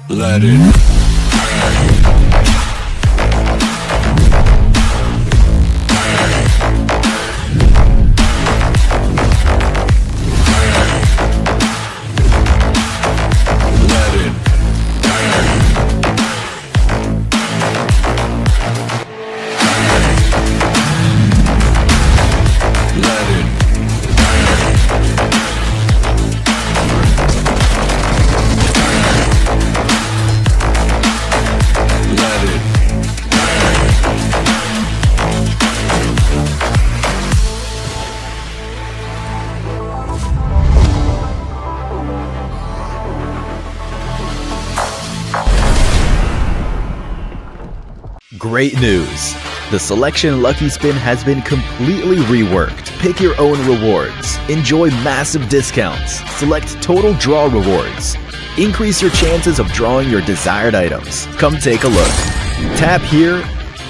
Let it Great news! The Selection Lucky Spin has been completely reworked. Pick your own rewards. Enjoy massive discounts. Select total draw rewards. Increase your chances of drawing your desired items. Come take a look. Tap here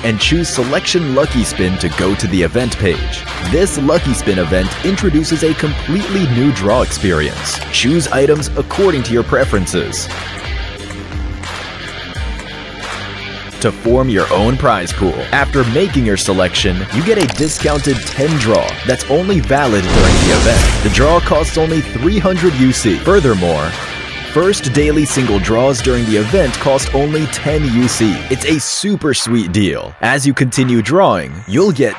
and choose Selection Lucky Spin to go to the event page. This Lucky Spin event introduces a completely new draw experience. Choose items according to your preferences. To form your own prize pool. After making your selection, you get a discounted 10 draw that's only valid during the event. The draw costs only 300 UC. Furthermore, first daily single draws during the event cost only 10 UC. It's a super sweet deal. As you continue drawing, you'll get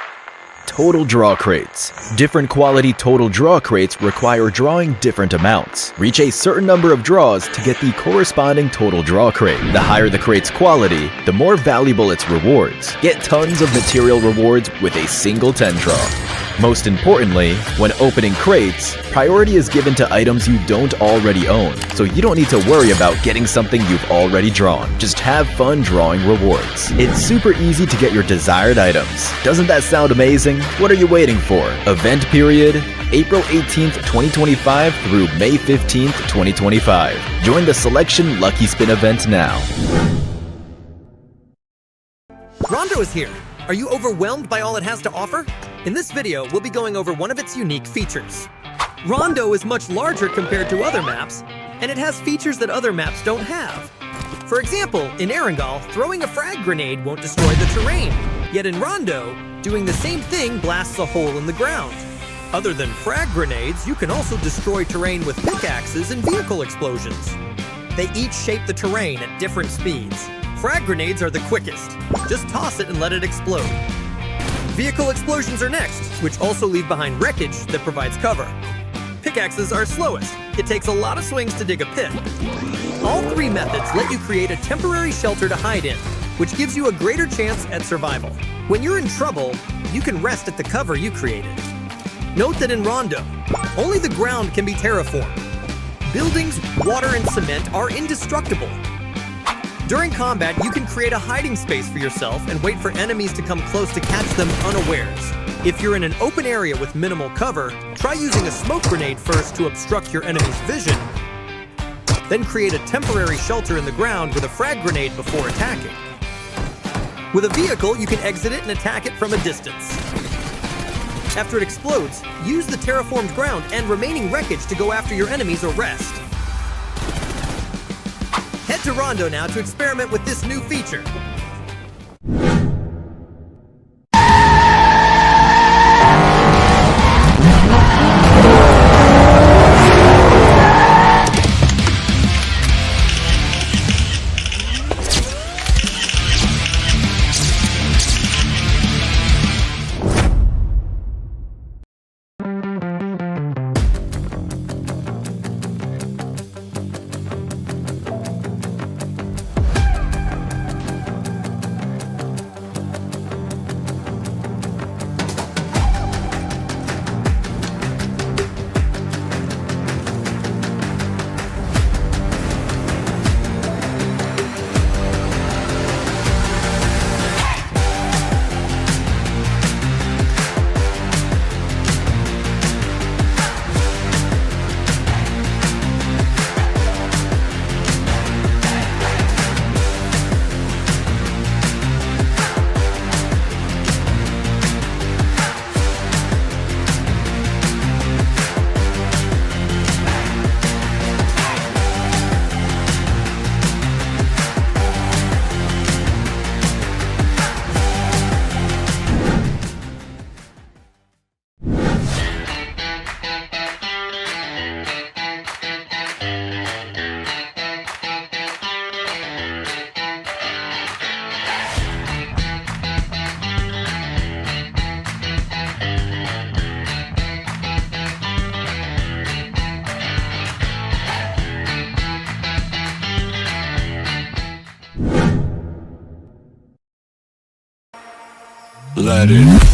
total draw crates. Different quality total draw crates require drawing different amounts. Reach a certain number of draws to get the corresponding total draw crate. The higher the crate's quality, the more valuable its rewards. Get tons of material rewards with a single 10 draw. Most importantly, when opening crates, priority is given to items you don't already own, so you don't need to worry about getting something you've already drawn. Just have fun drawing rewards. It's super easy to get your desired items. Doesn't that sound amazing? What are you waiting for? Event period, April 18th, 2025 through May 15th, 2025. Join the Selection Lucky Spin event now. Rondo is here. Are you overwhelmed by all it has to offer? In this video, we'll be going over one of its unique features. Rondo is much larger compared to other maps, and it has features that other maps don't have. For example, in Erangel, throwing a frag grenade won't destroy the terrain, yet in Rondo, doing the same thing blasts a hole in the ground. Other than frag grenades, you can also destroy terrain with pickaxes and vehicle explosions. They each shape the terrain at different speeds. Frag grenades are the quickest. Just toss it and let it explode. Vehicle explosions are next, which also leave behind wreckage that provides cover. Pickaxes are slowest. It takes a lot of swings to dig a pit. All three methods let you create a temporary shelter to hide in, which gives you a greater chance at survival. When you're in trouble, you can rest at the cover you created. Note that in Rondo, only the ground can be terraformed. Buildings, water, and cement are indestructible. During combat, you can create a hiding space for yourself and wait for enemies to come close to catch them unawares. If you're in an open area with minimal cover, try using a smoke grenade first to obstruct your enemy's vision, then create a temporary shelter in the ground with a frag grenade before attacking. With a vehicle, you can exit it and attack it from a distance. After it explodes, use the terraformed ground and remaining wreckage to go after your enemies or rest. Head to Rondo now to experiment with this new feature. Let it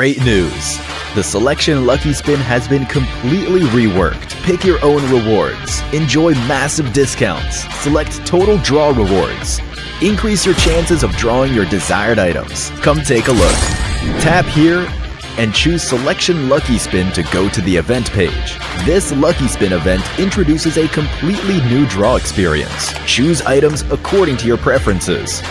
Great news! The Selection Lucky Spin has been completely reworked. Pick your own rewards. Enjoy massive discounts. Select total draw rewards. Increase your chances of drawing your desired items. Come take a look. Tap here and choose Selection Lucky Spin to go to the event page. This Lucky Spin event introduces a completely new draw experience. Choose items according to your preferences.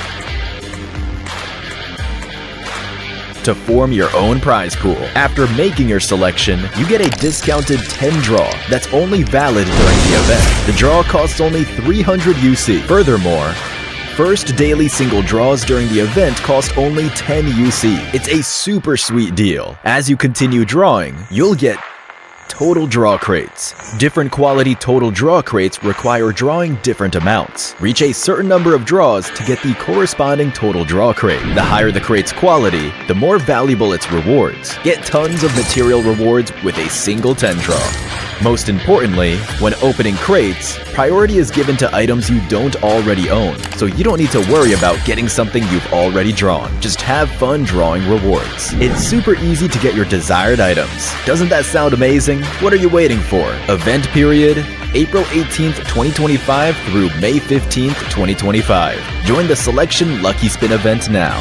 To form your own prize pool. After making your selection, you get a discounted 10 draw that's only valid during the event. The draw costs only 300 UC. Furthermore, first daily single draws during the event cost only 10 UC. It's a super sweet deal. As you continue drawing, you'll get total draw crates. Different quality total draw crates require drawing different amounts. Reach a certain number of draws to get the corresponding total draw crate. The higher the crate's quality, the more valuable its rewards. Get tons of material rewards with a single 10 draw. Most importantly, when opening crates, priority is given to items you don't already own, so you don't need to worry about getting something you've already drawn. Just have fun drawing rewards. It's super easy to get your desired items. Doesn't that sound amazing? What are you waiting for? Event period, April 18th, 2025 through May 15th, 2025. Join the Selection Lucky Spin event now.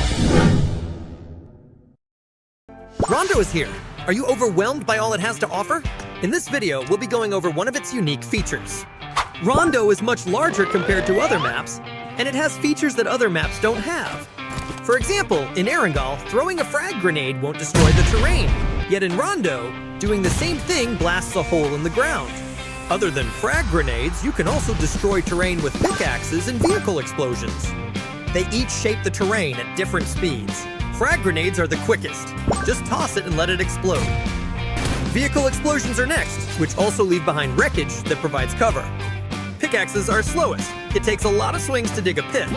Rondo is here. Are you overwhelmed by all it has to offer? In this video, we'll be going over one of its unique features. Rondo is much larger compared to other maps, and it has features that other maps don't have. For example, in Erangel, throwing a frag grenade won't destroy the terrain, yet in Rondo, doing the same thing blasts a hole in the ground. Other than frag grenades, you can also destroy terrain with pickaxes and vehicle explosions. They each shape the terrain at different speeds. Frag grenades are the quickest. Just toss it and let it explode. Vehicle explosions are next, which also leave behind wreckage that provides cover. Pickaxes are slowest. It takes a lot of swings to dig a pit.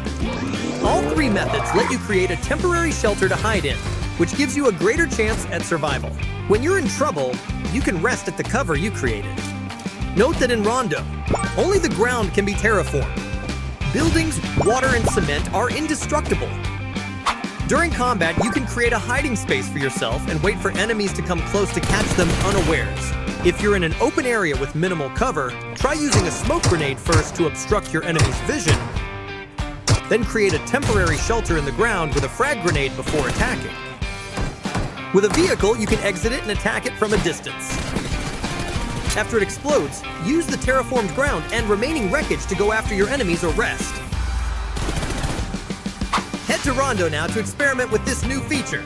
All three methods let you create a temporary shelter to hide in, which gives you a greater chance at survival. When you're in trouble, you can rest at the cover you created. Note that in Rondo, only the ground can be terraformed. Buildings, water, and cement are indestructible. During combat, you can create a hiding space for yourself and wait for enemies to come close to catch them unawares. If you're in an open area with minimal cover, try using a smoke grenade first to obstruct your enemy's vision. Then create a temporary shelter in the ground with a frag grenade before attacking. With a vehicle, you can exit it and attack it from a distance. After it explodes, use the terraformed ground and remaining wreckage to go after your enemies or rest. Head to Rondo now to experiment with this new feature.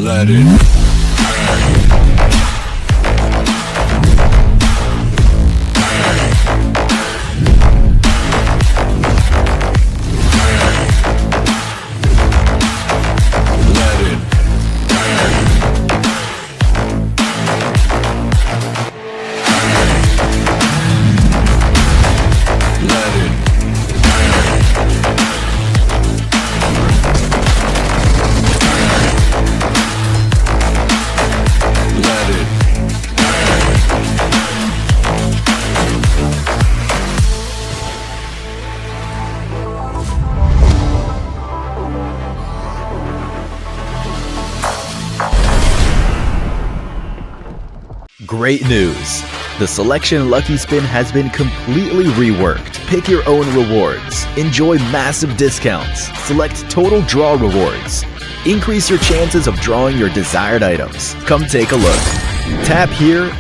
Let it Great news! The Selection Lucky Spin has been completely reworked. Pick your own rewards. Enjoy massive discounts. Select total draw rewards. Increase your chances of drawing your desired items. Come take a look. Tap here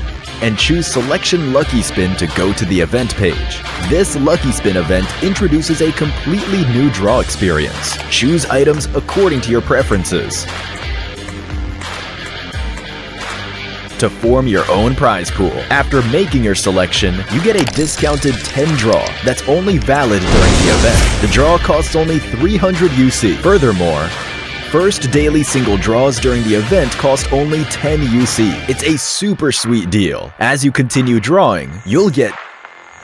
and choose Selection Lucky Spin to go to the event page. This Lucky Spin event introduces a completely new draw experience. Choose items according to your preferences. To form your own prize pool. After making your selection, you get a discounted 10 draw that's only valid during the event. The draw costs only 300 UC. Furthermore, first daily single draws during the event cost only 10 UC. It's a super sweet deal. As you continue drawing, you'll get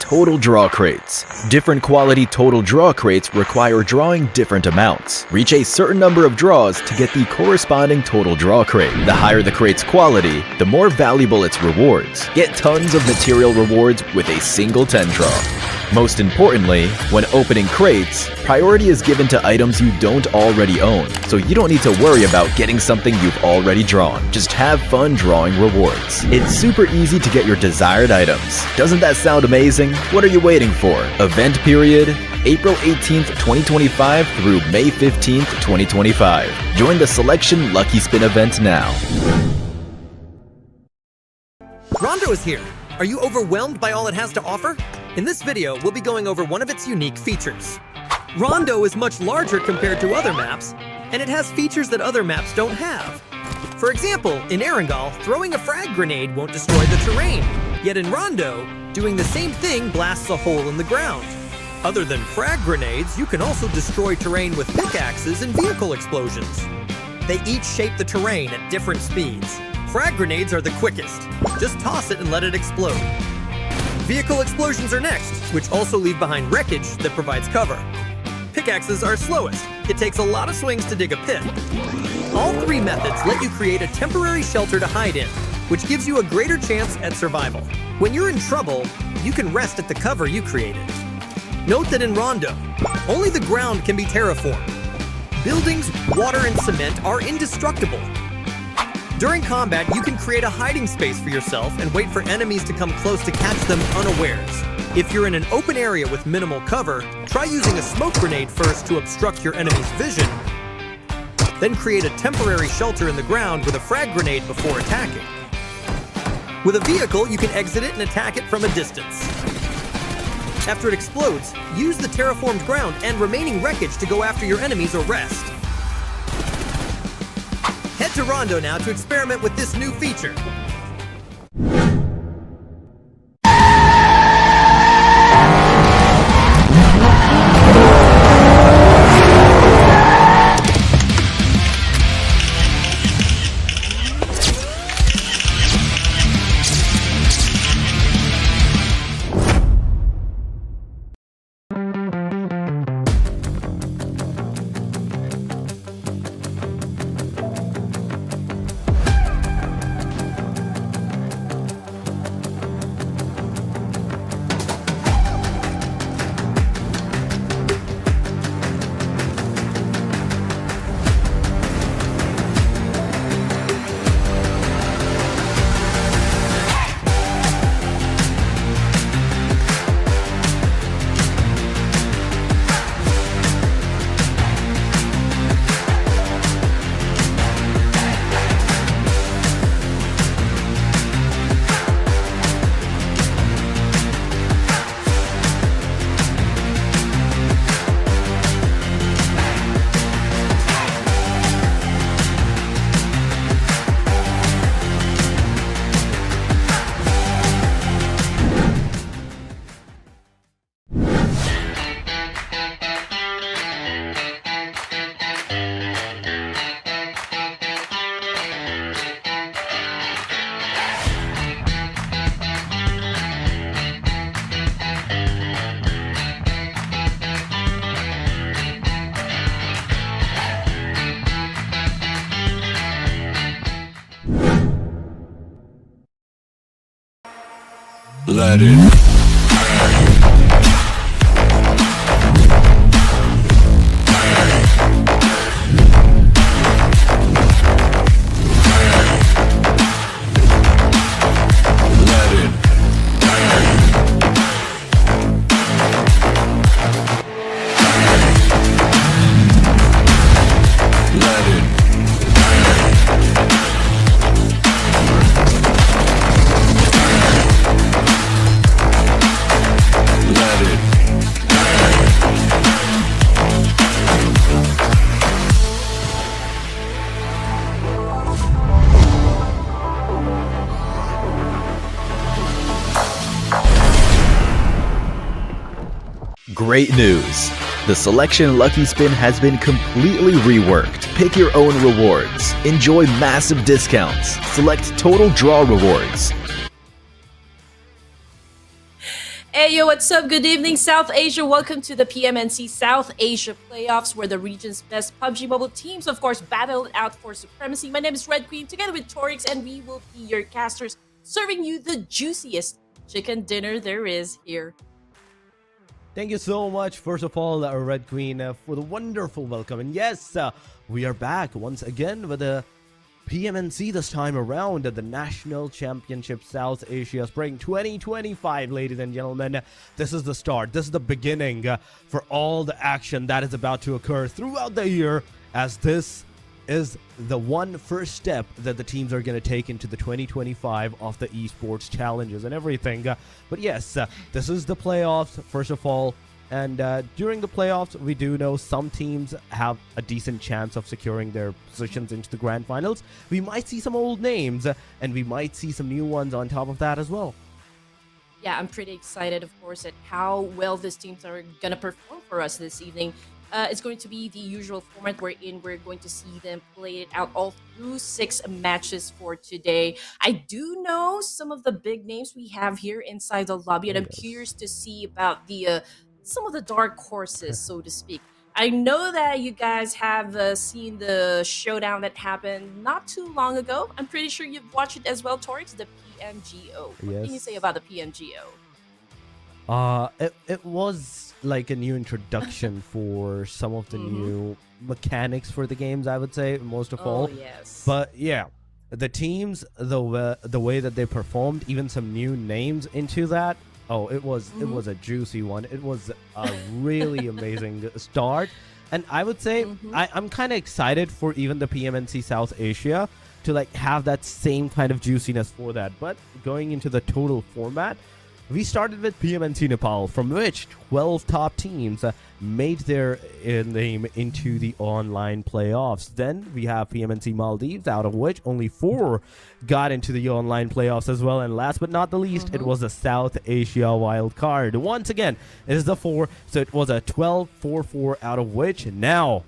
total draw crates. Different quality total draw crates require drawing different amounts. Reach a certain number of draws to get the corresponding total draw crate. The higher the crate's quality, the more valuable its rewards. Get tons of material rewards with a single 10 draw. Most importantly, when opening crates, priority is given to items you don't already own, so you don't need to worry about getting something you've already drawn. Just have fun drawing rewards. It's super easy to get your desired items. Doesn't that sound amazing? What are you waiting for? Event period, April 18th, 2025 through May 15th, 2025. Join the Selection Lucky Spin event now. Rondo is here. Are you overwhelmed by all it has to offer? In this video, we'll be going over one of its unique features. Rondo is much larger compared to other maps, and it has features that other maps don't have. For example, in Erangel, throwing a frag grenade won't destroy the terrain, yet in Rondo, doing the same thing blasts a hole in the ground. Other than frag grenades, you can also destroy terrain with pickaxes and vehicle explosions. They each shape the terrain at different speeds. Frag grenades are the quickest. Just toss it and let it explode. Vehicle explosions are next, which also leave behind wreckage that provides cover. Pickaxes are slowest. It takes a lot of swings to dig a pit. All three methods let you create a temporary shelter to hide in, which gives you a greater chance at survival. When you're in trouble, you can rest at the cover you created. Note that in Rondo, only the ground can be terraformed. Buildings, water, and cement are indestructible. During combat, you can create a hiding space for yourself and wait for enemies to come close to catch them unawares. If you're in an open area with minimal cover, try using a smoke grenade first to obstruct your enemy's vision, then create a temporary shelter in the ground with a frag grenade before attacking. With a vehicle, you can exit it and attack it from a distance. After it explodes, use the terraformed ground and remaining wreckage to go after your enemies or rest. Head to Rondo now to experiment with this new feature. Let it Great news! The Selection Lucky Spin has been completely reworked. Pick your own rewards. Enjoy massive discounts. Select total draw rewards. Hey yo, what's up? Good evening, South Asia. Welcome to the PMNC South Asia Playoffs, where the region's best PUBG Mobile teams, of course, battle it out for supremacy. My name is Red Queen, together with Torix, and we will be your casters, serving you the juiciest chicken dinner there is here. Thank you so much, first of all, Red Queen, for the wonderful welcome. And yes, we are back once again with the PMNC this time around at the National Championship South Asia Spring 2025, ladies and gentlemen. This is the start. This is the beginning for all the action that is about to occur throughout the year, as this is the first step that the teams are going to take into the 2025 of the esports challenges and everything. But yes, this is the playoffs, first of all. And during the playoffs, we do know some teams have a decent chance of securing their positions into the grand finals. We might see some old names, and we might see some new ones on top of that as well. Yeah, I'm pretty excited, of course, at how well these teams are going to perform for us this evening. It's going to be the usual format wherein we're going to see them play it out all through 6 matches for today. I do know some of the big names we have here inside the lobby, and I'm curious to see about the some of the dark horses, so to speak. I know that you guys have seen the showdown that happened not too long ago. I'm pretty sure you've watched it as well, Torix, the PMGO. What can you say about the PMGO? It was like a new introduction for some of the new mechanics for the games, I would say, most of all. Yes. But yeah, the teams, the way that they performed, even some new names into that. Oh, it was a juicy one. It was a really amazing start. And I would say I'm kind of excited for even the PMNC South Asia to like have that same kind of juiciness for that. But going into the total format, we started with PMNC Nepal, from which 12 top teams made their name into the online playoffs. Then we have PMNC Maldives, out of which only 4 got into the online playoffs as well. And last but not the least, it was the South Asia wild card. Once again, it is the 4, so it was a 12-4-4, out of which now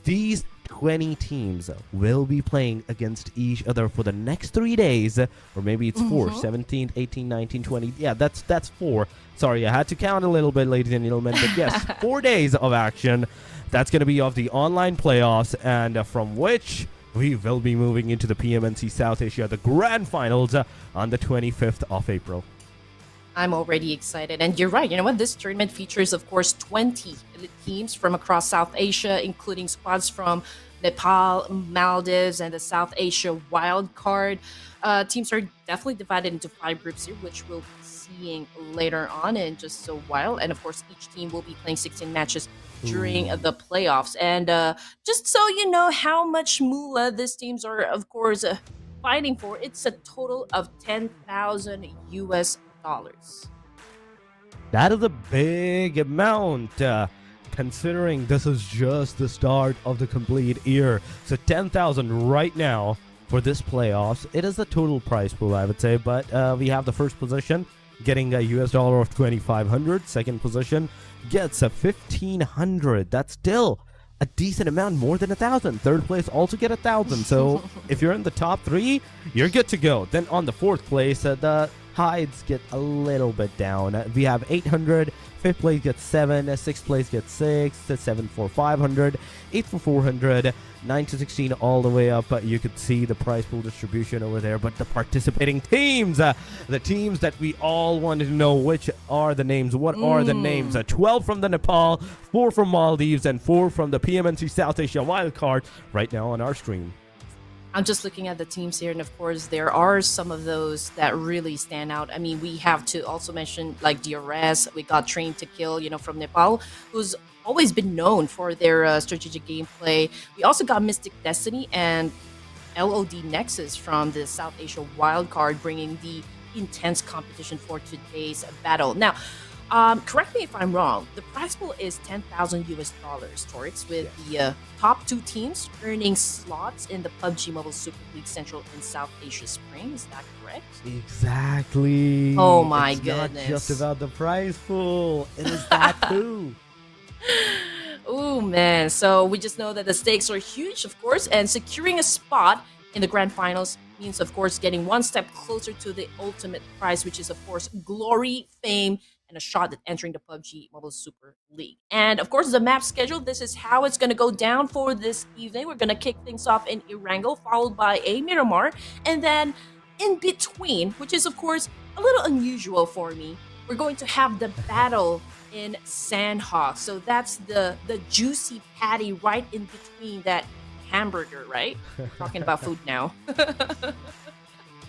these 20 teams will be playing against each other for the next 3 days, or maybe it's 4, 17, 18, 19, 20. Yeah, that's 4. Sorry, I had to count a little bit, ladies and gentlemen, but yes, 4 days of action. That's going to be of the online playoffs, and from which we will be moving into the PMNC South Asia, the grand finals, on the 25th of April. I'm already excited. And you're right. You know what? This tournament features, of course, 20 teams from across South Asia, including squads from Nepal, Maldives, and the South Asia wild card. Teams are definitely divided into 5 groups here, which we'll be seeing later on in just a while. And of course, each team will be playing 16 matches during the playoffs. And just so you know how much moolah these teams are, of course, fighting for, it's a total of 10,000 US dollars. That is a big amount, considering this is just the start of the complete year. So 10,000 right now for this playoffs. It is a total prize pool, I would say, but we have the first position getting a US dollar of 2,500. Second position gets a 1,500. That's still a decent amount, more than 1,000. Third place also get 1,000. So if you're in the top 3, you're good to go. Then on the 4th place, the hides get a little bit down. We have 800, 5th place gets 7, 6th place gets 6, 7 for 500, 8 for 400, 9 to 16 all the way up. You could see the prize pool distribution over there, but the participating teams, the teams that we all wanted to know, which are the names, what are the names? 12 from the Nepal, 4 from Maldives, and 4 from the PMNC South Asia wildcard right now on our stream. I'm just looking at the teams here, and of course, there are some of those that really stand out. I mean, we have to also mention like DRS. We got Train to Kill, from Nepal, who's always been known for their strategic gameplay. We also got Mystic Destiny and LOD Nexus from the South Asia wildcard, bringing the intense competition for today's battle. Now, correct me if I'm wrong. The prize pool is $10,000 US, Torix, with the top 2 teams earning slots in the PUBG Mobile Super League Central and South Asia Spring. Is that correct? Exactly. Oh my it's goodness! Not just about the prize pool. It is that too. Oh man! So we just know that the stakes are huge, of course, and securing a spot in the grand finals means, of course, getting one step closer to the ultimate prize, which is, of course, glory, fame, and a shot at entering the PUBG Mobile Super League. And of course, the map schedule, this is how it's going to go down for this evening. We're going to kick things off in Erangel, followed by Miramar, and then in between, which is, of course, a little unusual for me, we're going to have the battle in Sanhok. So that's the juicy patty right in between that hamburger, right? Talking about food now.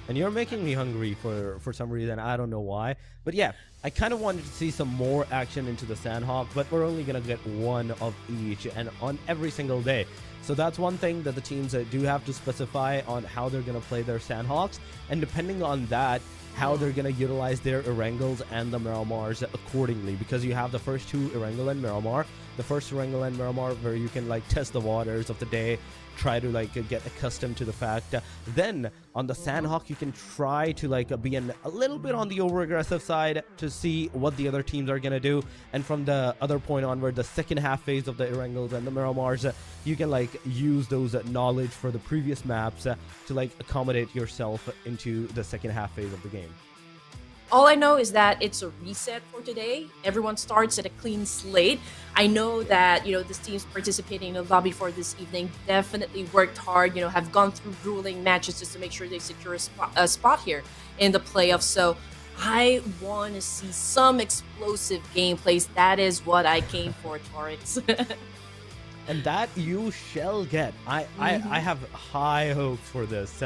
And you're making me hungry for some reason. I don't know why. But yeah, I kind of wanted to see some more action into the Sanhok, but we're only going to get one of each and on every single day. So that's one thing that the teams do have to specify on how they're going to play their Sanhoks. And depending on that, how they're going to utilize their Erangels and the Miramars accordingly. Because you have the first 2, Erangel and Miramar. The first Erangel and Miramar where you can like test the waters of the day, try to like get accustomed to the fact. Then on the Sanhok, you can try to like be a little bit on the over aggressive side to see what the other teams are gonna do. And from the other point onward, the second half phase of the Erangels and the Miramars, you can like use those knowledge for the previous maps to like accommodate yourself into the second half phase of the game. All I know is that it's a reset for today. Everyone starts at a clean slate. I know that, this team's participating in the lobby for this evening definitely worked hard, have gone through grueling matches just to make sure they secure a spot here in the playoffs. So I want to see some explosive gameplays. That is what I came for, Torix. And that you shall get. I have high hopes for this.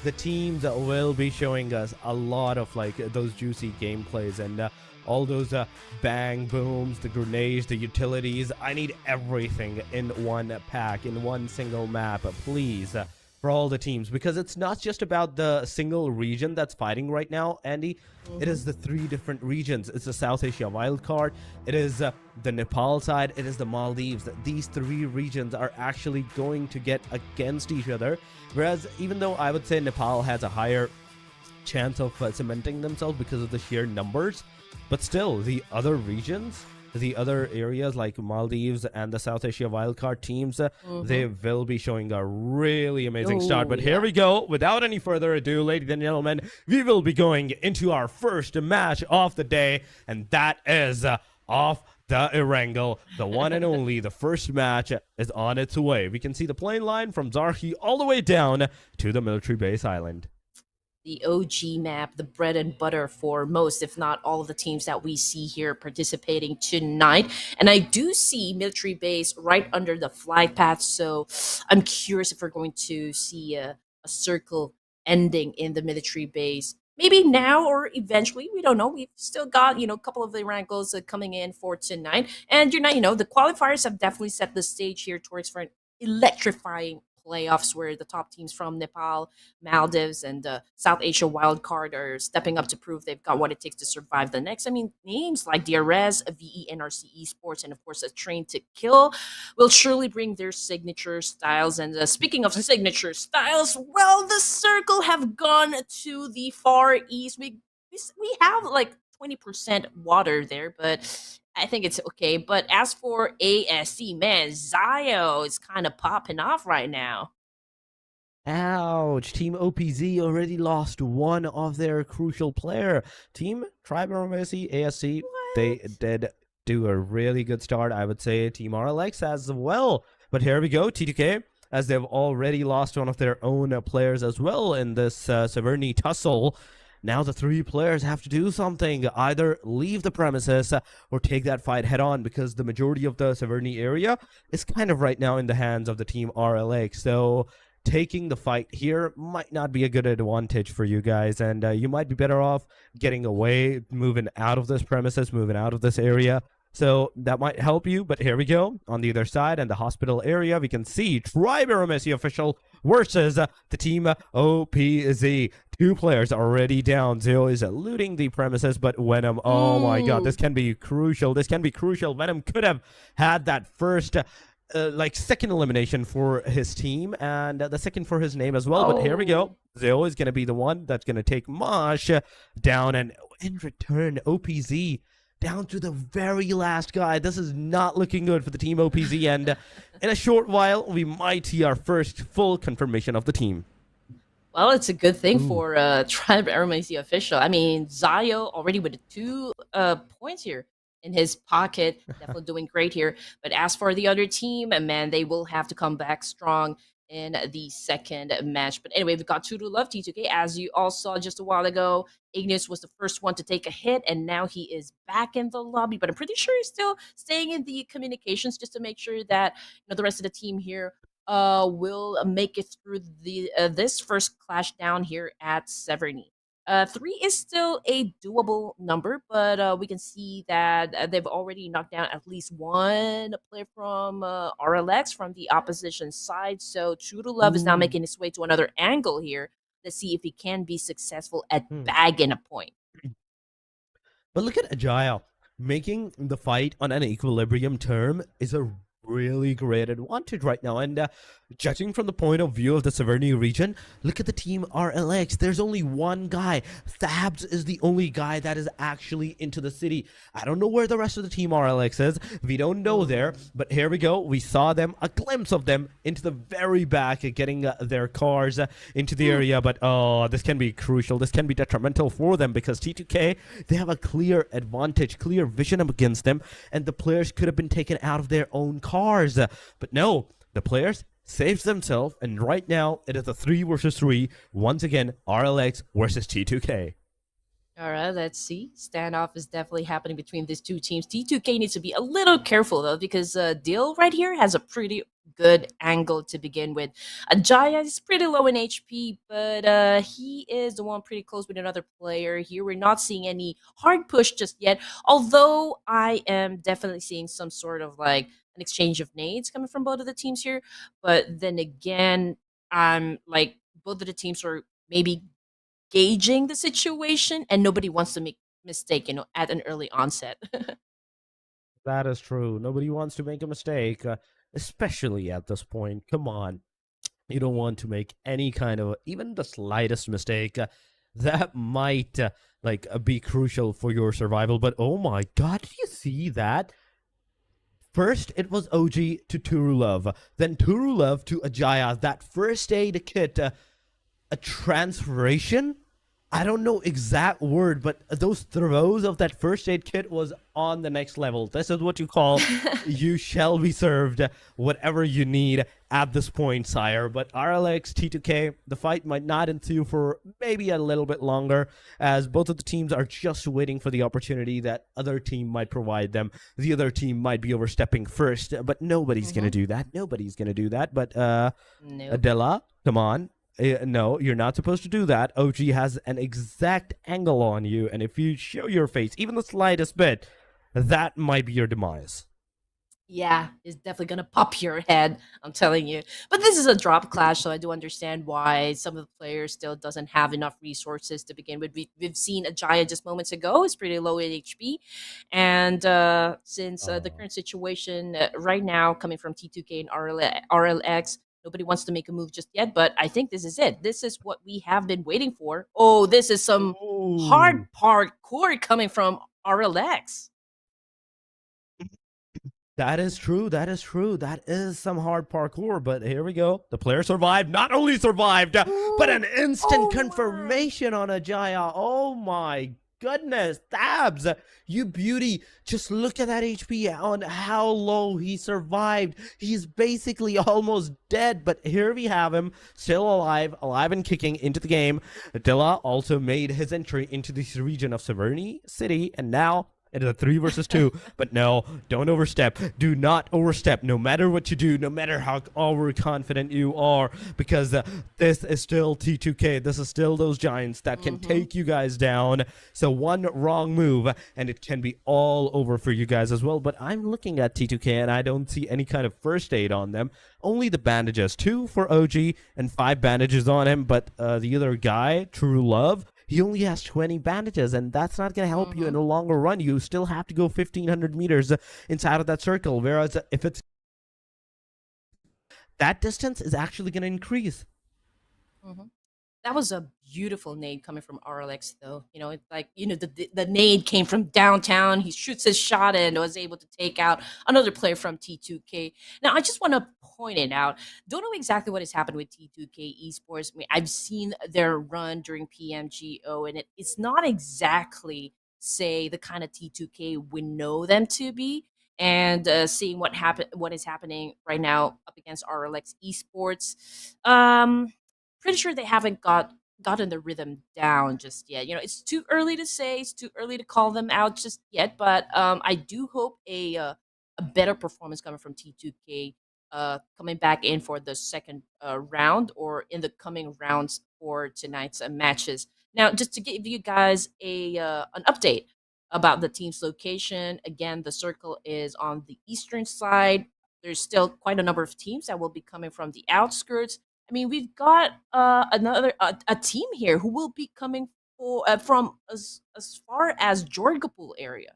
The teams will be showing us a lot of like those juicy gameplays and all those bang booms, the grenades, the utilities. I need everything in one pack, in one single map, please, for all the teams, because it's not just about the single region that's fighting right now, Andy. It is the 3 different regions. It's the South Asia wildcard, it is the Nepal side, it is the Maldives. These 3 regions are actually going to get against each other, whereas even though I would say Nepal has a higher chance of cementing themselves because of the sheer numbers, but still the other regions, the other areas like Maldives and the South Asia wildcard teams, they will be showing a really amazing start. But here we go. Without any further ado, ladies and gentlemen, we will be going into our first match of the day, and that is off the Erangel, the one and only. The first match is on its way. We can see the plane line from Zarhi all the way down to the military base island. The OG map, the bread and butter for most, if not all of the teams that we see here participating tonight. And I do see military base right under the flight path, so I'm curious if we're going to see a circle ending in the military base. Maybe now or eventually, we don't know. We've still got, a couple of the rankles coming in for tonight. And the qualifiers have definitely set the stage here towards for an electrifying playoffs where the top teams from Nepal, Maldives, and South Asia wildcard are stepping up to prove they've got what it takes to survive the next. I mean, names like DRS, VENRC Esports, and of course, a Train to Kill will surely bring their signature styles. And speaking of signature styles, well, the Circle have gone to the Far East. We have like 20% water there, but I think it's okay. But as for ASC, man, Zio is kind of popping off right now. Ouch. Team OPZ already lost one of their crucial player. Team AEROMACY, ASC, they What? did do a really good start, I would say. Team RLX as well. But here we go, T2K, as they've already lost one of their own players as well in this Severny tussle. Now the three players have to do something, either leave the premises or take that fight head on, because the majority of the Severny area is kind of right now in the hands of the team RLX. So taking the fight here might not be a good advantage for you guys, and you might be better off getting away, moving out of this premises, moving out of this area. So that might help you. But here we go on the other side, and the hospital area, we can see AEROMACY official versus the team OPZ. Two players already down. Zero is looting the premises, but Venom, oh my god, this can be crucial. This can be crucial. Venom could have had that first second elimination for his team, and the second for his name as well. But here we go. Zeo is going to be the one that's going to take Mosh down, and in return, OPZ down to the very last guy. This is not looking good for the team OPZ, and in a short while, we might see our first full confirmation of the team. Well, it's a good thing for AEROMACY official. I mean, Zayo already with 2 points here in his pocket, definitely doing great here. But as for the other team, man, they will have to come back strong in the second match. But anyway, we've got 2-2 T2K. As you all saw just a while ago, Ignis was the first one to take a hit, and now he is back in the lobby. But I'm pretty sure he's still staying in the communications just to make sure that the rest of the team here will make it through the this first clash down here at Severny. 3 is still a doable number, but we can see that they've already knocked down at least one player from RLX from the opposition side. So True to Love is now making his way to another angle here. Let's see if he can be successful at bagging a point. But look at Agile. Making the fight on an equilibrium term is a really great advantage right now. And judging from the point of view of the Severny region, look at the team RLX. There's only one guy. Thabs is the only guy that is actually into the city. I don't know where the rest of the team RLX is. We don't know there. But here we go. We saw them, a glimpse of them into the very back, getting their cars into the area. But this can be crucial. This can be detrimental for them, because T2K, they have a clear advantage, clear vision against them, and the players could have been taken out of their own cars. But no, the players saves themselves, and right now it is a 3 versus 3. Once again, RLX versus T2K. All right, let's see. Standoff is definitely happening between these two teams. T2K needs to be a little careful, though, because Dill right here has a pretty good angle to begin with. Jaya is pretty low in HP, but he is the one pretty close with another player. Here we're not seeing any hard push just yet, although I am definitely seeing some sort of like an exchange of nades coming from both of the teams here. But then again, I'm like both of the teams are maybe gauging the situation, and nobody wants to make mistake, at an early onset. That is true. Nobody wants to make a mistake, especially at this point. Come on. You don't want to make any kind of, even the slightest mistake that might be crucial for your survival. But oh my god, did you see that? First, it was OG to Turulov, then Turulov to Ajaya. That first aid kit, a transferation? I don't know exact word, but those throws of that first aid kit was on the next level. This is what you call you shall be served whatever you need at this point, sire. But RLX, T2K, the fight might not ensue for maybe a little bit longer, as both of the teams are just waiting for the opportunity that other team might provide them. The other team might be overstepping first, but nobody's going to do that. Nobody's going to do that. But Nope. Adela, come on. No, you're not supposed to do that. OG has an exact angle on you, and if you show your face even the slightest bit, that might be your demise. Yeah, it's definitely gonna pop your head, I'm telling you. But this is a drop clash, so I do understand why some of the players still doesn't have enough resources to begin with. We've seen Ajaya just moments ago is pretty low in HP, and since the current situation right now coming from T2K and RLX, nobody wants to make a move just yet. But I think this is it. This is what we have been waiting for. Oh, this is some hard parkour coming from RLX. That is true. That is true. That is some hard parkour. But here we go. The player survived. Not only survived, but an instant confirmation on a Jaya. Oh my goodness. Tabs, you beauty. Just look at that HP on how low he survived. He's basically almost dead. But here we have him, still alive, alive and kicking into the game. Dilla also made his entry into this region of Severny City. And now it is a 3 versus 2, but no, don't overstep. Do not overstep, no matter what you do, no matter how overconfident you are, because this is still T2K. This is still those giants that can take you guys down. So one wrong move, and it can be all over for you guys as well. But I'm looking at T2K, and I don't see any kind of first aid on them. Only the bandages, 2 for OG and 5 bandages on him. But the other guy, True Love, he only has 20 bandages, and that's not going to help you in the longer run. You still have to go 1,500 meters inside of that circle, whereas if it's that distance is actually going to increase. That was a beautiful nade coming from RLX, though. You know, it's like, you know, the nade came from downtown. He shoots his shot and was able to take out another player from T2K. Now, I just want to point it out. Don't know exactly what has happened with T2K Esports. I mean, I've seen their run during PMGO, and it's not exactly, say, the kind of T2K we know them to be. And seeing what is happening right now up against RLX Esports, pretty sure they haven't gotten the rhythm down just yet. You know, it's too early to say, it's too early to call them out just yet. But I do hope a better performance coming from T2K, coming back in for the second round or in the coming rounds for tonight's matches. Now, just to give you guys an update about the team's location. Again, the circle is on the eastern side. There's still quite a number of teams that will be coming from the outskirts. I mean, we've got another a team here who will be coming from as far as Jorgapul area.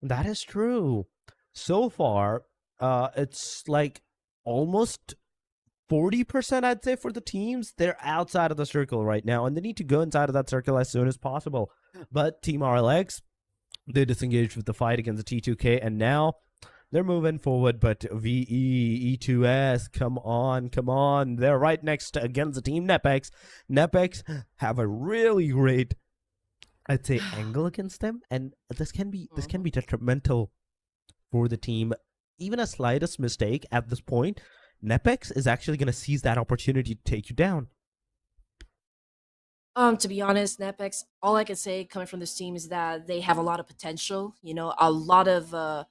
That is true. So far, it's like almost 40%, I'd say, for the teams. They're outside of the circle right now, and they need to go inside of that circle as soon as possible. But Team RLX, they disengaged with the fight against the T2K, and now they're moving forward. But VE, E2S, come on. They're right next against the Team NEPX. NEPX have a really great, I'd say, angle against them, and this can be detrimental for the team. Even a slightest mistake at this point, NEPX is actually going to seize that opportunity to take you down. To be honest, NEPX, all I can say coming from this team is that they have a lot of potential. You know, a lot of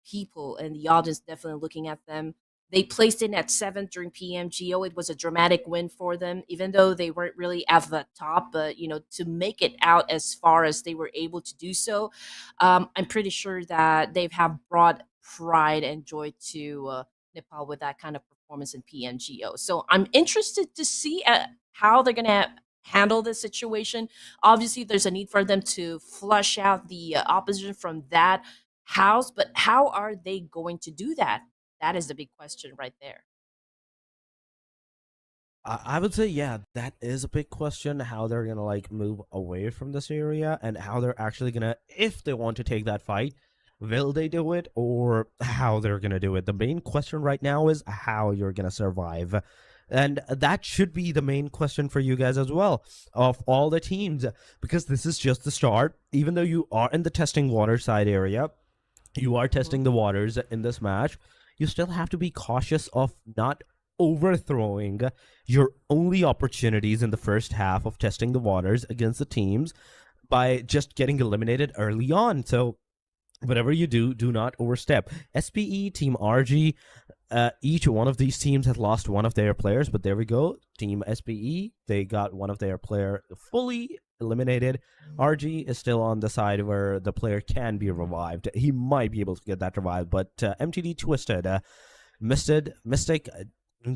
people and the audience definitely looking at them. They placed in at 7th during PMGO. It was a dramatic win for them, even though they weren't really at the top. But, you know, to make it out as far as they were able to do so, I'm pretty sure that they have brought pride and joy to Nepal with that kind of performance in PMGO. So I'm interested to see how they're going to handle this situation. Obviously, there's a need for them to flush out the opposition from that house, but how are they going to do that? That is the big question right there. I would say, yeah, that is a big question, how they're going to like move away from this area and how they're actually going to, if they want to take that fight, will they do it or how they're going to do it? The main question right now is how you're going to survive. And that should be the main question for you guys as well, of all the teams, because this is just the start. Even though you are in the testing water side area, you are testing the waters in this match, you still have to be cautious of not overthrowing your only opportunities in the first half of testing the waters against the teams by just getting eliminated early on. So whatever you do, do not overstep. SPE, Team RG, each one of these teams has lost one of their players, but there we go. Team SPE, they got one of their player fully eliminated. RG is still on the side where the player can be revived. He might be able to get that revived, but MTD Twisted, Mystic,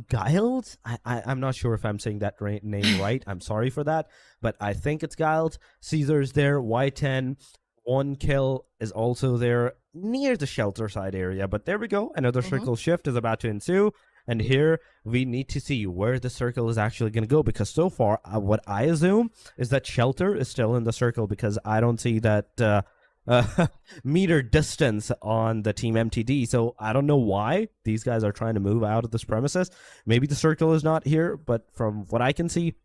Guild? I'm not sure if I'm saying that name right. I'm sorry for that, but I think it's Guild. Caesar's there, Y10. One kill is also there near the shelter side area, but there we go. Another circle shift is about to ensue, and here we need to see where the circle is actually going to go, because so far what I assume is that shelter is still in the circle, because I don't see that meter distance on the team MTD. So I don't know why these guys are trying to move out of this premises. Maybe the circle is not here, but from what I can see,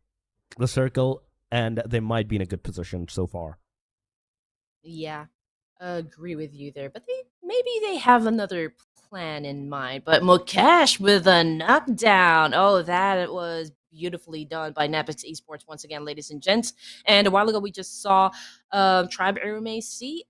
the circle, and they might be in a good position so far. Yeah, agree with you there. But maybe they have another plan in mind. But Mukesh with a knockdown. Oh, that was beautifully done by NEPX Esports once again, ladies and gents. And a while ago, we just saw Tribe AEROMACY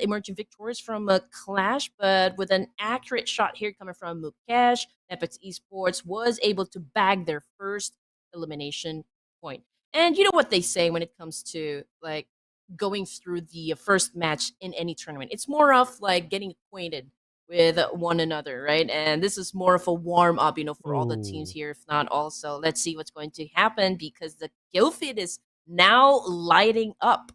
emerging victorious from a clash, but with an accurate shot here coming from Mukesh, NEPX Esports was able to bag their first elimination point. And you know what they say when it comes to like going through the first match in any tournament. It's more of like getting acquainted with one another, right? And this is more of a warm up, for all the teams Oh. here, if not also. Let's see what's going to happen because the kill feed is now lighting up.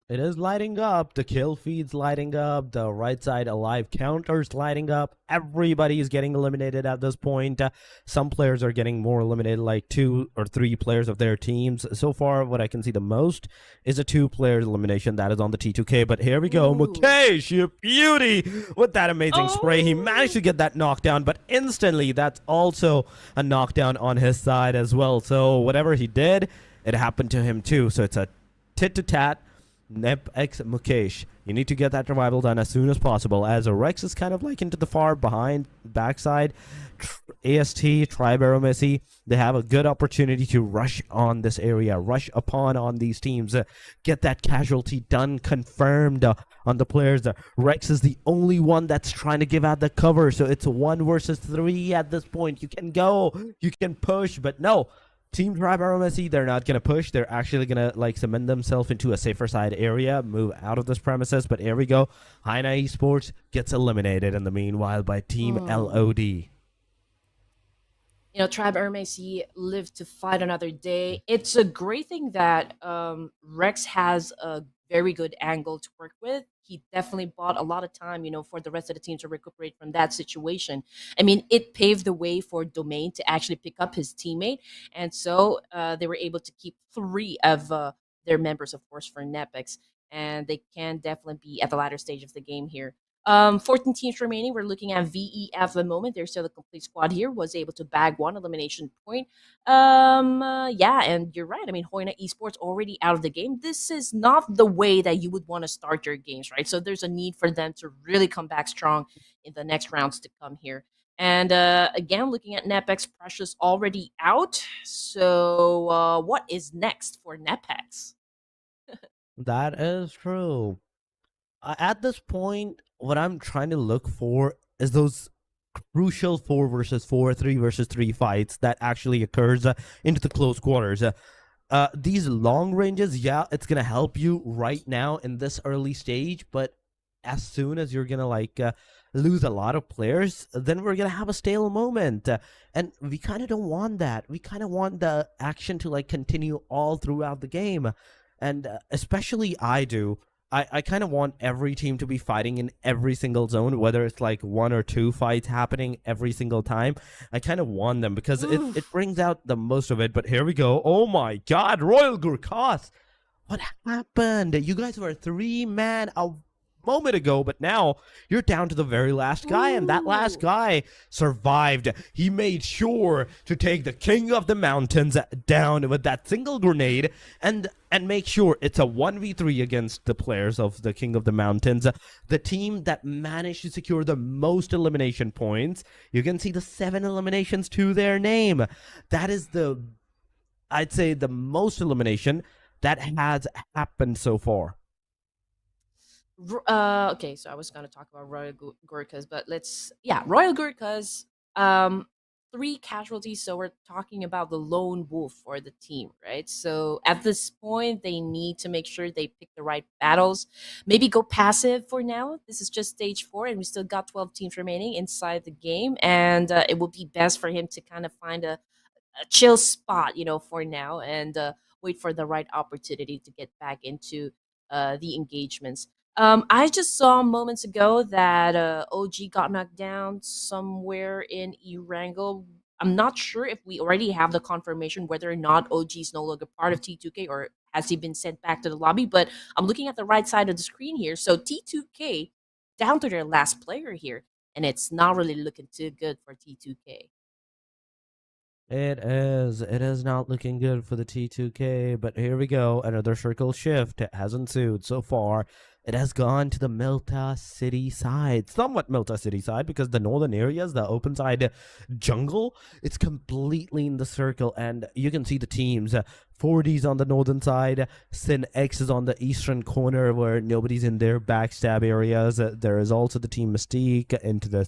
It is lighting up. The kill feed's lighting up. The right side alive counter's lighting up. Everybody is getting eliminated at this point. Some players are getting more eliminated, like 2 or 3 players of their teams. So far, what I can see the most is a 2-player elimination that is on the T2K. But here we go. Ooh. Mukesh, you beauty, with that amazing spray. He managed to get that knockdown, but instantly that's also a knockdown on his side as well. So whatever he did, it happened to him too. So it's a tit-to-tat. NEPX Mukesh, you need to get that revival done as soon as possible, as Rex is kind of like into the far behind backside. AST, Tribe AEROMACY, they have a good opportunity to rush on this area, rush upon on these teams, get that casualty done, confirmed on the players. Rex is the only one that's trying to give out the cover, so it's a 1 versus 3 at this point. You can go, you can push, but no. Team Tribe AEROMACY, they're not going to push. They're actually going to like cement themselves into a safer side area, move out of this premises. But here we go. HAINA Esports gets eliminated in the meanwhile by Team LOD. Tribe AEROMACY live to fight another day. It's a great thing that Rex has a very good angle to work with. He definitely bought a lot of time, for the rest of the team to recuperate from that situation. I mean, it paved the way for Domain to actually pick up his teammate. And so they were able to keep 3 of their members, of course, for NEPX. And they can definitely be at the latter stage of the game here. 14 teams remaining. We're looking at VEF at the moment. There's still a complete squad here. Was able to bag 1 elimination point. Yeah, and you're right. I mean, HAINA Esports already out of the game. This is not the way that you would want to start your games, right? So there's a need for them to really come back strong in the next rounds to come here. And again, looking at NEPX, Precious already out. So what is next for NEPX? That is true. At this point, what I'm trying to look for is those crucial 4 versus 4, 3 versus 3 fights that actually occurs into the close quarters. These long ranges, yeah, it's gonna help you right now in this early stage, but as soon as you're gonna like lose a lot of players, then we're gonna have a stale moment, and we kind of don't want that. We kind of want the action to like continue all throughout the game, and especially I do. I kind of want every team to be fighting in every single zone, whether it's like 1 or 2 fights happening every single time. I kind of want them because it brings out the most of it. But here we go. Oh my God, Royal GURKHAS. What happened? You guys were 3-man a moment ago, but now you're down to the very last guy, and that last guy survived. He made sure to take the King of the Mountains down with that single grenade and make sure it's a 1v3 against the players of the King of the Mountains, the team that managed to secure the most elimination points. You can see the 7 eliminations to their name. That is I'd say the most elimination that has happened so far. Okay, so I was going to talk about Royal GURKHAS, but Royal GURKHAS, 3 casualties, so we're talking about the lone wolf for the team, right? So at this point, they need to make sure they pick the right battles, maybe go passive for now. This is just stage 4, and we still got 12 teams remaining inside the game, and it will be best for him to kind of find a chill spot, for now, and wait for the right opportunity to get back into the engagements. I just saw moments ago that OG got knocked down somewhere in Erangel. I'm not sure if we already have the confirmation whether or not OG is no longer part of T2K or has he been sent back to the lobby? But I'm looking at the right side of the screen here. So T2K down to their last player here, and it's not really looking too good for T2K. It is. It is not looking good for the T2K, but here we go. Another circle shift has ensued so far. It has gone to the Milta City side. Somewhat Milta City side, because the northern areas, the open side jungle, it's completely in the circle. And you can see the teams. 4D's on the northern side. SYNDICATE is on the eastern corner where nobody's in their backstab areas. There is also the team Mystique into the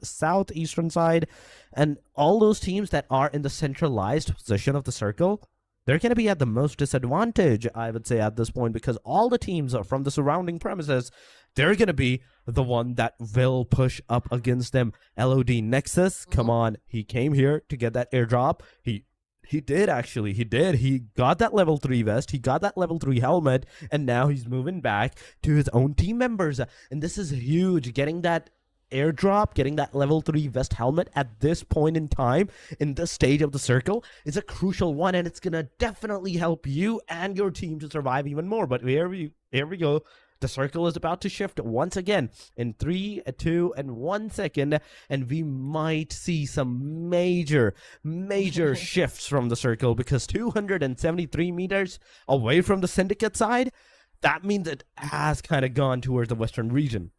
southeastern side. And all those teams that are in the centralized position of the circle, they're going to be at the most disadvantage, I would say, at this point, because all the teams are from the surrounding premises. They're going to be the one that will push up against them. LOD Nexus, come on. He came here to get that airdrop. He did, actually. He did. He got that level 3 vest. He got that level 3 helmet. And now he's moving back to his own team members. And this is huge. Getting that airdrop, getting that level 3 vest helmet at this point in time, in this stage of the circle, is a crucial one. And it's going to definitely help you and your team to survive even more. But here we go. The circle is about to shift once again in 3, 2, and 1 second, and we might see some major shifts from the circle, because 273 meters away from the Syndicate side, that means it has kind of gone towards the western region.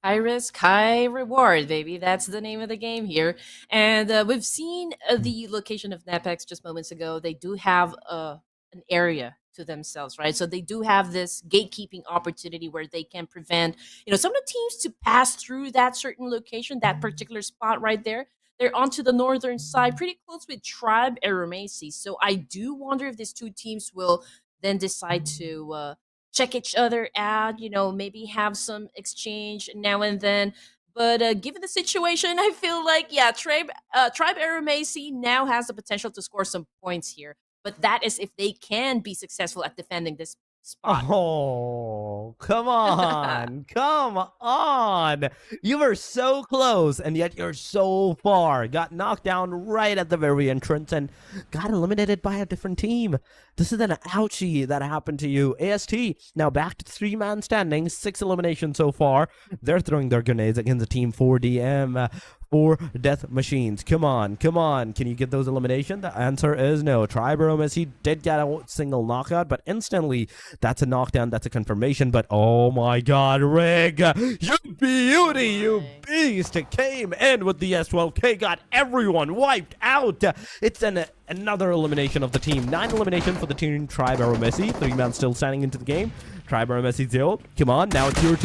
High risk, high reward, baby. That's the name of the game here. And we've seen the location of NEPX just moments ago. They do have an area to themselves, right? So they do have this gatekeeping opportunity where they can prevent, some of the teams to pass through that certain location, that particular spot right there. They're onto the northern side, pretty close with Tribe AEROMACY. So I do wonder if these two teams will then decide to check each other out, maybe have some exchange now and then. But given the situation, I feel like, Tribe AEROMACY now has the potential to score some points here. But that is if they can be successful at defending this spot. Oh, come on. Come on. You were so close, and yet you're so far. Got knocked down right at the very entrance and got eliminated by a different team. This is an ouchie that happened to you. AST, now back to 3-man standing. 6 eliminations so far. They're throwing their grenades against the team 4DM. 4 death machines. Come on. Can you get those eliminations? The answer is no. Tribe AEROMACY did get a single knockout, but instantly that's a knockdown. That's a confirmation. But oh my god, Rig, you beauty, you beast, came in with the S12K, got everyone wiped out. It's another elimination of the team. 9 eliminations for the team Tribe AEROMACY. 3-man still standing into the game. Tribe AEROMACY 0. Come on, now it's your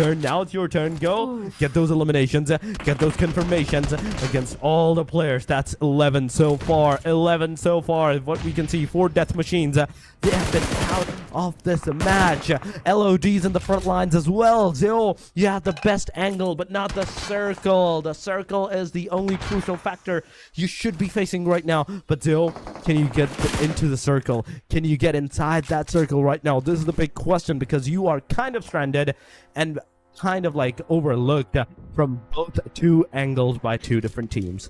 turn. Go. Oof. Get those eliminations. Get those confirmations against all the players. That's 11 so far. What we can see, 4 death machines. They have been out of this match. LOD's in the front lines as well. Zil, you have the best angle, but not the circle. The circle is the only crucial factor you should be facing right now. But Zil, can you get into the circle? Can you get inside that circle right now? This is the big question, because you are kind of stranded and kind of like overlooked from both 2 angles by 2 different teams.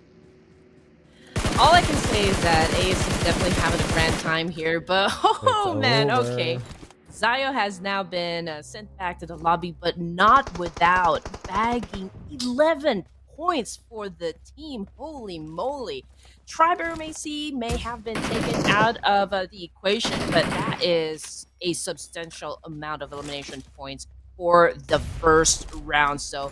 All I can say is that AS is definitely having a grand time here, but man, okay. Zayo has now been sent back to the lobby, but not without bagging 11 points for the team. Holy moly. Tribe AEROMACY may have been taken out of the equation, but that is a substantial amount of elimination points for the first round. So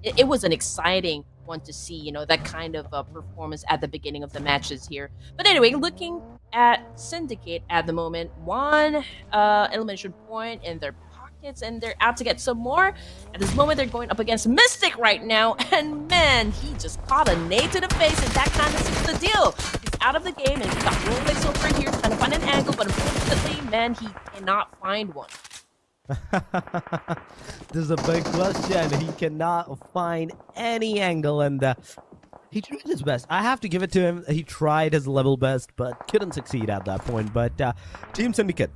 it was an exciting one to see, that kind of performance at the beginning of the matches here. But anyway, looking at Syndicate at the moment, 1 elimination point in their pockets, and they're out to get some more. At this moment, they're going up against Mystic right now, and man, he just caught a nade to the face, and that kind of seals the deal. He's out of the game, and he's got Rolex over here trying to find an angle, but unfortunately, man, he cannot find one. This is a big question. He cannot find any angle, and he tried his best. I have to give it to him. He tried his level best, but couldn't succeed at that point. But Team Syndicate,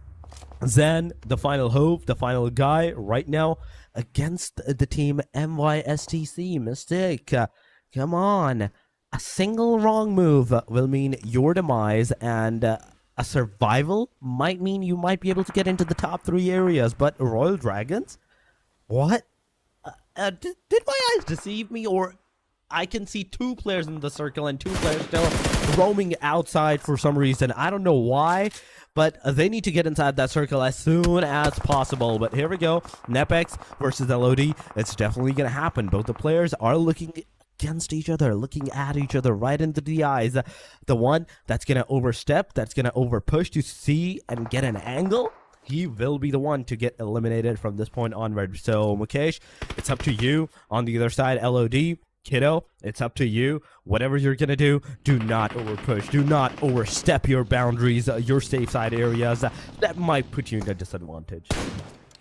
Zen, the final hope, the final guy right now against the team MYSTC. Mystic, come on. A single wrong move will mean your demise, and a survival might mean you might be able to get into the top 3 areas, but Royal Dragons? What? Did my eyes deceive me, or I can see 2 players in the circle and 2 players still roaming outside for some reason. I don't know why, but they need to get inside that circle as soon as possible. But here we go. NEPX versus LOD. It's definitely going to happen. Both the players are looking against each other, looking at each other right into the eyes. The one that's going to overstep, that's going to overpush to see and get an angle, he will be the one to get eliminated from this point onward. So, Mukesh, it's up to you. On the other side, LOD, Kiddo, it's up to you. Whatever you're going to do, do not overpush. Do not overstep your boundaries, your safe side areas. That might put you in a disadvantage.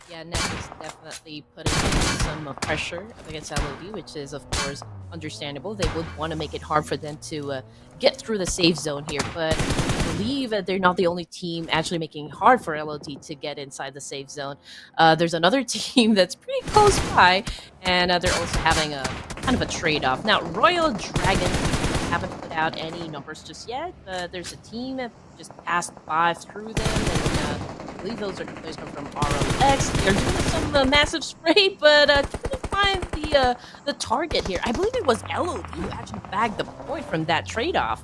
Yeah, NEXUS definitely putting some pressure up against LOD, which is, of course, understandable. They would want to make it hard for them to get through the safe zone here, but I believe that they're not the only team actually making it hard for LOD to get inside the safe zone. There's another team that's pretty close by, and they're also having a kind of a trade-off. Now, Royal Dragon haven't put out any numbers just yet, but there's a team that just passed by through them, and I believe those come from ROX. They're doing some massive spray, but couldn't find the target here. I believe it was LOD who actually bagged the point from that trade-off.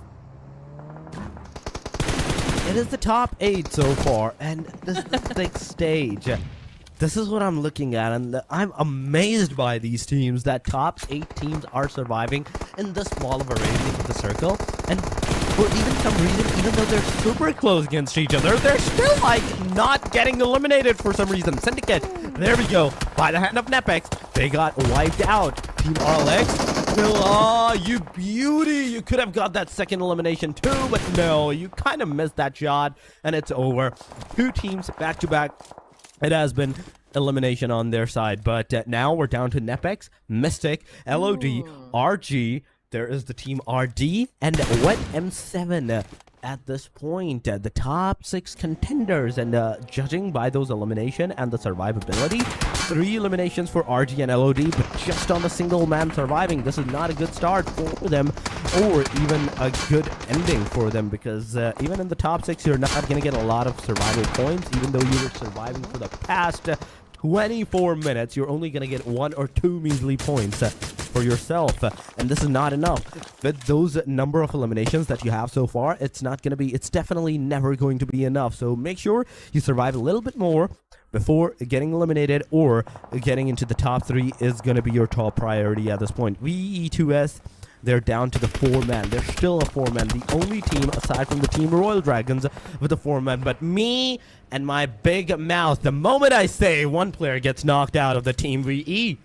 It is the top 8 so far, and this is the big stage. This is what I'm looking at, and I'm amazed by these teams, that top 8 teams are surviving in this small of a radius of the circle, and for even some reason, even though they're super close against each other, they're still, like, not getting eliminated for some reason. Syndicate, there we go, by the hand of NEPX, they got wiped out. Team RLX, still, oh, you beauty, you could have got that second elimination too, but no, you kind of missed that shot, and it's over. 2 teams back-to-back. It has been elimination on their side, but now we're down to NEPX, Mystic, LOD, RG. There is the team RD and Wet M7 at this point. The top 6 contenders, and judging by those elimination and the survivability, 3 eliminations for RG and LOD, but just on the single man surviving. This is not a good start for them, or even a good ending for them, because even in the top 6, you're not going to get a lot of survival points. Even though you were surviving for the past 24 minutes, you're only going to get 1 or 2 measly points for yourself, and this is not enough. With those number of eliminations that you have so far, it's definitely never going to be enough. So make sure you survive a little bit more before getting eliminated, or getting into the top 3 is going to be your top priority at this point. VE2S, they're down to the 4-man. They're still a 4-man. The only team aside from the team Royal Dragons with a 4-man. But me and my big mouth, the moment I say one player gets knocked out of the team VE.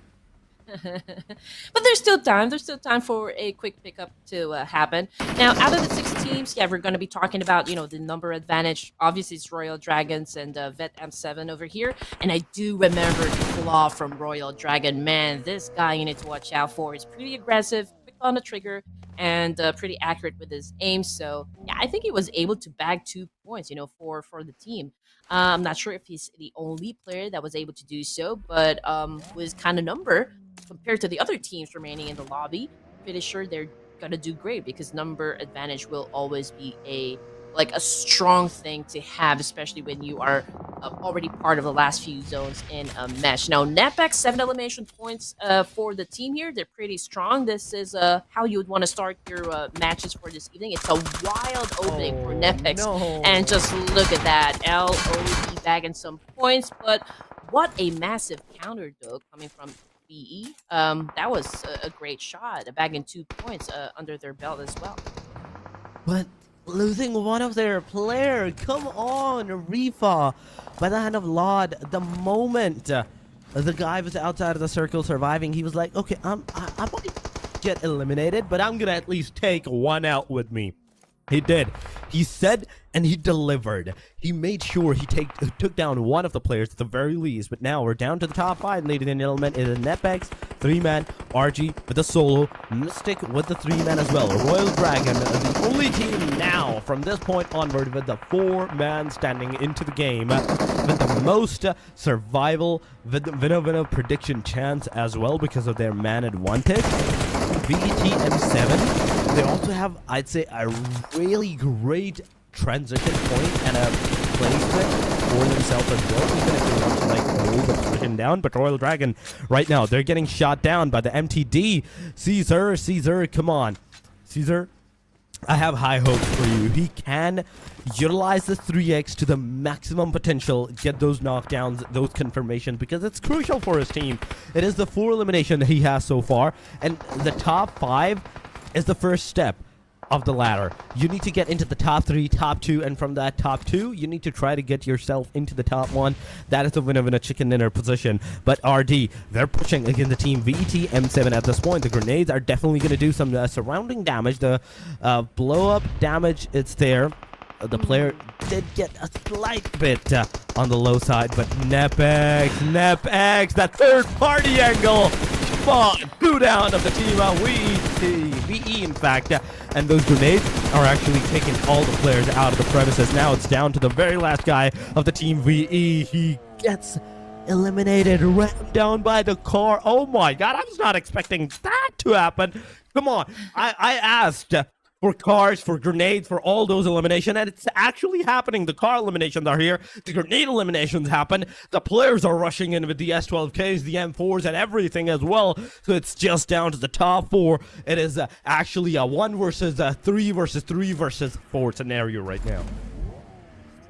But there's still time. There's still time for a quick pickup to happen. Now, out of the 6 teams, yeah, we're going to be talking about, the number advantage. Obviously, it's Royal Dragons and Vet M7 over here. And I do remember Claw from Royal Dragon. Man, this guy you need to watch out for. He's pretty aggressive, quick on the trigger, and pretty accurate with his aim. So, yeah, I think he was able to bag 2 points, for the team. I'm not sure if he's the only player that was able to do so, but with his kind of number, compared to the other teams remaining in the lobby, pretty sure they're gonna do great, because number advantage will always be a strong thing to have, especially when you are already part of the last few zones in a match. Now, NEPX 7 elimination points for the team here. They're pretty strong. This is how you would want to start your matches for this evening. It's a wild opening for NEPX, and just look at that, LOD bagging some points, but what a massive counter though coming from BE. That was a great shot, bagging 2 points under their belt as well. But losing one of their player, come on, Rifa, by the hand of Lod. The moment the guy was outside of the circle surviving, he was like, okay, I might get eliminated, but I'm gonna at least take 1 out with me. He did. He said and he delivered. He made sure he took down 1 of the players at the very least. But now we're down to the top 5, ladies and gentlemen. It is NEPX, 3-man, RG with the solo, Mystic with the 3-man as well. Royal Dragon, the only team now from this point onward with the 4-man standing into the game with the most survival winner prediction chance as well, because of their man advantage. VTM7. They also have, I'd say, a really great transition point and a placement for themselves as well, even if they want to like hold the position down. But Royal Dragon right now, they're getting shot down by the MTD. Caesar, come on. Caesar, I have high hopes for you. He can utilize the 3x to the maximum potential, get those knockdowns, those confirmations, because it's crucial for his team. It is the 4 elimination that he has so far, and the top 5 is the first step of the ladder. You need to get into the top 3, top 2, and from that top 2, you need to try to get yourself into the top 1. That is the winner chicken dinner position. But RD, they're pushing against the team VT M7 at this point. The grenades are definitely going to do some surrounding damage. The blow-up damage, it's there. The player did get a slight bit on the low side, but NEPX, that third-party angle. Come on, 2 down of the team VE, in fact. And those grenades are actually taking all the players out of the premises. Now it's down to the very last guy of the team VE. He gets eliminated, rammed down by the car. Oh my god, I was not expecting that to happen. Come on, I asked for cars, for grenades, for all those eliminations, and it's actually happening. The car eliminations are here. The grenade eliminations happen. The players are rushing in with the S12Ks, the M4s, and everything as well. So it's just down to the top 4. It is actually a 1 versus 3 versus 3 versus 4 scenario right now.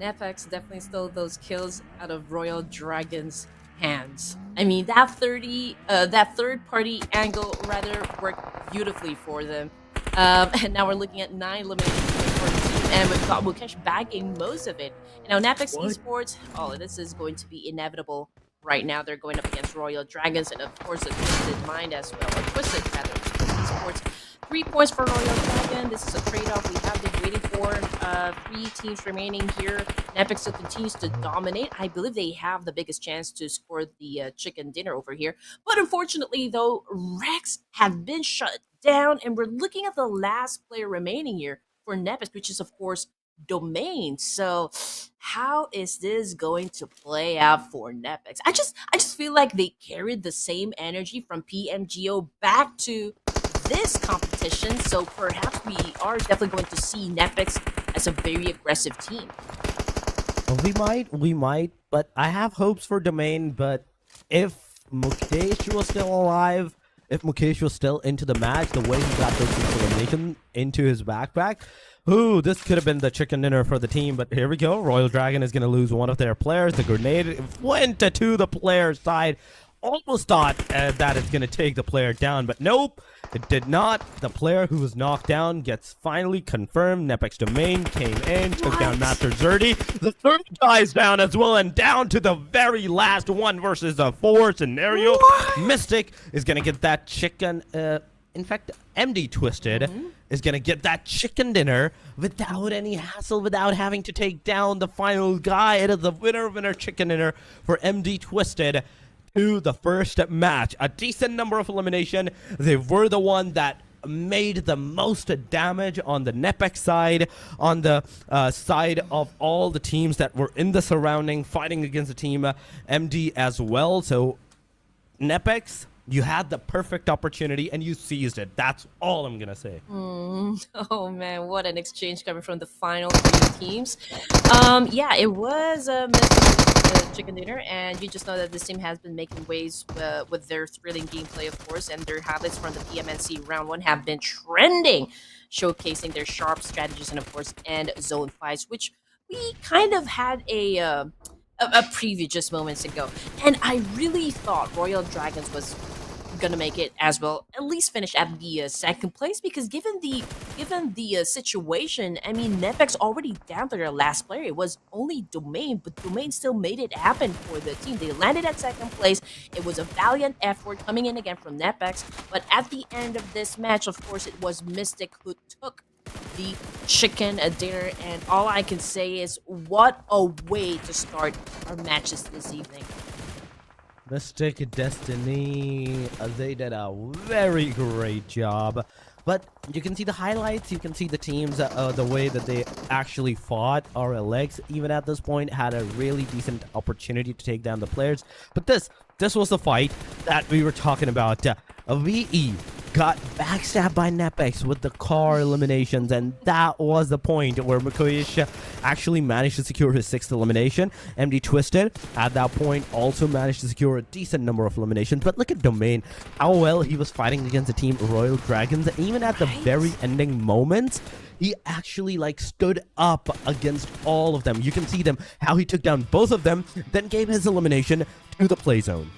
NEPX definitely stole those kills out of Royal Dragon's hands. I mean, that third-party angle rather worked beautifully for them. And now we're looking at 9 eliminations for the team, and we've got Mukesh bagging most of it. Now, NEPX Esports, this is going to be inevitable right now. They're going up against Royal Dragons, and of course, a Twisted Mind as well. A Twisted Feather Esports. 3 points for Royal Dragon. This is a trade-off we have been waiting for. 3 teams remaining here. NEPX still continues to dominate. I believe they have the biggest chance to score the chicken dinner over here. But unfortunately, though, Rex have been shut down, and we're looking at the last player remaining here for NEPX, which is, of course, Domain. So how is this going to play out for NEPX? I just feel like they carried the same energy from PMGO back to this competition, so perhaps we are definitely going to see NEPX as a very aggressive team. We might, but I have hopes for Domain. But if Mukesh was still alive, if Mukesh was still into the match, the way he got those eliminations into his backpack, this could have been the chicken dinner for the team. But here we go. Royal Dragon is going to lose one of their players. The grenade went to the player's side. Almost thought that it's going to take the player down, but nope, it did not. The player who was knocked down gets finally confirmed. NEPX Domain came in, took down Master Zerdy. The third guy is down as well, and down to the very last 1 versus 4 scenario. Mystic is going to get that chicken, in fact, MD Twisted is going to get that chicken dinner without any hassle, without having to take down the final guy. It is the winner chicken dinner for MD Twisted to the first match. A decent number of elimination. They were the one that made the most damage on the NEPX side, on the side of all the teams that were in the surrounding, fighting against the team MD as well. So NEPX, you had the perfect opportunity and you seized it. That's all I'm gonna say. Oh man, what an exchange coming from the final 3 teams. Yeah, it was a chicken dinner, and you just know that this team has been making waves with their thrilling gameplay, of course, and their habits from the PMNC round 1 have been trending, showcasing their sharp strategies and, of course, end zone fights, which we kind of had a preview just moments ago. And I really thought Royal Dragons was gonna make it as well, at least finish at the second place, because given the situation, I mean, NEPX already down to their last player. It was only Domain, but Domain still made it happen for the team. They landed at second place. It was a valiant effort coming in again from NEPX, but at the end of this match, of course, it was Mystic who took the chicken dinner, and all I can say is what a way to start our matches this evening. Mystic Destiny, they did a very great job. But you can see the highlights, you can see the teams, the way that they actually fought. RLX, even at this point, had a really decent opportunity to take down the players. But this was the fight that we were talking about. VE got backstabbed by NEPX with the car eliminations, and that was the point where Mikoish actually managed to secure his 6th elimination. MD Twisted at that point also managed to secure a decent number of eliminations, but look at Domain, how well he was fighting against the team Royal Dragons. Even at the very ending moments, he actually like stood up against all of them. You can see them, how he took down both of them, then gave his elimination to the play zone.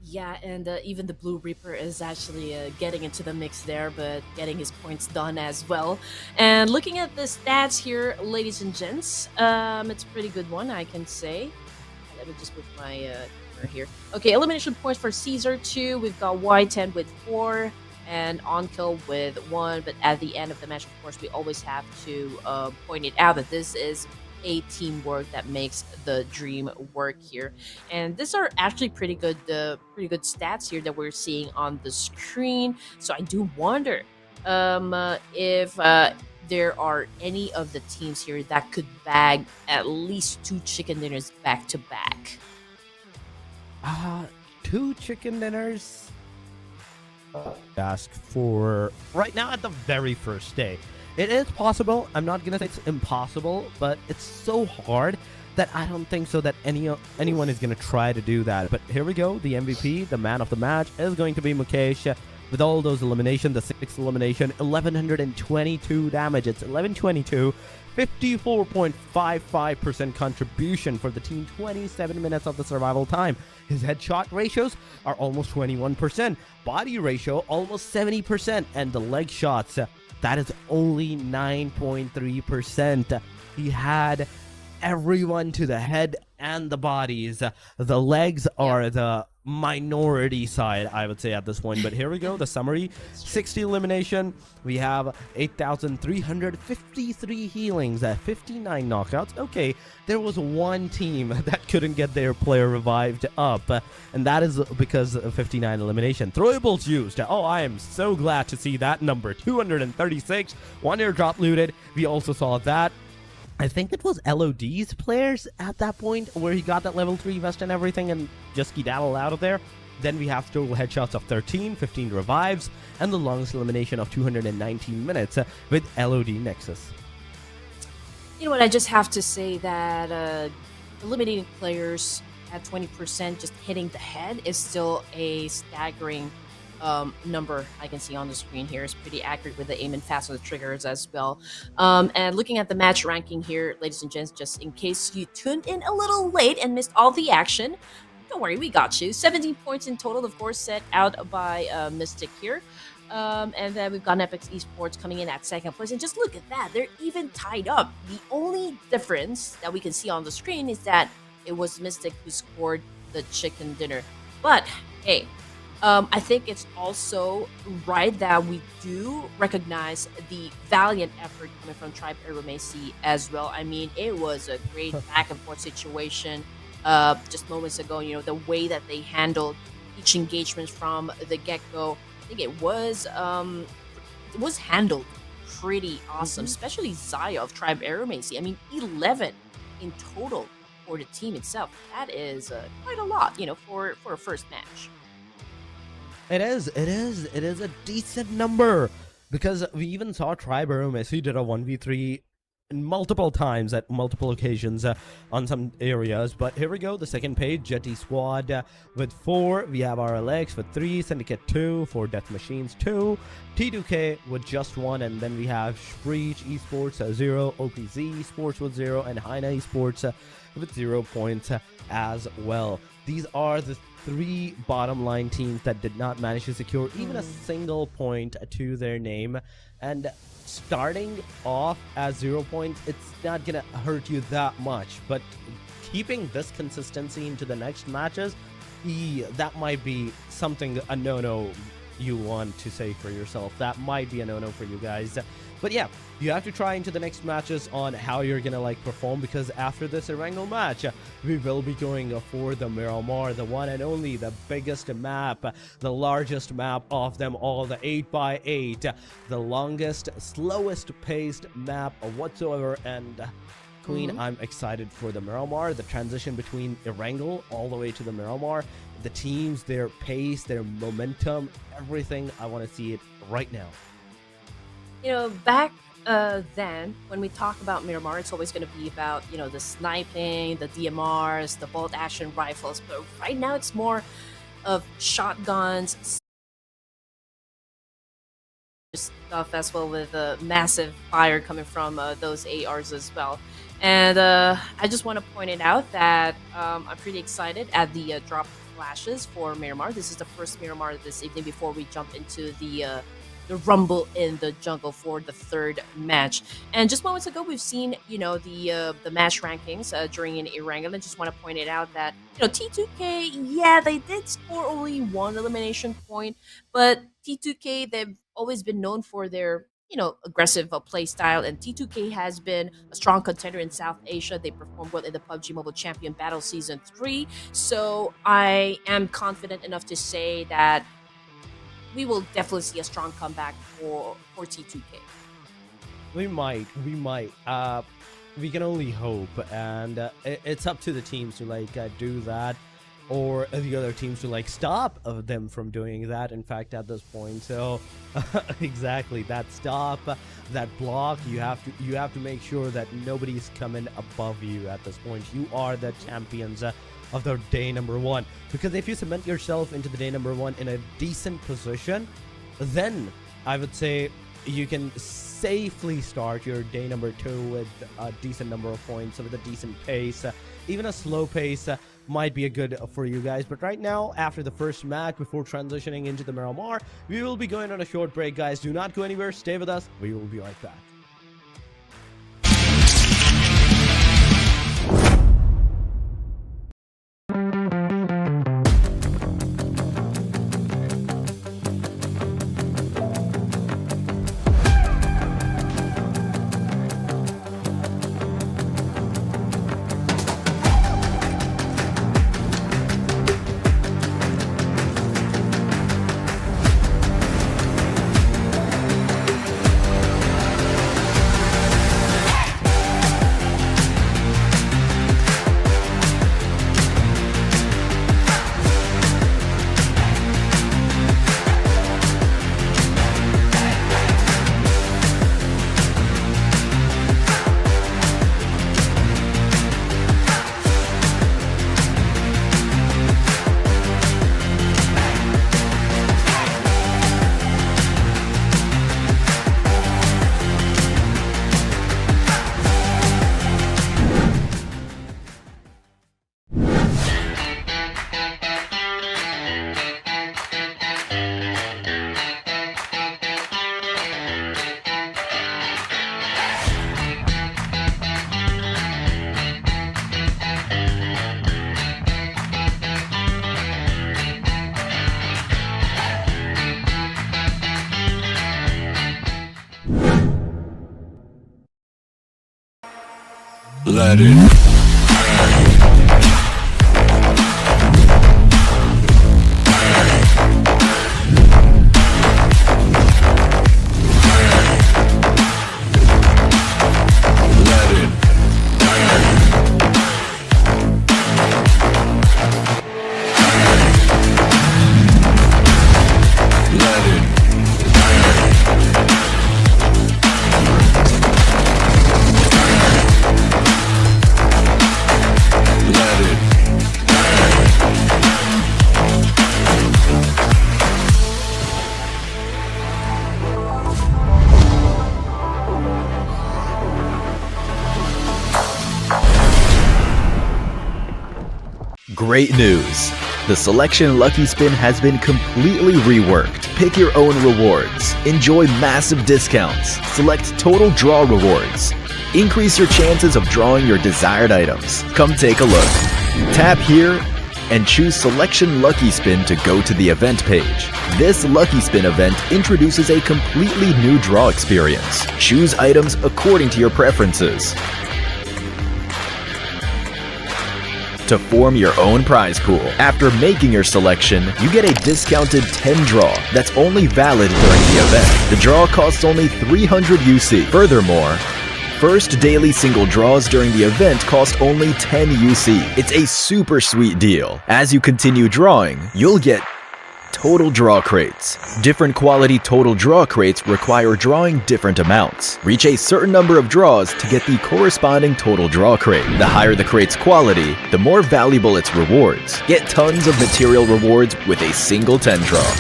Yeah, and even the Blue Reaper is actually getting into the mix there, but getting his points done as well. And looking at the stats here, ladies and gents, it's a pretty good one, I can say. Let me just put my camera here. Okay, elimination points for Caesar 2. We've got Y10 with 4 and OnKill with 1. But at the end of the match, of course, we always have to point it out that this is a teamwork that makes the dream work here. And these are actually pretty good stats here that we're seeing on the screen. So I do wonder if there are any of the teams here that could bag at least 2 chicken dinners back to back. 2 chicken dinners? Ask for right now at the very first day. It is possible. I'm not gonna say it's impossible, but it's so hard that I don't think so that anyone is gonna try to do that. But here we go. The MVP, the man of the match, is going to be Mukesh. With all those eliminations, the 6th elimination, 1122 damage. It's 1122, 54.55% contribution for the team, 27 minutes of the survival time. His headshot ratios are almost 21%, body ratio almost 70%, and the leg shots, that is only 9.3%. He had everyone to the head and the bodies. The legs are the minority side, I would say, at this point. But here we go, the summary. 60 elimination. We have 8,353 healings at 59 knockouts. Okay, there was one team that couldn't get their player revived up, and that is because of 59 elimination. Throwables used. Oh, I am so glad to see that number. 236. 1 airdrop looted. We also saw that. I think it was LOD's players at that point where he got that level 3 vest and everything and just skedaddled out of there. Then we have total headshots of 13, 15 revives, and the longest elimination of 219 minutes with LOD Nexus. You know what, I just have to say that eliminating players at 20%, just hitting the head, is still a staggering number I can see on the screen here. Is pretty accurate with the aim and fast on the triggers as well. And looking at the match ranking here, ladies and gents, just in case you tuned in a little late and missed all the action, don't worry, we got you. 17 points in total, of course, set out by Mystic here. And then we've got NEPX Esports coming in at 2nd place. And just look at that, they're even tied up. The only difference that we can see on the screen is that it was Mystic who scored the chicken dinner. But hey, I think it's also right that we do recognize the valiant effort coming from Tribe AEROMACY as well. I mean, it was a great back and forth situation just moments ago. You know, the way that they handled each engagement from the get-go, I think it was handled pretty awesome, especially Zaya of Tribe AEROMACY. I mean, 11 in total for the team itself. That is quite a lot, you know, for a first match. It is a decent number, because we even saw Tribe AEROMACY did a 1v3 multiple times at multiple occasions on some areas. But here we go, the second page, JUTTI squad with 4, we have RLX with 3, Syndicate 2, 4 Death Machines 2, T2K with just 1, and then we have SHREEPECH Esports 0, OPZ Esports with 0, and HAINA Esports with 0 points as well. These are the 3 bottom line teams that did not manage to secure even a single point to their name. And starting off as 0 points, it's not gonna hurt you that much, but keeping this consistency into the next matches, that might be something, a no-no you want to say for yourself. That might be a no-no for you guys. But yeah, you have to try into the next matches on how you're gonna like perform, because after this Erangel match, we will be going for the Miramar, the one and only, the biggest map, the largest map of them all, the 8x8, the longest, slowest paced map whatsoever. And Queen. I'm excited for the Miramar, the transition between Erangel all the way to the Miramar, the teams, their pace, their momentum, everything. I want to see it right now. You know, back then, when we talk about Miramar, it's always going to be about, you know, the sniping, the DMRs, the bolt action rifles. But right now, it's more of shotguns, stuff as well, with massive fire coming from those ARs as well. And I just want to point it out that I'm pretty excited at the drop flashes for Miramar. This is the first Miramar this evening before we jump into the rumble in the jungle for the third match. And just moments ago, we've seen, you know, the match rankings during an Erangel. I just want to point it out that, you know, T2K, yeah, they did score only one elimination point, but T2K, they've always been known for their, you know, aggressive play style, and T2K has been a strong contender in South Asia. They performed well in the PUBG Mobile Champion Battle Season 3, so I am confident enough to say that we will definitely see a strong comeback for T2K. We might. We can only hope, and it's up to the teams to like do that, or the other teams to like stop them from doing that. In fact, at this point, so exactly that stop, that block. You have to make sure that nobody's coming above you at this point. You are the champions of the day number one, because if you cement yourself into the day number one in a decent position, then I would say you can safely start your day number two with a decent number of points, with a decent pace. Even a slow pace might be a good for you guys. But right now, after the first match, before transitioning into the Miramar, we will be going on a short break, guys. Do not go anywhere, stay with us, we will be right back. Let it Great news! The Selection Lucky Spin has been completely reworked. Pick your own rewards. Enjoy massive discounts. Select total draw rewards. Increase your chances of drawing your desired items. Come take a look. Tap here and choose Selection Lucky Spin to go to the event page. This Lucky Spin event introduces a completely new draw experience. Choose items according to your preferences. To form your own prize pool. After making your selection, you get a discounted 10 draw that's only valid during the event. The draw costs only 300 UC. Furthermore, first daily single draws during the event cost only 10 UC. It's a super sweet deal. As you continue drawing, you'll get total draw crates. Different quality total draw crates require drawing different amounts. Reach a certain number of draws to get the corresponding total draw crate. The higher the crate's quality, the more valuable its rewards. Get tons of material rewards with a single 10 draw.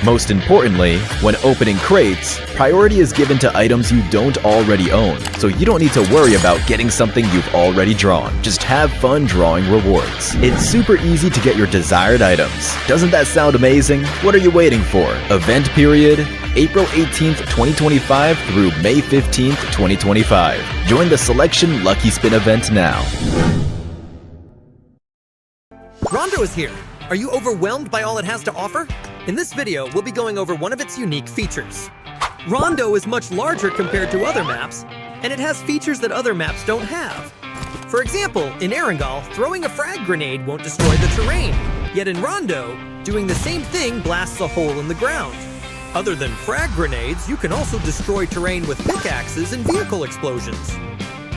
Most importantly, when opening crates, priority is given to items you don't already own, so you don't need to worry about getting something you've already drawn. Just have fun drawing rewards. It's super easy to get your desired items. Doesn't that sound amazing? What are you waiting for? Event period, April 18th, 2025 through May 15th, 2025. Join the Selection Lucky Spin event now. Rondo is here. Are you overwhelmed by all it has to offer? In this video, we'll be going over one of its unique features. Rondo is much larger compared to other maps, and it has features that other maps don't have. For example, in Erangel, throwing a frag grenade won't destroy the terrain, yet in Rondo, doing the same thing blasts a hole in the ground. Other than frag grenades, you can also destroy terrain with pickaxes and vehicle explosions.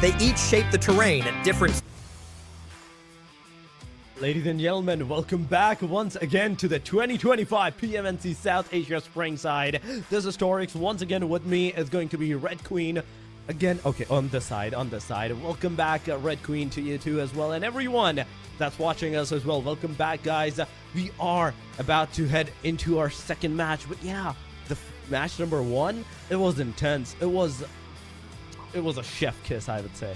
They each shape the terrain at different. Ladies and gentlemen, welcome back once again to the 2025 PMNC South Asia Springside. This is Torix. Once again with me is going to be Red Queen. Again, okay, on this side. Welcome back, Red Queen, to you too as well. And everyone that's watching us as well, welcome back, guys. We are about to head into our second match. But yeah, the match number one, it was intense. It was a chef kiss, I would say.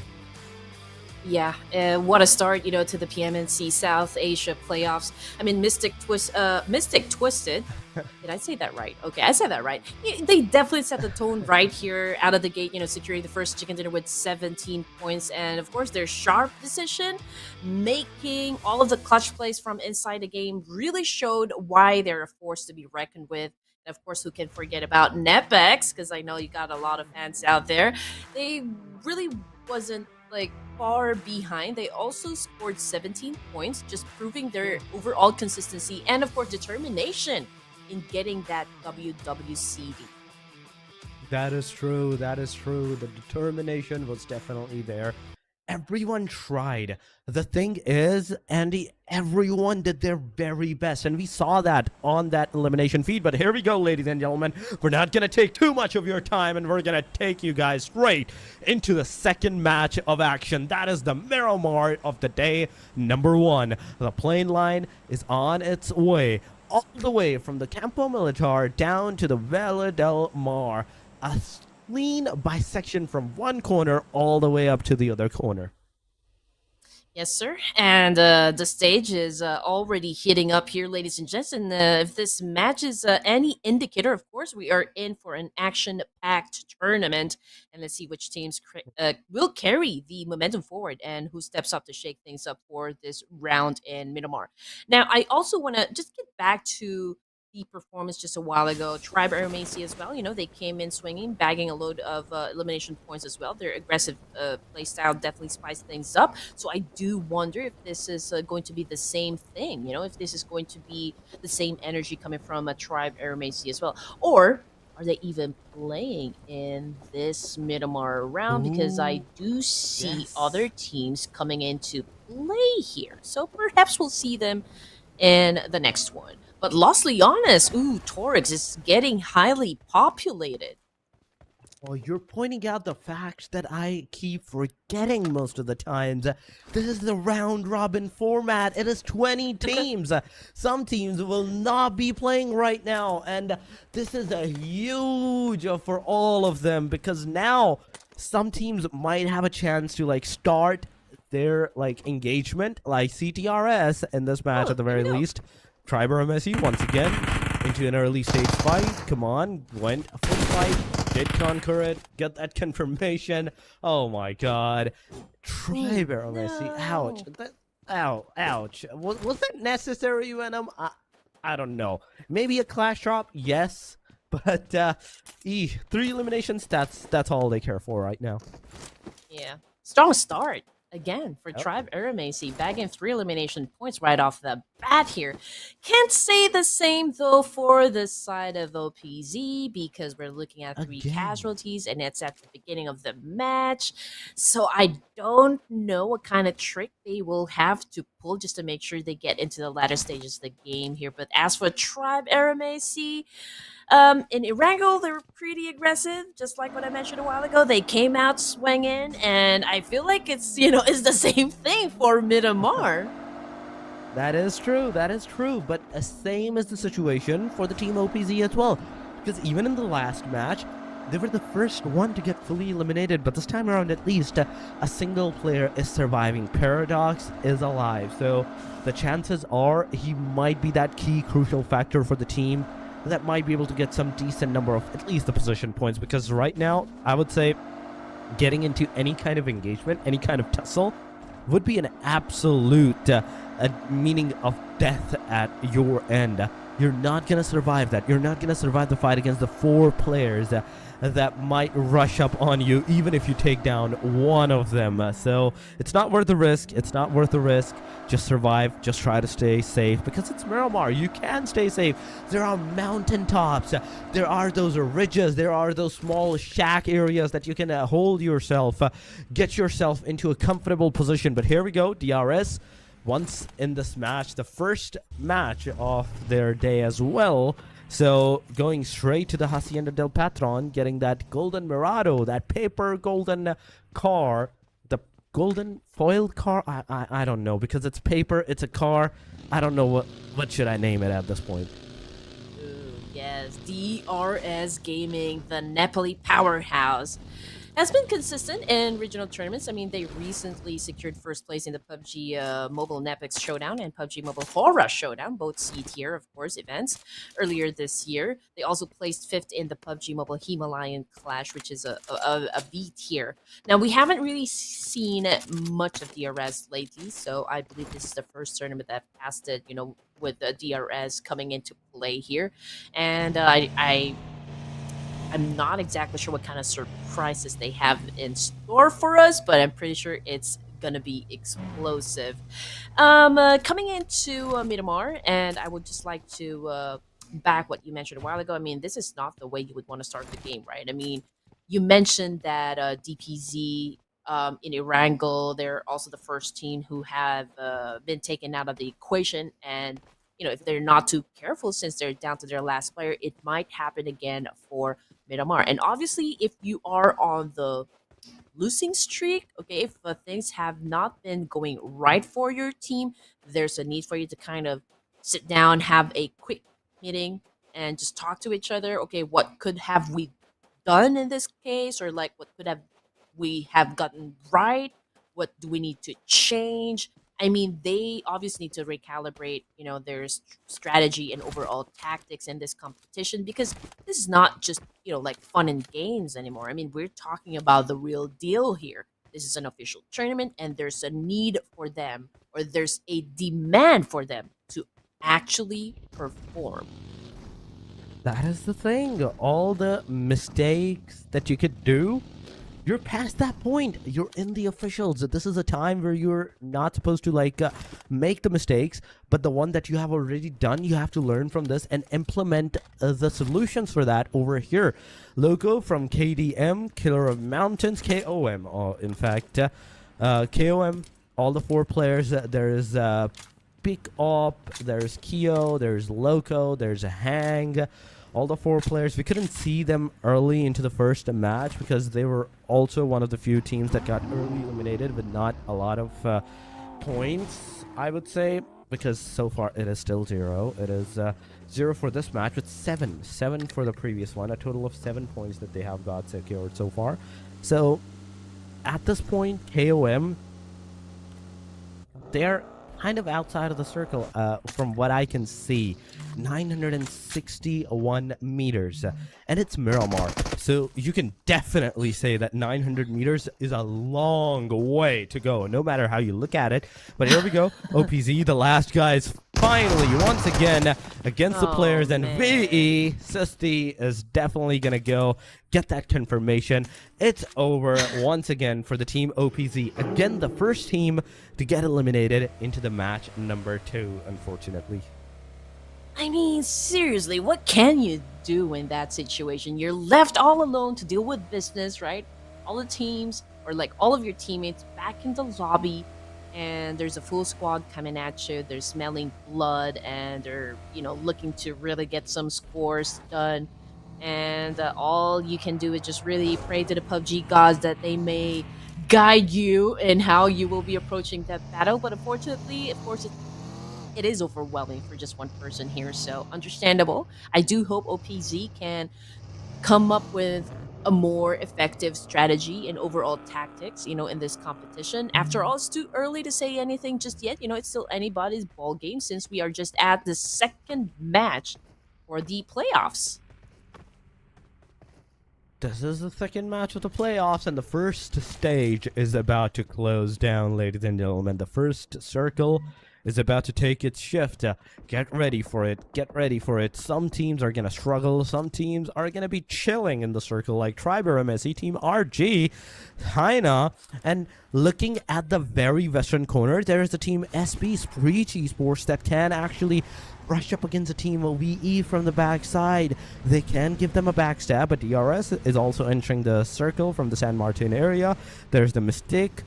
Yeah, what a start, to the PMNC South Asia playoffs. I mean, Mystic Twisted. Did I say that right? Okay, I said that right. They definitely set the tone right here out of the gate, securing the first chicken dinner with 17 points. And of course, their sharp decision, making all of the clutch plays from inside the game, really showed why they're a force to be reckoned with. And of course, who can forget about NEPX? Because I know you got a lot of fans out there. They really wasn't far behind. They also scored 17 points, just proving their overall consistency and of course determination in getting that WWCD. That is true. The determination was definitely there. Everyone tried. The thing is, Andy, everyone did their very best, and we saw that on that elimination feed. But here we go, ladies and gentlemen. We're not going to take too much of your time, and we're going to take you guys straight into the second match of action. That is the Miramar of the day, number one. The plane line is on its way, all the way from the Campo Militar down to the Valle del Mar. A clean bisection from one corner all the way up to the other corner. Yes, sir. And the stage is already heating up here, ladies and gents. And if this match is any indicator, of course, we are in for an action-packed tournament. And let's see which teams will carry the momentum forward and who steps up to shake things up for this round in Miramar. Now, I also want to just get back to the performance just a while ago. Tribe AEROMACY as well. They came in swinging, bagging a load of elimination points as well. Their aggressive play style definitely spiced things up. So I do wonder if this is going to be the same thing. If this is going to be the same energy coming from a Tribe AEROMACY as well. Or are they even playing in this Miramar round? Because I do see other teams coming in to play here. So perhaps we'll see them in the next one. But Los Leones, Torix is getting highly populated. Well, you're pointing out the facts that I keep forgetting most of the times. This is the round-robin format. It is 20 teams. Some teams will not be playing right now, and this is a huge for all of them because now some teams might have a chance to start their engagement, like CTRS in this match at the very least. Tribe AEROMACY once again into an early stage fight. Come on, went a full fight, did conquer it, get that confirmation. Oh my god. Tribe AEROMACY, ouch. Ouch. Was that necessary, UNM? I don't know. Maybe a clash drop, yes. But 3 eliminations, that's all they care for right now. Yeah. Strong start again for Yep. Tribe AEROMACY, bagging 3 elimination points right off the bat here. Can't say the same though for the side of OPZ because we're looking at 3 Again. casualties and it's at the beginning of the match. So I don't know what kind of trick they will have to pull just to make sure they get into the latter stages of the game here. But as for Tribe AEROMACY, in Erangel, they were pretty aggressive, just like what I mentioned a while ago. They came out swinging, and I feel like it's it's the same thing for Miramar. That is true. That is true. But same is the situation for the team OPZ as well, because even in the last match, they were the first one to get fully eliminated. But this time around, at least a single player is surviving. Paradox is alive, so the chances are he might be that key crucial factor for the team that might be able to get some decent number of at least the position points, because right now I would say getting into any kind of engagement, any kind of tussle would be an absolute meaning of death at your end. You're not going to survive that. You're not going to survive the fight against the 4 players that might rush up on you, even if you take down one of them. So it's not worth the risk. It's not worth the risk. Just survive. Just try to stay safe, because it's Miramar. You can stay safe. There are mountaintops. There are those ridges. There are those small shack areas that you can hold yourself, get yourself into a comfortable position. But here we go. DRS. Once in this match, the first match of their day as well. So going straight to the Hacienda del Patron, getting that golden Mirado, that paper golden car, the golden foiled car. I don't know, because it's paper, it's a car. I don't know what should I name it at this point. Ooh, yes, DRS Gaming, the Nepali powerhouse, has been consistent in regional tournaments. I mean, they recently secured first place in the PUBG Mobile NEPX Showdown and PUBG Mobile Horror Showdown, both C-tier, of course, events earlier this year. They also placed 5th in the PUBG Mobile Himalayan Clash, which is a B-tier. Now, we haven't really seen much of DRS lately, so I believe this is the first tournament that passed it, with the DRS coming into play here. And I'm not exactly sure what kind of surprises they have in store for us, but I'm pretty sure it's gonna be explosive. Coming into Miramar, and I would just like to back what you mentioned a while ago. I mean, this is not the way you would want to start the game, right? I mean, you mentioned that DPZ in Erangel, they're also the first team who have been taken out of the equation, and if they're not too careful, since they're down to their last player, it might happen again for Miramar. And obviously, if you are on the losing streak, okay, if things have not been going right for your team, there's a need for you to kind of sit down, have a quick meeting, and just talk to each other. Okay, what could have we done in this case, or like what could have we have gotten right? What do we need to change? I mean, they obviously need to recalibrate, their strategy and overall tactics in this competition, because this is not just, like fun and games anymore. I mean, we're talking about the real deal here. This is an official tournament, and there's a need for them, or there's a demand for them to actually perform. That is the thing. All the mistakes that you could do, you're past that point. You're in the officials. This is a time where you're not supposed to make the mistakes, but the one that you have already done, you have to learn from this and implement the solutions for that over here. Loco from KDM, Killer of Mountains, KOM. In fact, KOM, all the 4 players. There's Pick Up, there's Kyo, there's Loco, there's Hang. All the 4 players, we couldn't see them early into the first match because they were also one of the few teams that got early eliminated with not a lot of points, I would say, because so far it is still 0. It is 0 for this match with 7 for the previous one, a total of 7 points that they have got secured so far. So at this point, KOM, they're kind of outside of the circle from what I can see. 961 meters, and it's Miramar, so you can definitely say that 900 meters is a long way to go, no matter how you look at it. But here we go. OPZ, the last guys finally, once again, against the Oh, players, and man. VE, Sisti is definitely going to go get that confirmation. It's over once again for the team OPZ. Again, the first team to get eliminated into the match number 2, unfortunately. I mean, seriously, what can you do in that situation? You're left all alone to deal with business, right? All the teams, or like all of your teammates, back in the lobby, and there's a full squad coming at you. They're smelling blood, and they're, looking to really get some scores done. And all you can do is just really pray to the PUBG gods that they may guide you in how you will be approaching that battle. But unfortunately, of course, it is overwhelming for just one person here, so understandable. I do hope OPZ can come up with a more effective strategy and overall tactics, in this competition. After all, it's too early to say anything just yet. It's still anybody's ball game since we are just at the second match for the playoffs. This is the second match of the playoffs, and the first stage is about to close down, ladies and gentlemen. The first circle is about to take its shift. Get ready for it. Get ready for it. Some teams are going to struggle. Some teams are going to be chilling in the circle, like AEROMACY, Team RG, HAINA. And looking at the very western corner, there is the Team SPREEPECH Esports that can actually brush up against a team of VE from the backside. They can give them a backstab, but DRS is also entering the circle from the San Martin area. There's the Mystic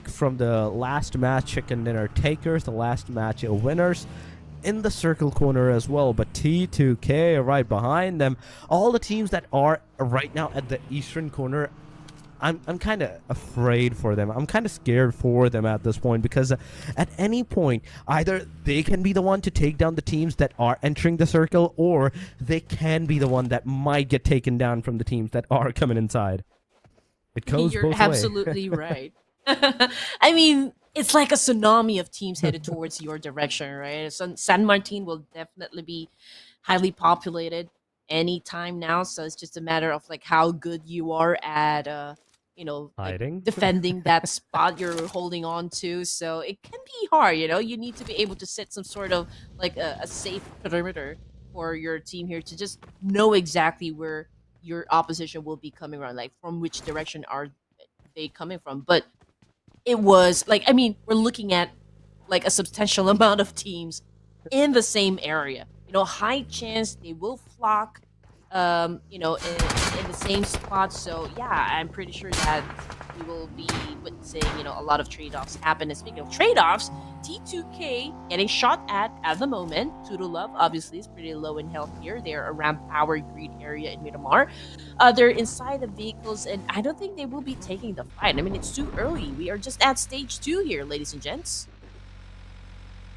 from the last match, Chicken Dinner Takers, the last match winners in the circle corner as well. But T2K right behind them. All the teams that are right now at the eastern corner, I'm kind of afraid for them. I'm kind of scared for them at this point, because at any point, either they can be the one to take down the teams that are entering the circle, or they can be the one that might get taken down from the teams that are coming inside. It goes You're both ways. absolutely right. I mean, it's like a tsunami of teams headed towards your direction, right? San Martin will definitely be highly populated anytime now, so it's just a matter of like how good you are at like, Hiding? defending that spot you're holding on to. So it can be hard. You need to be able to set some sort of like a safe perimeter for your team here to just know exactly where your opposition will be coming around, like from which direction are they coming from. But it was like, I mean, we're looking at like a substantial amount of teams in the same area. High chance they will flock, in the same spot. So yeah, I'm pretty sure that we will be witnessing, a lot of trade-offs happen. And speaking of trade-offs, T2K getting shot at the moment. Tudo Love obviously is pretty low in health here. They're around Power Grid area in Miramar. They're inside the vehicles, and I don't think they will be taking the fight. I mean, it's too early. We are just at stage 2 here, ladies and gents.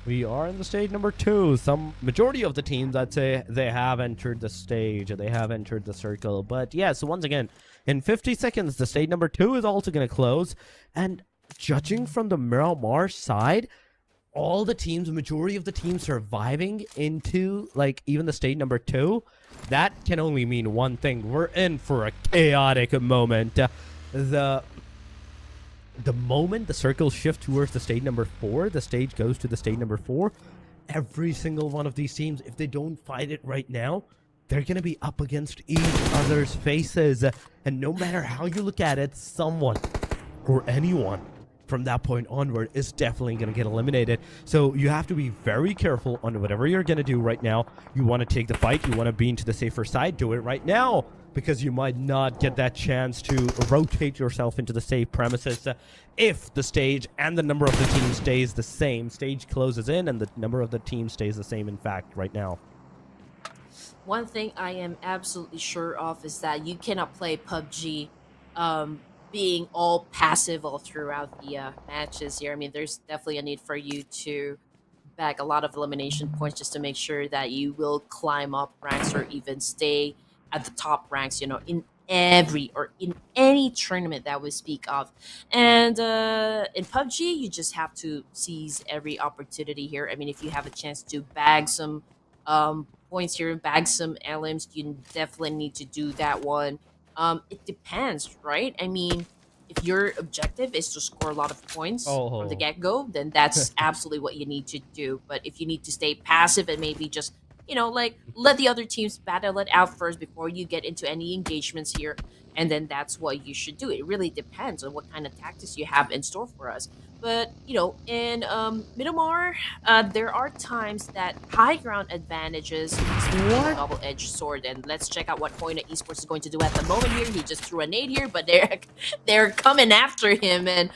We are in the stage number 2. Some majority of the teams, I'd say, they have entered the stage. They have entered the circle. But yeah, so once again, in 50 seconds, the stage number 2 is also going to close. And judging from the Miramar side, all the teams, majority of the teams surviving into like even the stage number 2, that can only mean one thing. We're in for a chaotic moment. The moment the circles shift towards the stage number 4, the stage goes to the stage number 4, every single one of these teams, if they don't fight it right now, they're going to be up against each other's faces. And no matter how you look at it, someone or anyone from that point onward is definitely going to get eliminated. So you have to be very careful on whatever you're going to do right now. You want to take the fight, you want to be into the safer side, do it right now, because you might not get that chance to rotate yourself into the safe premises if the stage and the number of the teams stays the same. Stage closes in and the number of the teams stays the same, in fact, right now. One thing I am absolutely sure of is that you cannot play PUBG being all passive all throughout the matches here. I mean, there's definitely a need for you to bag a lot of elimination points just to make sure that you will climb up ranks or even stay at the top ranks, in any tournament that we speak of. And in PUBG, you just have to seize every opportunity here. I mean, if you have a chance to bag some points here and bag some LMs, you definitely need to do that one. It depends, right? I mean, if your objective is to score a lot of points from the Oh. get-go, then that's absolutely what you need to do. But if you need to stay passive and maybe just, like let the other teams battle it out first before you get into any engagements here, and then that's what you should do. It really depends on what kind of tactics you have in store for us. But in Miramar, there are times that high ground advantages is a double-edged sword. And let's check out what HAINA Esports is going to do at the moment here. He just threw a nade here, but they're coming after him, and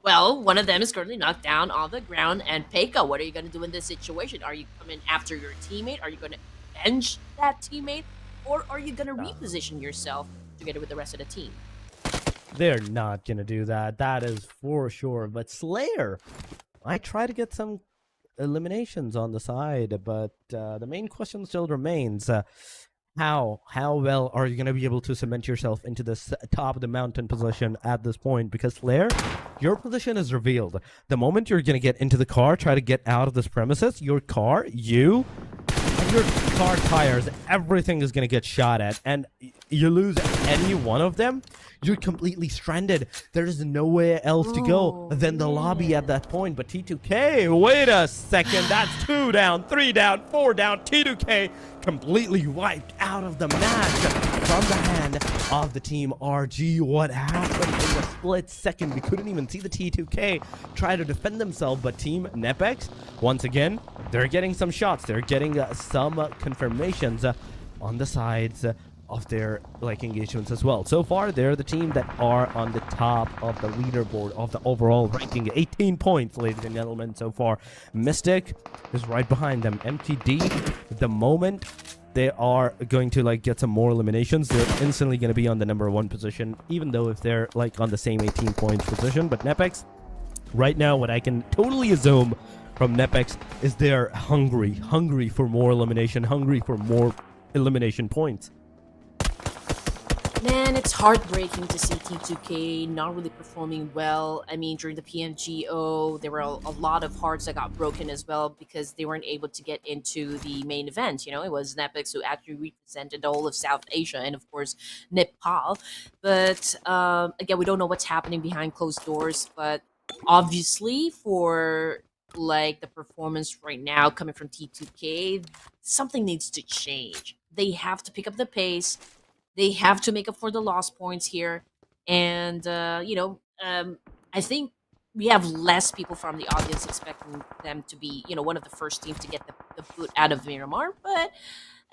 well, one of them is currently knocked down on the ground. And Pekka, what are you going to do in this situation? Are you coming after your teammate? Are you going to avenge that teammate? Or are you going to reposition yourself together with the rest of the team? They're not gonna do that. That is for sure. But Slayer, I try to get some eliminations on the side, but the main question still remains: how well are you gonna be able to cement yourself into this top of the mountain position at this point? Because Slayer, your position is revealed. The moment you're gonna get into the car, try to get out of this premises, your car, you, and your car tires, everything is gonna get shot at, and you lose any one of them, you're completely stranded. There is nowhere else to go than the lobby at that point. But T2K, wait a second, that's 2 down, 3 down, 4 down. T2K completely wiped out of the match from the hand of the team RG. What happened in the split second? We couldn't even see the T2K try to defend themselves, but Team NEPX, once again, they're getting some shots. They're getting some confirmations on the sides of their engagements as well. So far, they're the team that are on the top of the leaderboard of the overall ranking. 18 points, ladies and gentlemen, so far. Mystic is right behind them. MTD, the moment they are going to get some more eliminations, they're instantly going to be on the #1 position, even though if they're on the same 18 points position. But NEPX, right now, what I can totally assume from NEPX is they're hungry for more elimination, hungry for more elimination points. Man, it's heartbreaking to see T2K not really performing well. I mean, during the PMGO, there were a lot of hearts that got broken as well because they weren't able to get into the main event. It was NEPX who actually represented the whole of South Asia and, of course, Nepal. But, again, we don't know what's happening behind closed doors. But obviously, for, the performance right now coming from T2K, something needs to change. They have to pick up the pace. They have to make up for the lost points here. And, I think we have less people from the audience expecting them to be, one of the first teams to get the boot out of Miramar. But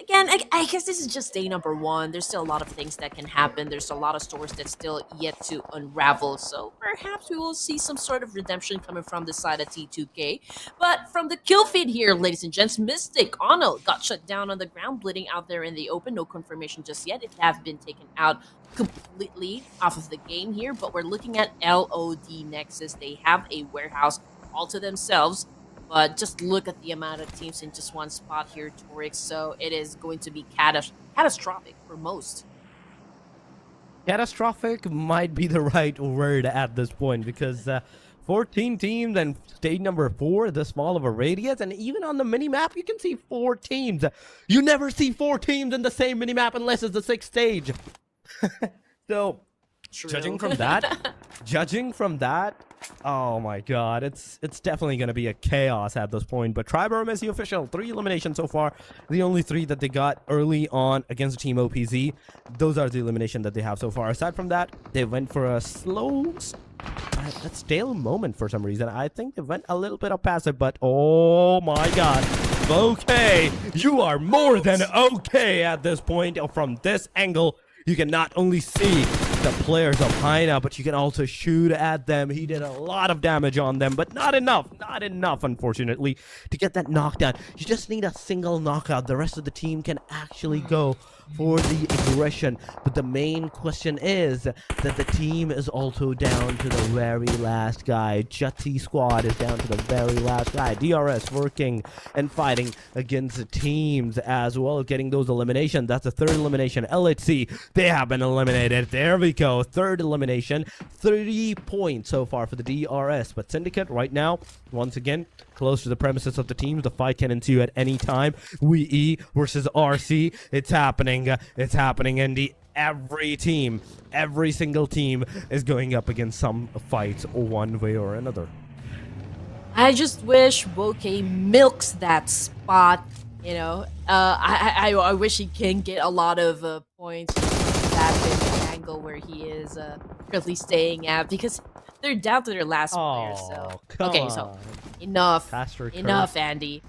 again, I guess this is just day #1. There's still a lot of things that can happen. There's a lot of stories that's still yet to unravel. So perhaps we will see some sort of redemption coming from the side of T2K. But from the kill feed here, ladies and gents, Mystic, Ono got shut down on the ground, bleeding out there in the open. No confirmation just yet. It has been taken out completely off of the game here. But we're looking at LOD Nexus. They have a warehouse all to themselves. But just look at the amount of teams in just one spot here, Torix. So it is going to be catastrophic for most. Catastrophic might be the right word at this point because 14 teams and stage #4, this small of a radius, and even on the mini-map, you can see 4 teams. You never see 4 teams in the same mini-map unless it's the 6th stage. So, True. judging from that, oh my god, it's definitely going to be a chaos at this point. But AEROMACY official, 3 eliminations so far. The only 3 that they got early on against Team OPZ. Those are the elimination that they have so far. Aside from that, they went for a a stale moment for some reason. I think they went a little bit of passive, but oh my god. Okay, you are more than okay at this point. From this angle, you can not only see the players of HAINA, but you can also shoot at them. He did a lot of damage on them, but not enough, unfortunately, to get that knockdown. You just need a single knockout. The rest of the team can actually go for the aggression. But the main question is that the team is also down to the very last guy. JUTTI squad is down to the very last guy. DRS working and fighting against the teams as well, getting those eliminations. That's the 3rd elimination. LHC, they have been eliminated. There we go. 3rd elimination. 30 points so far for the DRS. But Syndicate right now, once again, close to the premises of the teams. The fight can ensue at any time. WE versus RC. It's happening. It's happening in the every single team is going up against some fights one way or another. I just wish Woke milks that spot. You know, I wish he can get a lot of points back in the angle where he is currently staying at, because they're down to their last player. So okay, so enough, Andy.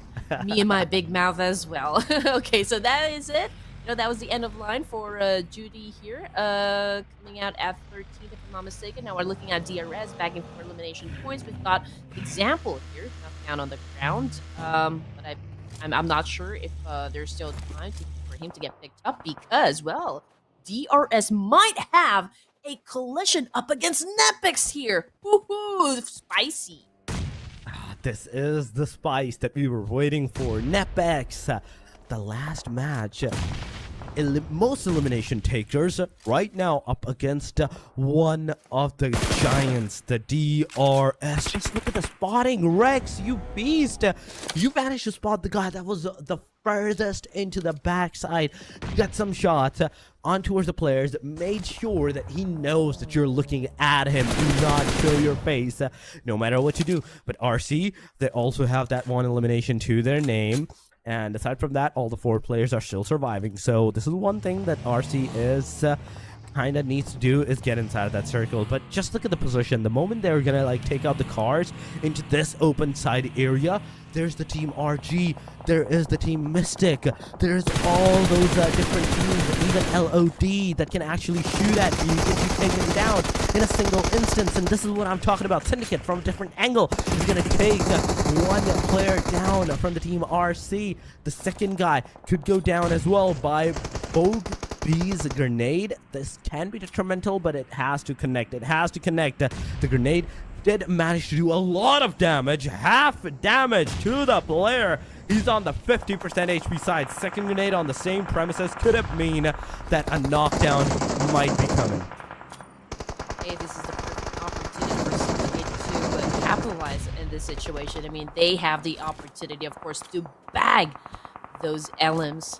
Me and my big mouth as well. Okay, so that is it. You know, that was the end of line for JUTTI here, coming out at 13th, if I'm not mistaken. Now we're looking at DRS bagging for elimination points. We've got example here, not down on the ground, but I'm not sure if there's still time for him to get picked up, because, well, DRS might have a collision up against NEPX here. Woohoo! Spicy. This is the spice that we were waiting for. NEPX, the last match. Most elimination takers right now up against one of the giants, the DRS. Just look at the spotting, Rex, you beast. You managed to spot the guy that was the furthest into the backside. You got some shots on towards the players, made sure that he knows that you're looking at him. Do not show your face no matter what you do. But RC, they also have that one elimination to their name. And aside from that, all the 4 players are still surviving. So this is one thing that RC is kind of needs to do, is get inside of that circle. But just look at the position. The moment they're going to like take out the cars into this open side area, there's the team RG, there is the team Mystic, there's all those different teams, even LOD, that can actually shoot at you if you take them down in a single instance. And this is what I'm talking about. Syndicate from a different angle is going to take one player down from the team RC. The second guy could go down as well by B's grenade. This can be detrimental, but it has to connect. It has to connect. The grenade did manage to do a lot of damage, half damage to the player. He's on the 50% HP side. Second grenade on the same premises could it mean that a knockdown might be coming. Hey, this is the perfect opportunity for Syndicate to capitalize in this situation. I mean, they have the opportunity, of course, to bag those LMs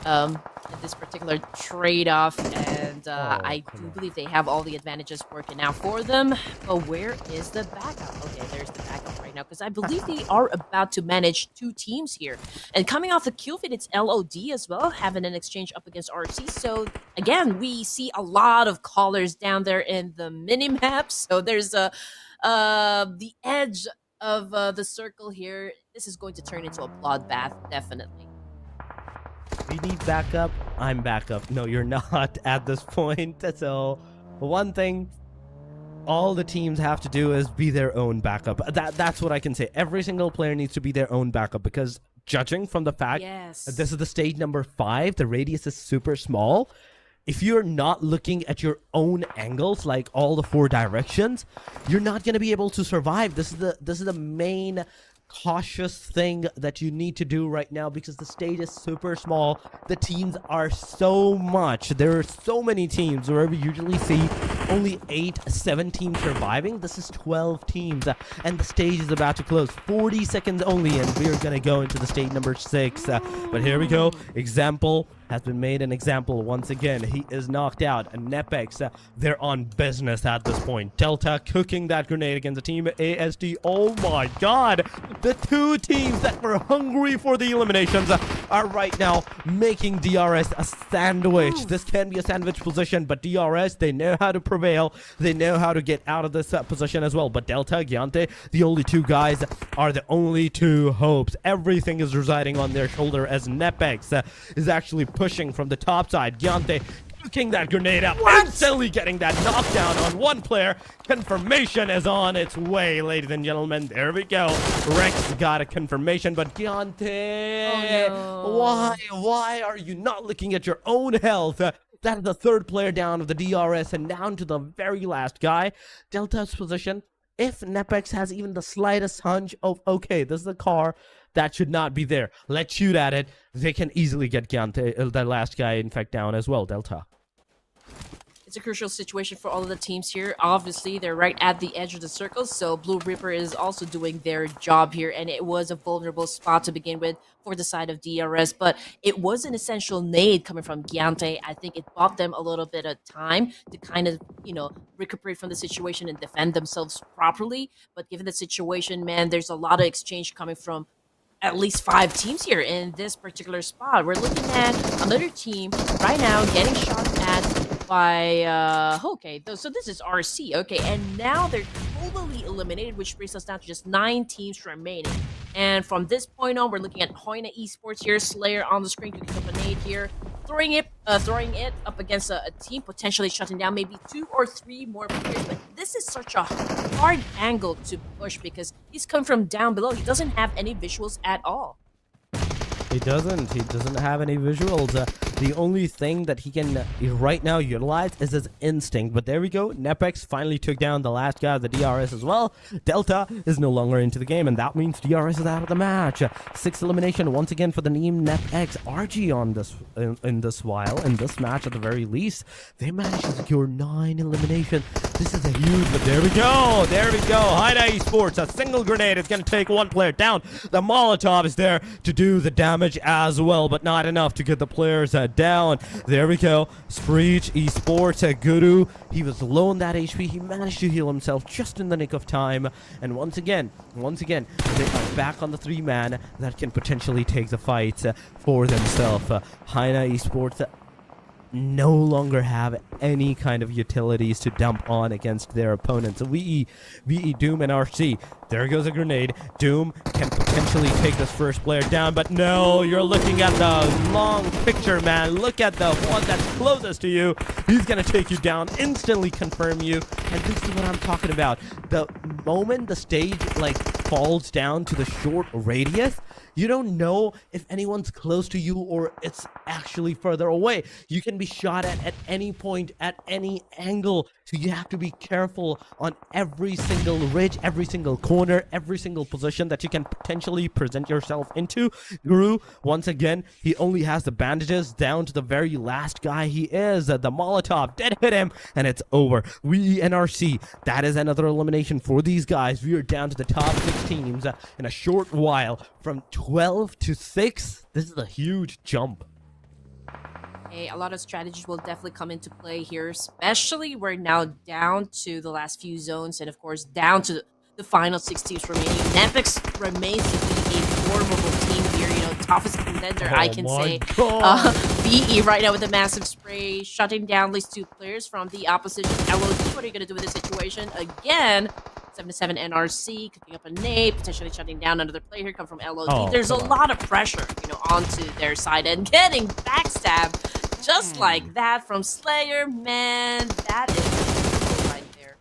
in this particular trade-off, and I do believe they have all the advantages working out for them. But where is the backup? Okay, there's the backup right now, because I believe they are about to manage 2 teams here. And coming off the kill feed, it's LOD as well, having an exchange up against RC. So again, we see a lot of callers down there in the mini-map. So there's the edge of the circle here. This is going to turn into a bloodbath, definitely. You need backup? I'm backup. No, you're not at this point. So, one thing all the teams have to do is be their own backup. That's what I can say. Every single player needs to be their own backup, because judging from the fact this is the stage number 5, the radius is super small. If you're not looking at your own angles, like all the 4 directions, you're not going to be able to survive. This is the main cautious thing that you need to do right now, because the stage is super small. The teams are so much. There are so many teams where we usually see only 8-7 teams surviving. This is 12 teams, and the stage is about to close. 40 seconds only, and we're gonna go into the stage number 6. But here we go. Example has been made an example once again. He is knocked out. And NEPX, they're on business at this point. Delta cooking that grenade against the team ASD. Oh my god! The 2 teams that were hungry for the eliminations are right now making DRS a sandwich. This can be a sandwich position, but DRS, they know how to prevail. They know how to get out of this position as well. But Delta, Gyante, the only 2 guys are the only 2 hopes. Everything is residing on their shoulder as NEPX is actually pushing from the top side. Gyante cooking that grenade out, instantly getting that knockdown on one player. Confirmation is on its way, ladies and gentlemen. There we go. Rex got a confirmation, but Gyante, why are you not looking at your own health? That is the 3rd player down of the DRS, and down to the very last guy. Delta's position, if NEPX has even the slightest hunch of, okay, this is a car that should not be there, let's shoot at it, they can easily get Gyante, the last guy, in fact, down as well. Delta. it's a crucial situation for all of the teams here. Obviously, they're right at the edge of the circle, so Blue Reaper is also doing their job here, and it was a vulnerable spot to begin with for the side of DRS, but it was an essential nade coming from Giante. I think it bought them a little bit of time to kind of, recuperate from the situation and defend themselves properly. But given the situation, man, there's a lot of exchange coming from at least 5 teams here in this particular spot. We're looking at another team right now getting shot at by okay, so this is RC, okay, and now they're totally eliminated, which brings us down to just 9 teams remaining. And from this point on, we're looking at HAINA Esports here, Slayer on the screen, cooking up a nade here, throwing it up against a team, potentially shutting down maybe 2 or 3 more players. But this is such a hard angle to push because he's come from down below. He doesn't have any visuals at all. He doesn't. He doesn't have any visuals. The only thing that he can right now utilize is his instinct. But there we go. NEPX finally took down the last guy of the DRS as well. Delta is no longer into the game, and that means DRS is out of the match. 6th elimination once again for the team NEPX. RG on this in this match at the very least. They managed to secure 9 eliminations. This is a huge. But there we go. There we go. HAINA Esports. A single grenade is going to take 1 player down. The Molotov is there to do the damage as well, but not enough to get the players down. There we go. SHREEPECH, Esports, Guru. He was low on that HP. He managed to heal himself just in the nick of time. And once again, they are back on the 3-man that can potentially take the fight for themselves. HAINA Esports no longer have any kind of utilities to dump on against their opponents. VE, Doom, and RC. There goes a grenade. Doom can potentially take this first player down, but no, you're looking at the long picture, man. Look at the one that's closest to you. He's gonna take you down, instantly confirm you, and this is what I'm talking about. The moment the stage falls down to the short radius, you don't know if anyone's close to you or it's actually further away. You can be shot at any point, at any angle. So you have to be careful on every single ridge, every single corner, every single position that you can potentially present yourself into. Guru, once again, he only has the bandages down to the very last guy he is. The Molotov did hit him, and it's over. We NRC, that is another elimination for these guys. We are down to the top 6 teams in a short while. From 12 to 6, this is a huge jump. A lot of strategies will definitely come into play here, especially we're now down to the last few zones and, of course, down to the final 6 teams remaining. NEPX remains to be a formidable team here, toughest contender, I can say. VE right now with a massive spray, shutting down at least 2 players from the opposition. LOD, what are you going to do with this situation? Again, 7-7 NRC, cooking up a nade, potentially shutting down another player here, come from LOD. There's a lot of pressure, onto their side and getting backstabbed just like that from Slayer. Man, that is right there.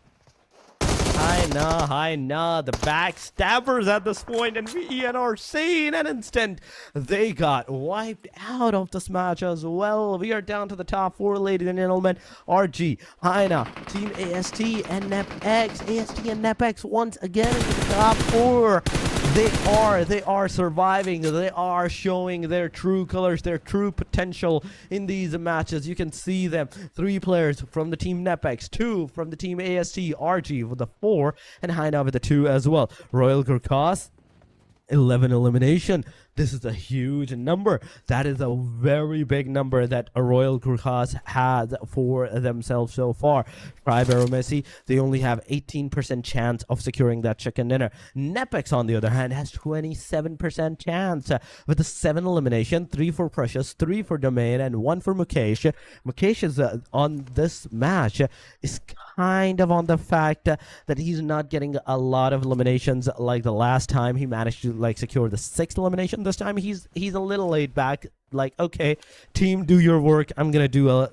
HAINA, the backstabbers at this point, and VNRC in an instant, they got wiped out of this match as well. We are down to the top 4, ladies and gentlemen. RG, HAINA, Team AST, and NEPX. AST and NEPX once again into the top 4. They are surviving. They are showing their true colors, their true potential in these matches. You can see them. 3 players from the team NEPX, 2 from the team AST, RG with the 4, and HAINA with the 2 as well. Royal GURKHAS, 11 elimination. This is a huge number. That is a very big number that a Royal GURKHAS has for themselves so far. AEROMACY, they only have 18% chance of securing that chicken dinner. NEPX, on the other hand, has 27% chance with a 7 elimination, 3 for Precious, 3 for Domain, and 1 for Mukesh. Mukesh is on this match is kind of on the fact that he's not getting a lot of eliminations like the last time. He managed to secure the 6th elimination. This time he's a little laid back, okay, team, do your work. I'm gonna do a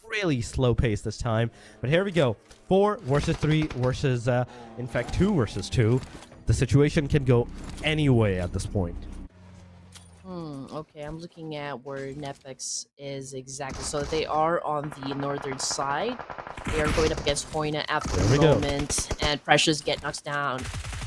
really slow pace this time. But here we go. 4 versus 3 versus in fact 2 versus 2. The situation can go any way at this point. Okay, I'm looking at where NEPX is exactly. So they are on the northern side. They are going up against HAINA at the moment, and Precious get knocked down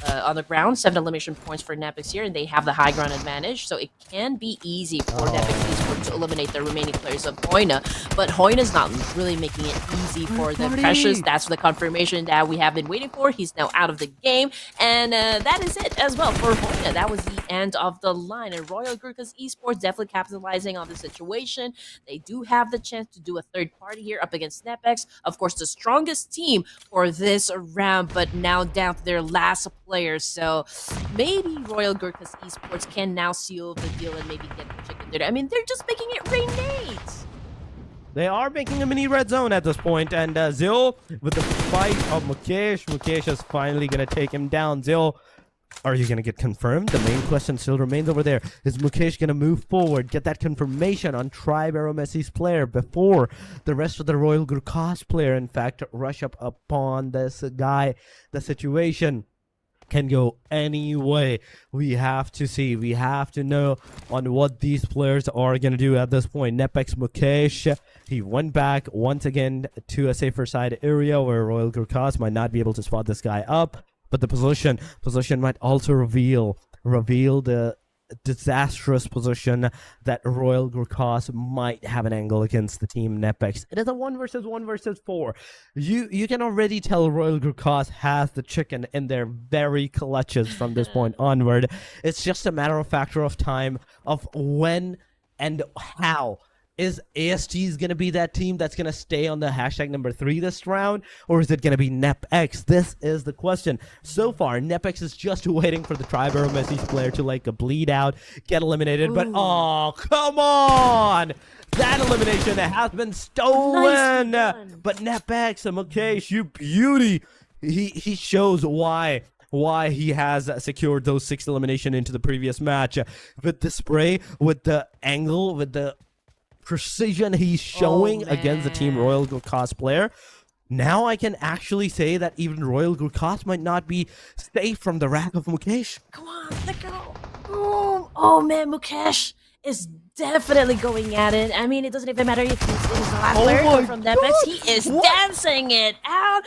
on the ground. 7 elimination points for NEPX here, and they have the high ground advantage, so it can be easy for NEPX Esports to eliminate the remaining players of HAINA. But HAINA's not really making it easy for the Precious. That's the confirmation that we have been waiting for. He's now out of the game, and that is it as well for HAINA. That was the end of the line, and Royal GurKHAS Esports definitely capitalizing on the situation. They do have the chance to do a third party here up against NEPX. Of course, the strongest team for this round, but now down to their last players. So maybe Royal GurKHAS Esports can now seal the deal and maybe get the chicken dinner. I mean, they're just making it rain nades. They are making a mini red zone at this point, and Zil with the fight of Mukesh. Mukesh is finally going to take him down. Zil, are you going to get confirmed? The main question still remains over there. Is Mukesh going to move forward, get that confirmation on Tribe AEROMACY's player before the rest of the Royal GurKHAS player, in fact, rush up upon this guy? The situation can go any way. We have to see. We have to know on what these players are going to do at this point. NEPX Mukesh, he went back once again to a safer side area where Royal GurKHAS might not be able to spot this guy up. But the position might also reveal the disastrous position that Royal GurKHAS might have an angle against the team NEPX. It is a 1 versus 1 versus 4. You can already tell Royal GurKHAS has the chicken in their very clutches from this point onward. It's just a matter of factor of time of when and how. Is ASG's going to be that team that's going to stay on the hashtag number 3 this round? Or is it going to be NEPX? This is the question. So far, NEPX is just waiting for the Tribe AEROMACY's player to like bleed out, get eliminated. Ooh. But oh, come on! That elimination has been stolen! Nice. But NEPX, Mukesh, you beauty! He shows why he has secured those 6 elimination into the previous match. With the spray, with the angle, with the precision he's showing against the team Royal GurKHAS player. Now I can actually say that even Royal GurKHAS might not be safe from the wrath of Mukesh. Come on, let go. Boom. Oh man, Mukesh is definitely going at it. I mean, it doesn't even matter if he's the last player from NEPX. He is dancing it out.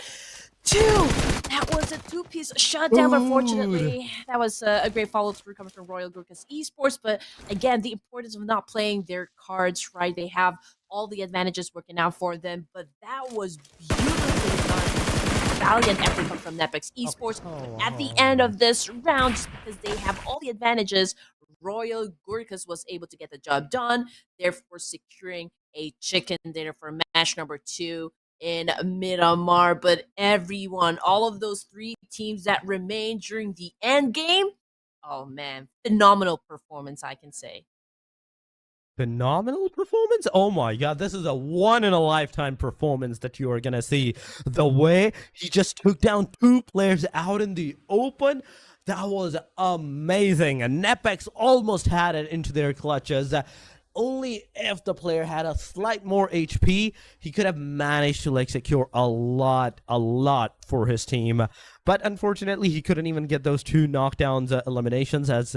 2. That was a 2-piece shutdown. Unfortunately, that was a great follow-through coming from Royal GurKHAS Esports. But again, the importance of not playing their cards right. They have all the advantages working out for them. But that was beautifully done. Valiant effort from NEPX Esports. At the end of this round, just because they have all the advantages, Royal GurKHAS was able to get the job done, therefore securing a chicken dinner for match number 2 in Miramar. But everyone, all of those 3 teams that remained during the end game, oh man, phenomenal performance, I can say. Phenomenal performance? Oh my god, this is a one-in-a-lifetime performance that you are gonna see. The way he just took down 2 players out in the open, that was amazing. And NEPX almost had it into their clutches. Only if the player had a slight more HP, he could have managed to like secure a lot for his team. But unfortunately, he couldn't even get those 2 knockdowns eliminations, as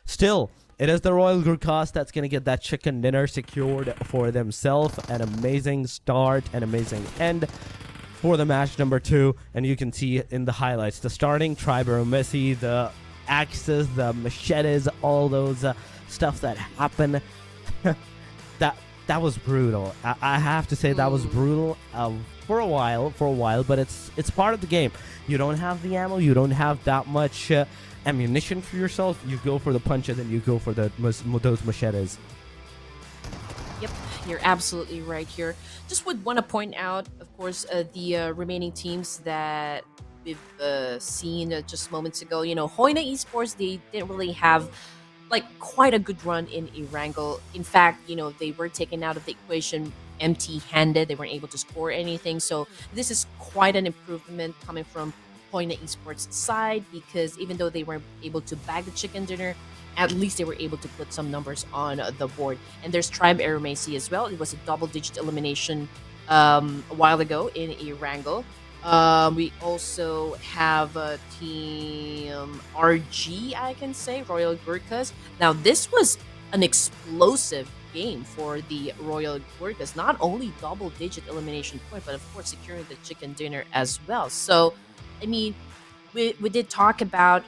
still, it is the Royal GurKHAS that's going to get that chicken dinner secured for themselves. An amazing start, an amazing end for the match number 2. And you can see in the highlights, the starting Tribe AEROMACY, the axes, the machetes, all those stuff that happen. That was brutal. I have to say that was brutal for a while, but it's part of the game. You don't have the ammo, you don't have that much ammunition for yourself. You go for the punches and you go for those machetes. Yep, you're absolutely right here. Just would want to point out, of course, the remaining teams that we've seen just moments ago. You know, HAINA Esports, they didn't really have like quite a good run in Erangel. In fact, you know, they were taken out of the equation empty-handed. They weren't able to score anything. So this is quite an improvement coming from HAINA Esports side, because even though they weren't able to bag the chicken dinner, at least they were able to put some numbers on the board. And there's Tribe AEROMACY as well. It was a double-digit elimination a while ago in Erangel. We also have Team RG, I can say, Royal GurKHAS. Now, this was an explosive game for the Royal GurKHAS. Not only double-digit elimination point, but of course securing the chicken dinner as well. So, I mean, we did talk about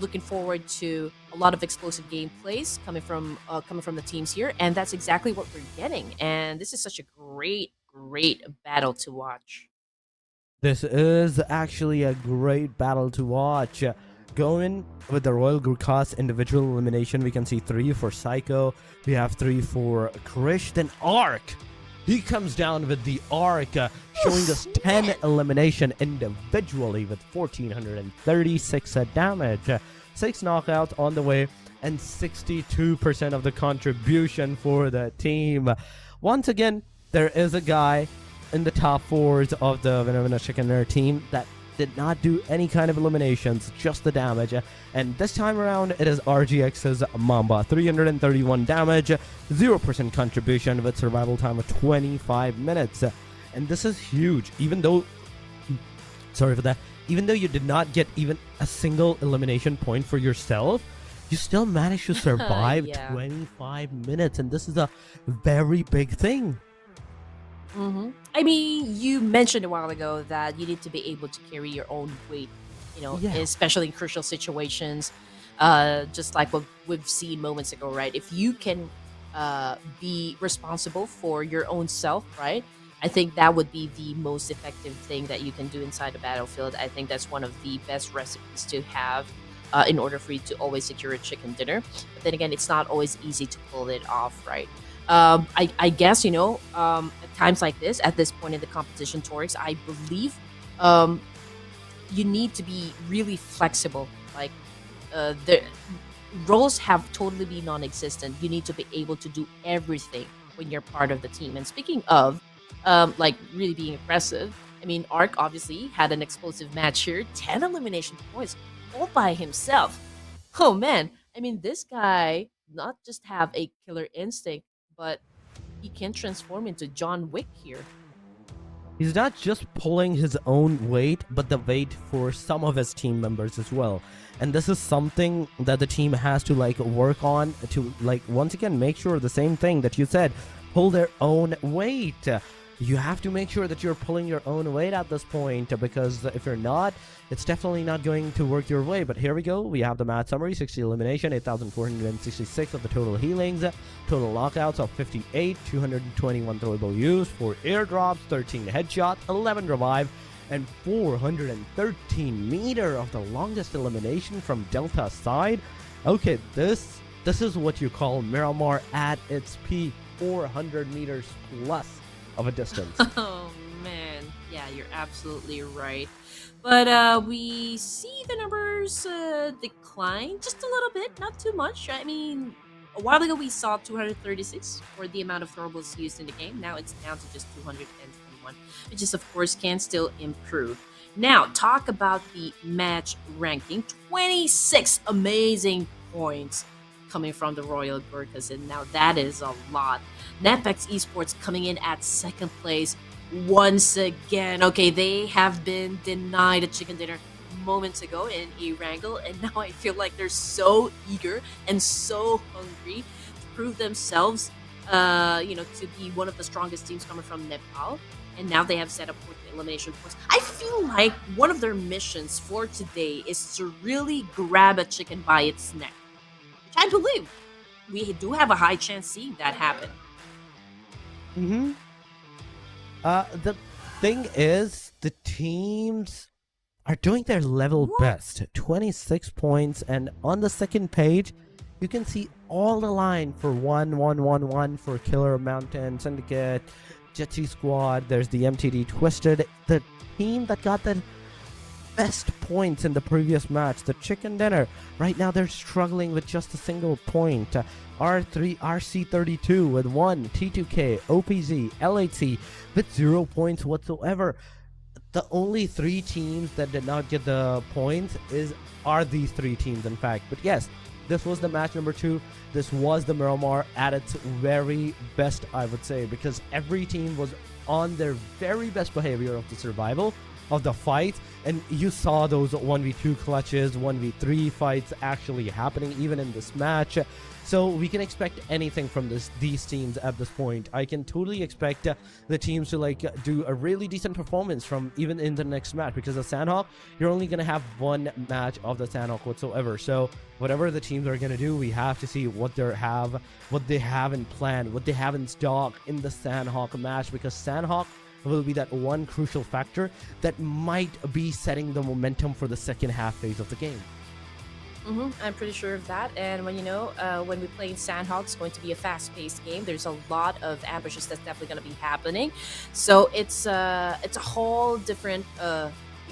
looking forward to a lot of explosive gameplays coming from the teams here, and that's exactly what we're getting. And this is such a great battle to watch. This is actually a great battle to watch. Going with the Royal GURKHAS individual elimination, we can see 3 for Psycho, we have 3 for Krish, then Arc. He comes down with the Arc, showing us 10 elimination individually with 1436 damage, 6 knockouts on the way, and 62% of the contribution for the team. Once again, there is a guy in the top 4s of the Winner Chicken Dinner team that did not do any kind of eliminations, just the damage. And this time around, it is RGX's Mamba. 331 damage, 0% contribution with survival time of 25 minutes. And this is huge, even though, sorry for that, even though you did not get even a single elimination point for yourself, you still managed to survive Yeah. 25 minutes. And this is a very big thing. I mean, you mentioned a while ago that you need to be able to carry your own weight, Yeah. especially in crucial situations, just like what we've seen moments ago, right? If you can be responsible for your own self, right? I think that would be the most effective thing that you can do inside the battlefield. I think that's one of the best recipes to have in order for you to always secure a chicken dinner. But then again, it's not always easy to pull it off, right? I guess, at times like this, at this point in the competition, Torix, I believe you need to be really flexible. Like, the roles have totally been non-existent. You need to be able to do everything when you're part of the team. And speaking of, like, really being aggressive, I mean, Arc obviously had an explosive match here, 10 elimination points all by himself. Oh man, I mean, this guy not just have a killer instinct, but he can transform into John Wick here. He's not just pulling his own weight, but the weight for some of his team members as well. And this is something that the team has to work on to once again make sure the same thing that you said, pull their own weight. You have to make sure that you're pulling your own weight at this point, because if you're not, it's definitely not going to work your way. But here we go. We have the match summary: 60 elimination, 8,466 of the total healings, total knockouts of 58, 221 throwable use, 4 airdrops, 13 headshot, 11 revive, and 413 meter of the longest elimination from Delta side. Okay, this is what you call Miramar at its peak, 400 meters plus of a distance. Oh man, yeah, you're absolutely right. But we see the numbers decline just a little bit, not too much. I mean, a while ago we saw 236 for the amount of throwables used in the game. Now it's down to just 221, which is, of course, can still improve. Now, talk about the match ranking. 26 amazing points coming from the Royal GURKHAS, and now that is a lot. NEPX Esports coming in at second place once again. Okay, they have been denied a chicken dinner moments ago in Erangel, and now I feel like they're so eager and so hungry to prove themselves, to be one of the strongest teams coming from Nepal. And now they have set up for the elimination points. I feel like one of their missions for today is to really grab a chicken by its neck, which I believe we do have a high chance seeing that happen. The thing is, the teams are doing their level best. 26 points, and on the second page, you can see all the line for 1-1-1-1 for Killer Mountain, Syndicate, JUTTI Squad. There's the MTD Twisted, the team that got the best points in the previous match, the Chicken Dinner. Right now, they're struggling with just a single point. R3, RC32 with 1, T2K, OPZ, LHC with 0 points whatsoever. The only 3 teams that did not get the points are these 3 teams, in fact. But yes, this was the match number 2. This was the Miramar at its very best, I would say, because every team was on their very best behavior of the survival. of the fights, and you saw those 1v2 clutches, 1v3 fights actually happening even in this match. So we can expect anything from these teams at this point. I can totally expect the teams to like do a really decent performance from even in the next match, because the Sanhok, you're only going to have one match of the Sanhok whatsoever. So whatever the teams are going to do, we have to see what they have in plan, what they have in stock in the Sanhok match, because Sanhok will be that one crucial factor that might be setting the momentum for the second half phase of the game. I'm pretty sure of that. And when when we play in Sanhok, it's going to be a fast-paced game. There's a lot of ambushes that's definitely going to be happening. So it's a whole different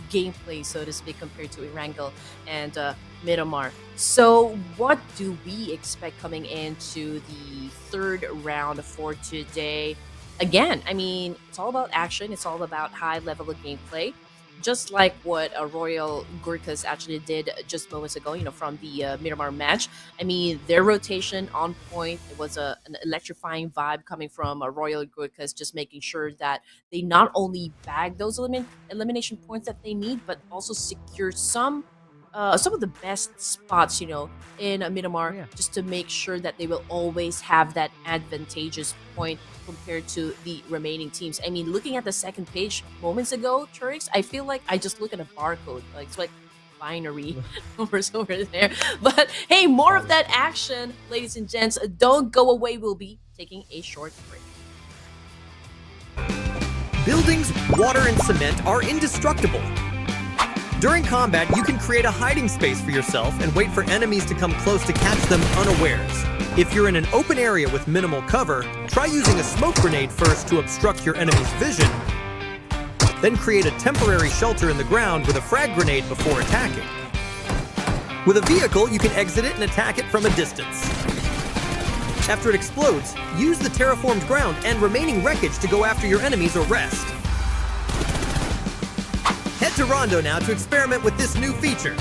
gameplay, so to speak, compared to Erangel and Miramar. So what do we expect coming into the third round for today? Again, I mean, it's all about action. It's all about high level of gameplay. Just like what Royal GURKHAS actually did just moments ago, from the Miramar match. I mean, their rotation on point. It was an electrifying vibe coming from Royal GURKHAS, just making sure that they not only bag those elimination points that they need, but also secure some of the best spots, in Miramar, just to make sure that they will always have that advantageous point compared to the remaining teams. I mean, looking at the second page moments ago, Turix, I feel like I just look at a barcode. Like, it's like binary numbers over there. But hey, more of that action, ladies and gents. Don't go away. We'll be taking a short break. Buildings, water, and cement are indestructible. During combat, you can create a hiding space for yourself and wait for enemies to come close to catch them unawares. If you're in an open area with minimal cover, try using a smoke grenade first to obstruct your enemy's vision. Then create a temporary shelter in the ground with a frag grenade before attacking. With a vehicle, you can exit it and attack it from a distance. After it explodes, use the terraformed ground and remaining wreckage to go after your enemies or rest. Head to Rondo now to experiment with this new feature.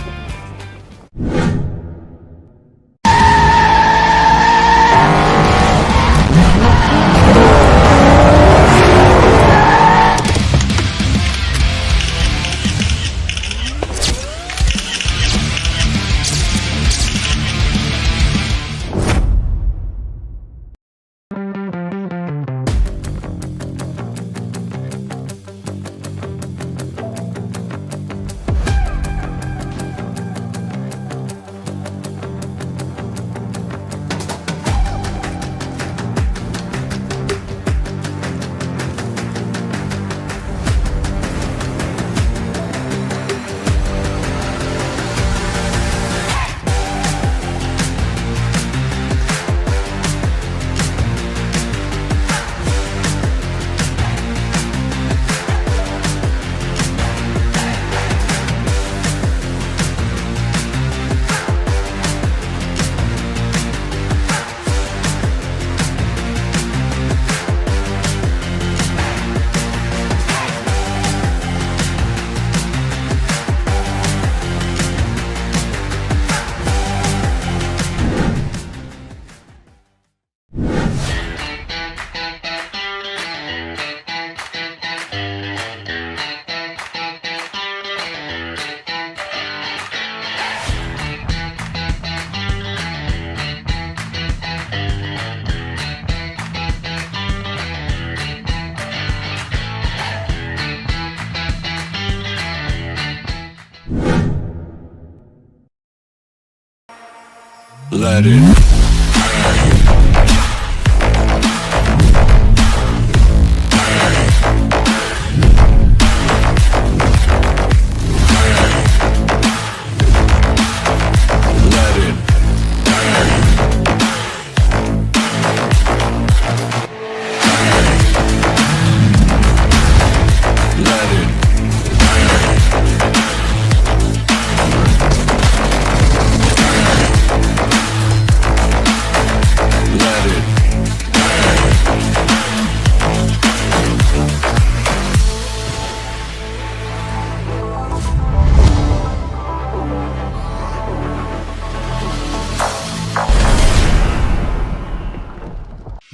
Let it.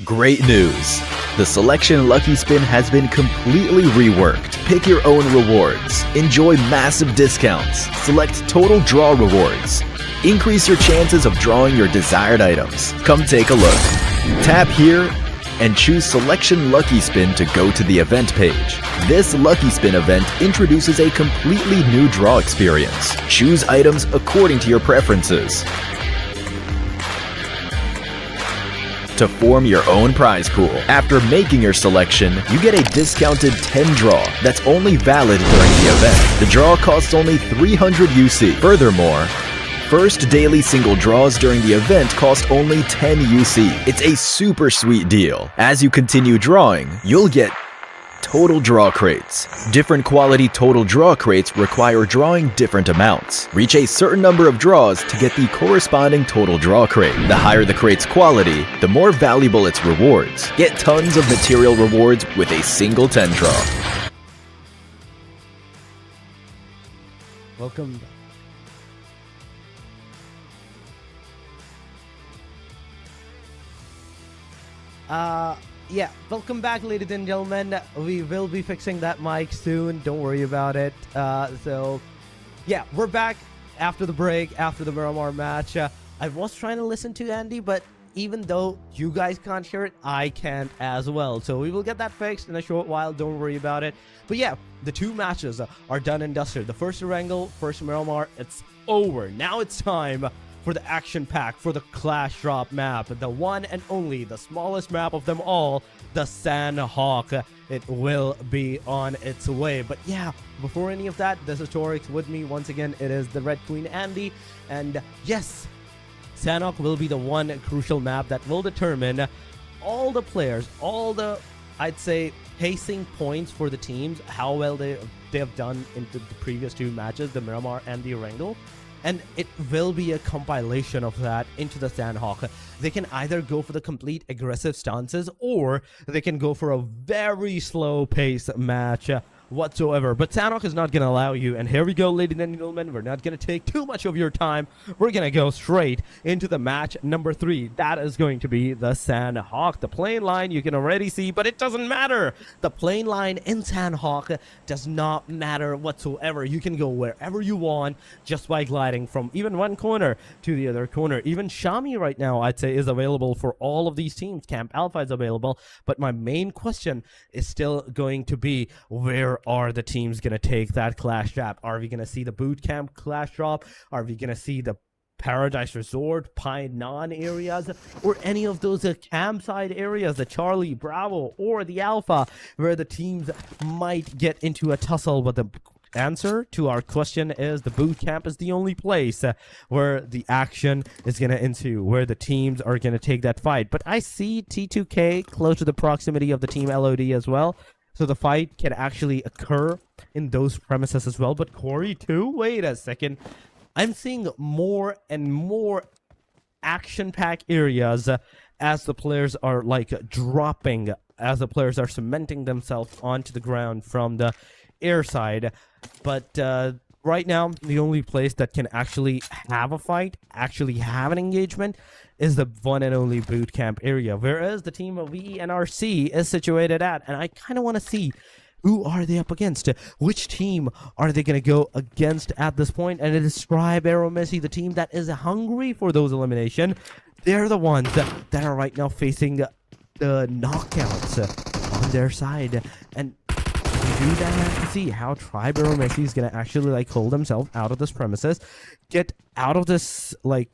Great news! The Selection Lucky Spin has been completely reworked. Pick your own rewards. Enjoy massive discounts. Select total draw rewards. Increase your chances of drawing your desired items. Come take a look. Tap here and choose Selection Lucky Spin to go to the event page. This Lucky Spin event introduces a completely new draw experience. Choose items according to your preferences. To form your own prize pool. After making your selection, you get a discounted 10 draw that's only valid during the event. The draw costs only 300 UC. Furthermore, first daily single draws during the event cost only 10 UC. It's a super sweet deal. As you continue drawing, you'll get total draw crates. Different quality total draw crates require drawing different amounts. Reach a certain number of draws to get the corresponding total draw crate. The higher the crate's quality, the more valuable its rewards. Get tons of material rewards with a single 10 draw. Welcome. Yeah, welcome back, ladies and gentlemen. We will be fixing that mic soon. Don't worry about it. So, yeah, we're back after the break, after the Miramar match. I was trying to listen to Andy, but even though you guys can't hear it, I can't as well. So we will get that fixed in a short while. Don't worry about it. But yeah, the two matches are done and dusted. The first Erangel, first Miramar, it's over. Now it's time for the action pack, for the Clash Drop map, the one and only, the smallest map of them all, the Sanhok. It will be on its way. But yeah, before any of that, this is Torix with me. Once again, it is the Red Queen Andy. And yes, Sanhok will be the one crucial map that will determine all the players, all the, I'd say, pacing points for the teams, how well they have done in the previous two matches, the Miramar and the Erangel. And it will be a compilation of that into the Sanhok. They can either go for the complete aggressive stances, or they can go for a very slow pace match whatsoever. But Sanhok is not going to allow you. And here we go, ladies and gentlemen. We're not going to take too much of your time. We're going to go straight into the match number 3. That is going to be the Sanhok. The plane line you can already see, but it doesn't matter. The plane line in Sanhok does not matter whatsoever. You can go wherever you want just by gliding from even one corner to the other corner. Even Shami right now, I'd say, is available for all of these teams. Camp Alpha is available. But my main question is still going to be, where are the teams going to take that Clash Drop? Are we going to see the Boot Camp Clash Drop? Are we going to see the Paradise Resort, Pine Non areas, or any of those campsite areas, the Charlie, Bravo, or the Alpha, where the teams might get into a tussle? But the answer to our question is the Boot Camp is the only place where the action is going to ensue, where the teams are going to take that fight. But I see T2K close to the proximity of the Team LOD as well. So the fight can actually occur in those premises as well. But Corey too? Wait a second. I'm seeing more and more action-packed areas as the players are like dropping, as the players are cementing themselves onto the ground from the air side. But right now, the only place that can actually have a fight, actually have an engagement, is the one and only boot camp area, whereas the team of VNRC is situated at. And I kind of want to see, who are they up against? Which team are they going to go against at this point? And it is AEROMACY, the team that is hungry for those elimination. They're the ones that are right now facing the knockouts on their side. And we do then have to see how AEROMACY is going to actually like hold themselves out of this premises, get out of this like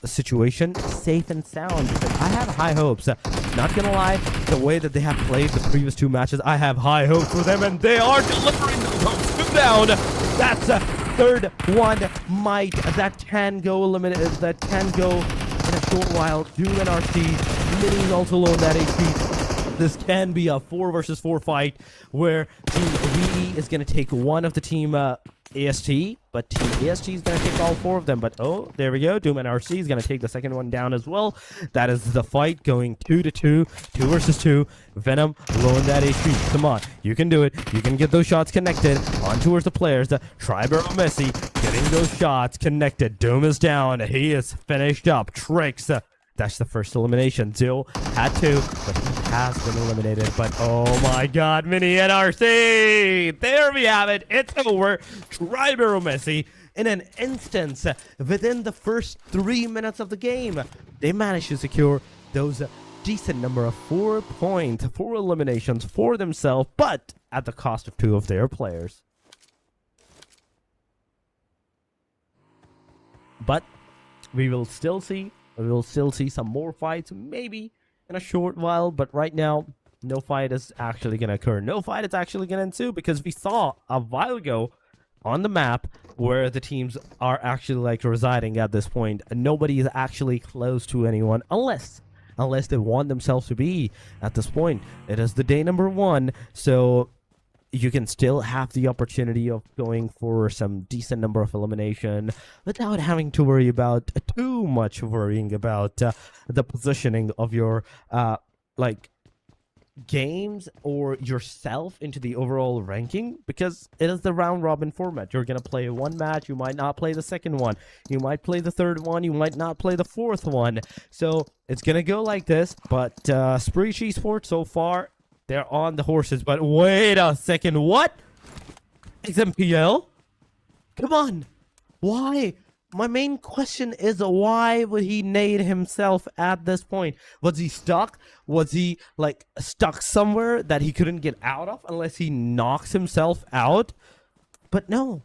situation safe and sound, because I have high hopes. Not gonna lie, the way that they have played the previous two matches, I have high hopes for them, and they are delivering those hopes. 2 down. That's a third one. Might that can go eliminated. That can go in a short while. Doom and RC. Minis also low on that HP. This can be a 4 versus 4 fight where Team VE is going to take one of the Team AST, but Team AST is going to take all 4 of them. But oh, there we go. Doom and RC is going to take the second one down as well. That is the fight going 2-2, 2 versus 2. Venom low on that HP. Come on, you can do it. You can get those shots connected on towards the players. AEROMACY getting those shots connected. Doom is down. He is finished up. Tricks That's the first elimination. Zill had to, but he has been eliminated. But oh my god, Mini NRC! There we have it. It's over. Tribe AEROMACY in an instance within the first 3 minutes of the game. They managed to secure those decent number of 4 points, 4 eliminations for themselves, but at the cost of 2 of their players. But we will still see some more fights, maybe in a short while. But right now, no fight is actually going to occur. No fight is actually going to ensue, because we saw a while ago on the map where the teams are actually like residing at this point. And nobody is actually close to anyone unless they want themselves to be at this point. It is the day number 1, so you can still have the opportunity of going for some decent number of elimination without having to worry about too much worrying about the positioning of your like games or yourself into the overall ranking, because it is the round robin format. You're gonna play one match, you might not play the second one, you might play the third one, you might not play the fourth one, so it's gonna go like this. But SHREEPECH Esports so far, they're on the horses. But wait a second, what? XMPL? Come on, why? My main question is, why would he nade himself at this point? Was he stuck? Was he like stuck somewhere that he couldn't get out of unless he knocks himself out? But no,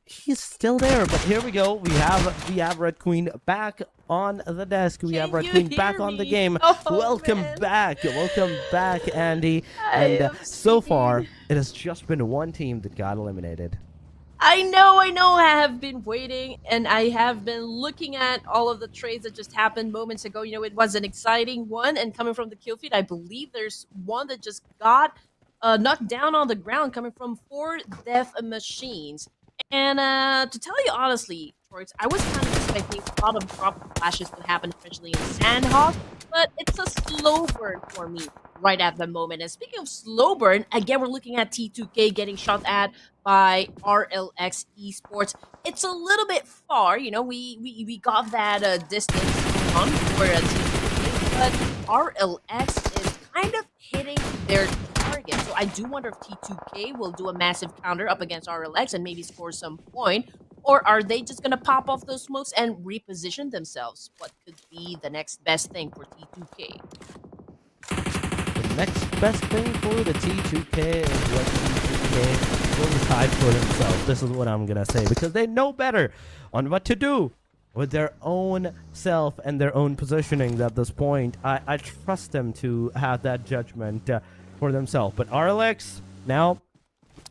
he's still there. But here we go. We have Red Queen back on the desk. We have Red Queen back on the game. Welcome back, Andy. And so far, it has just been one team that got eliminated. I know. I have been waiting, and I have been looking at all of the trades that just happened moments ago. You know, it was an exciting one, and coming from the kill feed, I believe there's one that just got knocked down on the ground, coming from 4 death machines. And to tell you honestly, Torx, I was kind of expecting a lot of drop flashes to happen, especially in Sanhok, but it's a slow burn for me right at the moment. And speaking of slow burn, again, we're looking at T2K getting shot at by RLX Esports. It's a little bit far, you know, we got that distance on for T2K, but RLX is kind of hitting their target. So I do wonder if T2K will do a massive counter up against RLX and maybe score some point, or are they just going to pop off those smokes and reposition themselves? What could be the next best thing for T2K? The next best thing for the T2K is what T2K will decide for themselves. This is what I'm going to say, because they know better on what to do with their own self and their own positioning at this point. I trust them to have that judgment for themselves. But RLX, now,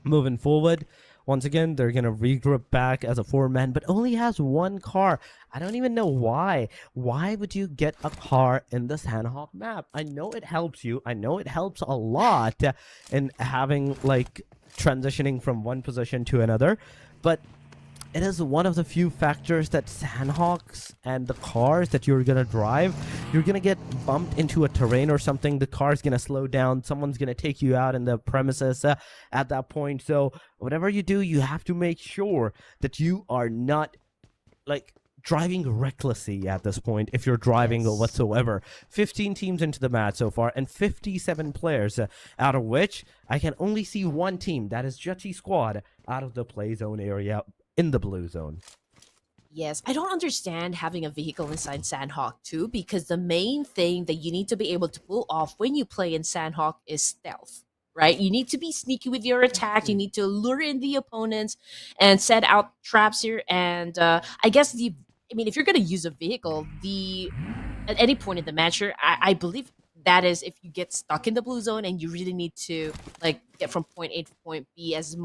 moving forward, once again, they're going to regroup back as a 4-man, but only has 1 car. I don't even know why. Why would you get a car in the Sanhok map? I know it helps you. I know it helps a lot in having, like, transitioning from one position to another, but it is one of the few factors that Sanhoks and the cars that you're gonna drive, you're gonna get bumped into a terrain or something, the car's gonna slow down, someone's gonna take you out in the premises at that point. So whatever you do, you have to make sure that you are not like driving recklessly at this point if you're driving whatsoever. 15 teams into the match so far and 57 players, out of which I can only see 1 team, that is JUTTI squad, out of the play zone area in the blue zone. Yes, I don't understand having a vehicle inside Sanhok too, because the main thing that you need to be able to pull off when you play in Sanhok is stealth, right? You need to be sneaky with your attack. You need to lure in the opponents and set out traps here. And I guess if you're going to use a vehicle, at any point in the match here, I believe that is if you get stuck in the blue zone and you really need to like get from point A to point B as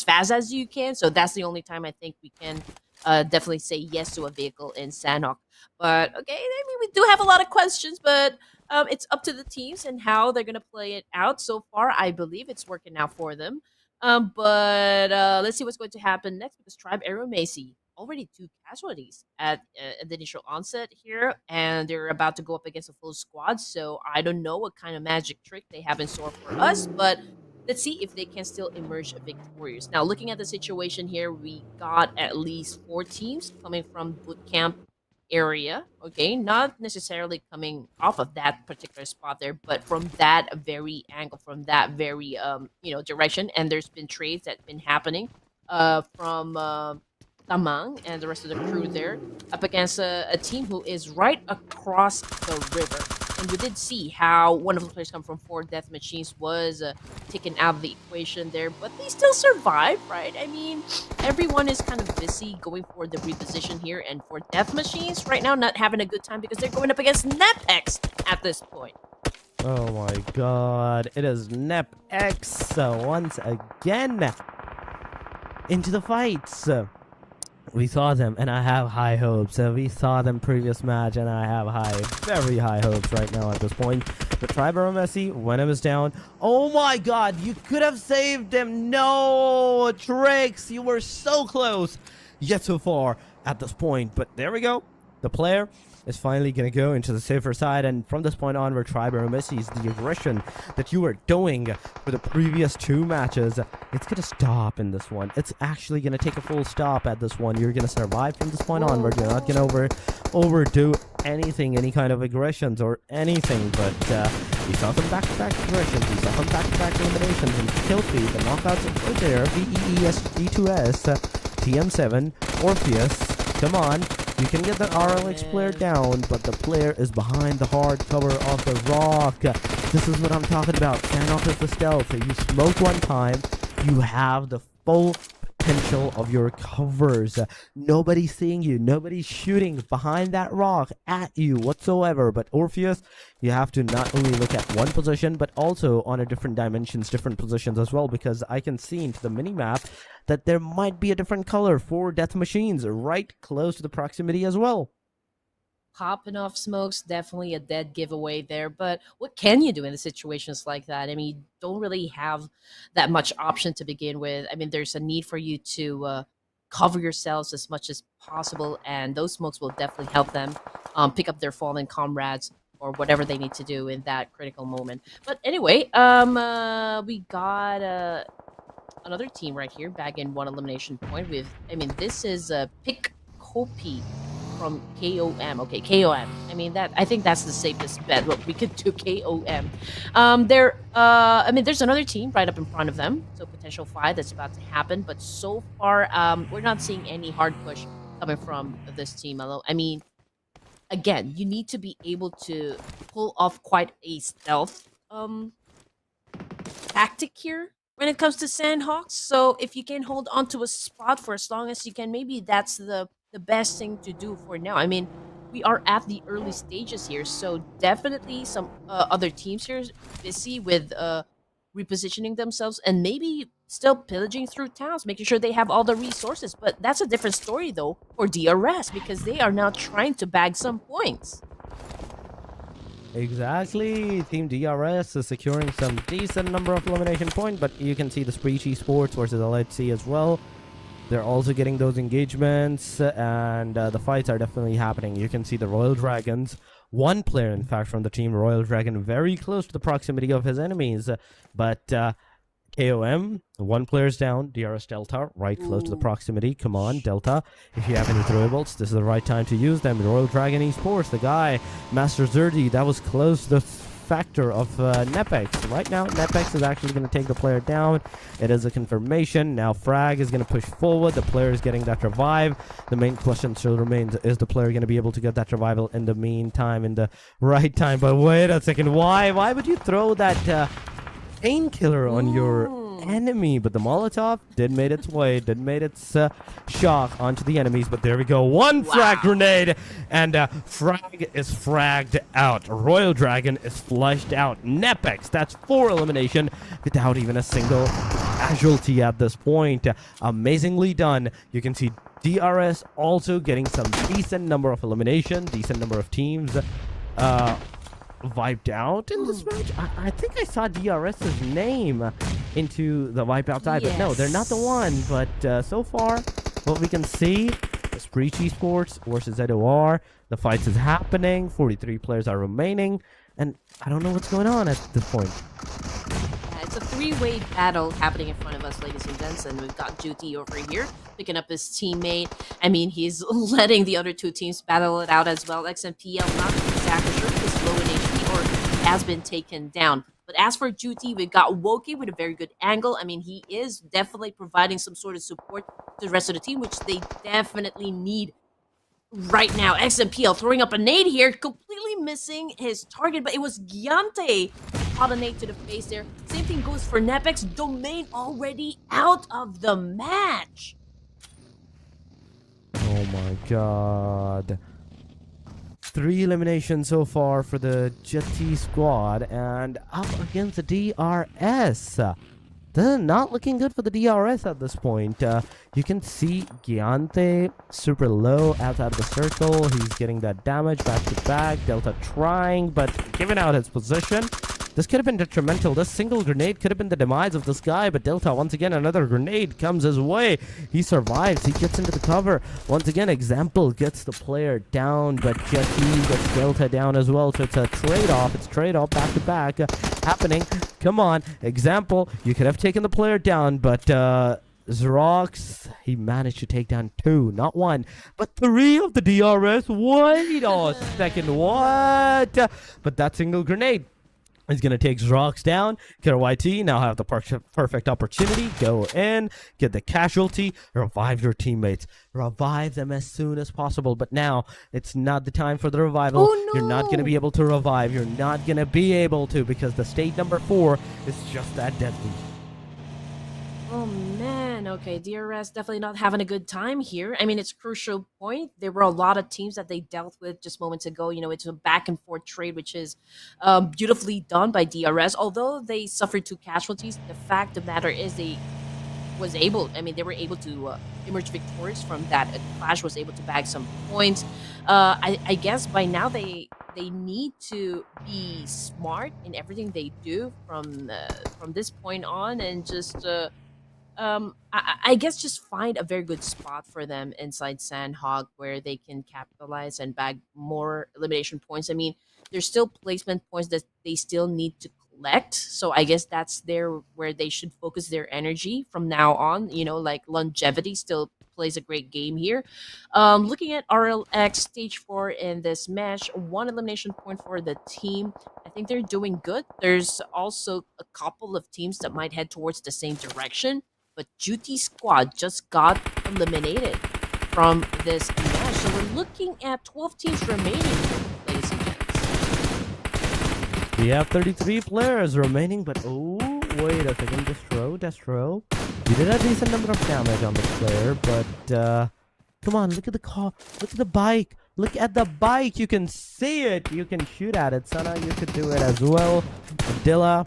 fast as you can. So that's the only time I think we can definitely say yes to a vehicle in Sanhok. But okay, I mean, we do have a lot of questions, but it's up to the teams and how they're gonna play it out. So far, I believe it's working out for them. But let's see what's going to happen next, because Tribe AEROMACY already 2 casualties at the initial onset here, and they're about to go up against a full squad. So I don't know what kind of magic trick they have in store for us, but let's see if they can still emerge victorious. Now, looking at the situation here, we got at least 4 teams coming from boot camp area, okay, not necessarily coming off of that particular spot there, but from that very angle, from that very direction. And there's been trades that been happening from Tamang and the rest of the crew there up against a team who is right across the river. And we did see how one of the players come from four death machines was taken out of the equation there, but they still survive, right? I mean, everyone is kind of busy going for the reposition here, and for death machines right now not having a good time because they're going up against NEPX at this point. Oh my god, it is NEPX once again into the fights. We saw them, and I have high hopes. We saw them previous match, and I have very high hopes right now at this point. But AEROMACY, when it was down, oh my god, you could have saved him. No, Tricks, you were so close, yet so far at this point. But there we go. The player is finally going to go into the safer side, and from this point onward, AEROMACY's the aggression that you were doing for the previous two matches, it's going to stop in this one. It's actually going to take a full stop at this one. You're going to survive from this point onward. You're not going to overdo anything, any kind of aggressions or anything, but we saw some back-to-back aggressions, we saw some back-to-back eliminations and kill feed. The knockouts are there. VEES, D2S, TM7, Orpheus, come on. You can get that RLX player down, but the player is behind the hard cover of the rock. This is what I'm talking about. Sanhok is the stealth. You smoke one time, you have the full potential of your covers. Nobody's seeing you. Nobody's shooting behind that rock at you whatsoever. But Orpheus, you have to not only look at one position, but also on a different dimensions, different positions as well, because I can see into the mini-map that there might be a different color for death machines right close to the proximity as well. Popping off smokes, definitely a dead giveaway there. But what can you do in the situations like that? I mean, you don't really have that much option to begin with. I mean, there's a need for you to cover yourselves as much as possible, and those smokes will definitely help them pick up their fallen comrades or whatever they need to do in that critical moment. But anyway, we got another team right here bagging one elimination point with, I mean, this is Pick Kopi from KOM. Okay, KOM. I mean, I think that's the safest bet. Look, we could do KOM. I mean, there's another team right up in front of them, so potential fight that's about to happen. But so far, we're not seeing any hard push coming from this team. Although, I mean, again, you need to be able to pull off quite a stealth tactic here when it comes to Sandhawks. So if you can hold on to a spot for as long as you can, maybe that's the best thing to do for now. I mean, we are at the early stages here, so definitely some other teams here busy with repositioning themselves and maybe still pillaging through towns, making sure they have all the resources. But that's a different story, though, for DRS, because they are now trying to bag some points. Exactly. Team DRS is securing some decent number of elimination points, but you can see the ESPORTS versus LHC as well. They're also getting those engagements, and the fights are definitely happening. You can see the Royal Dragons, one player, in fact, from the team Royal Dragon, very close to the proximity of his enemies. But KOM, one player's down. DRS Delta, right close to the proximity. Come on, Delta. If you have any throwables, this is the right time to use them. Royal Dragon Esports, the guy, Master Zerdi, that was close to the factor of NEPX. Right now, NEPX is actually going to take the player down. It is a confirmation. Now Frag is going to push forward. The player is getting that revive. The main question still remains, is the player going to be able to get that revival in the meantime, in the right time? But wait a second, why would you throw that painkiller on your enemy? But the Molotov did made its way, did made its shock onto the enemies. But there we go, one frag grenade, and Frag is fragged out. Royal Dragon is flushed out. NEPX, that's 4 elimination without even a single casualty at this point. Amazingly done. You can see DRS also getting some decent number of elimination, decent number of teams wiped out in this match. I think I saw DRS's name into the wipeout side, but no, they're not the one. But so far, what we can see is ESPORTS versus ZOR. The fight is happening. 43 players are remaining, and I don't know what's going on at this point. It's a three-way battle happening in front of us, ladies and gents, and we've got JUTTI over here picking up his teammate. I mean, he's letting the other two teams battle it out as well. XMPL not exactly sure if he's low in HP or has been taken down. But as for JUTTI, we've got Woki with a very good angle. I mean, he is definitely providing some sort of support to the rest of the team, which they definitely need right now. XMPL throwing up a nade here, completely missing his target, but it was Giante caught a nade to the face there. Same thing goes for NEPX. Domain already out of the match. Oh my god. 3 eliminations so far for the JUTTI squad, and up against the DRS. Not looking good for the DRS at this point. You can see Giante super low outside of the circle. He's getting that damage back to back. Delta trying, but giving out his position. This could have been detrimental. This single grenade could have been the demise of this guy, but Delta, once again, another grenade comes his way. He survives. He gets into the cover. Once again, Example gets the player down, but JUTTI gets Delta down as well, so it's a trade-off. It's trade-off back-to-back happening. Come on, Example, you could have taken the player down, but Zrox, he managed to take down 2, not 1, but 3 of the DRS. Wait a second, what? But that single grenade is going to take Zrox down. Killer YT now have the perfect opportunity. Go in, get the casualty, revive your teammates. Revive them as soon as possible. But now, it's not the time for the revival. Oh, no. You're not going to be able to revive. You're not going to be able to, because the state number 4 is just that deadly. Oh man, okay, DRS definitely not having a good time here. I mean, it's a crucial point. There were a lot of teams that they dealt with just moments ago. You know, it's a back and forth trade, which is beautifully done by DRS. Although they suffered 2 casualties, the fact of the matter is they were able to emerge victorious from that. Clash was able to bag some points. I guess by now they need to be smart in everything they do from this point on, and just I guess just find a very good spot for them inside Sanhok where they can capitalize and bag more elimination points. I mean, there's still placement points that they still need to collect, so I guess that's where they should focus their energy from now on. You know, like Longevity still plays a great game here. Looking at RLX stage 4 in this match, 1 elimination point for the team. I think they're doing good. There's also a couple of teams that might head towards the same direction, but JUTTI squad just got eliminated from this match. So we're looking at 12 teams remaining, ladies and gents. We have 33 players remaining, but oh, wait a second. Destro. You did a decent number of damage on the player, but come on, look at the car. Look at the bike. Look at the bike. You can see it. You can shoot at it. Sana, you could do it as well. Dilla,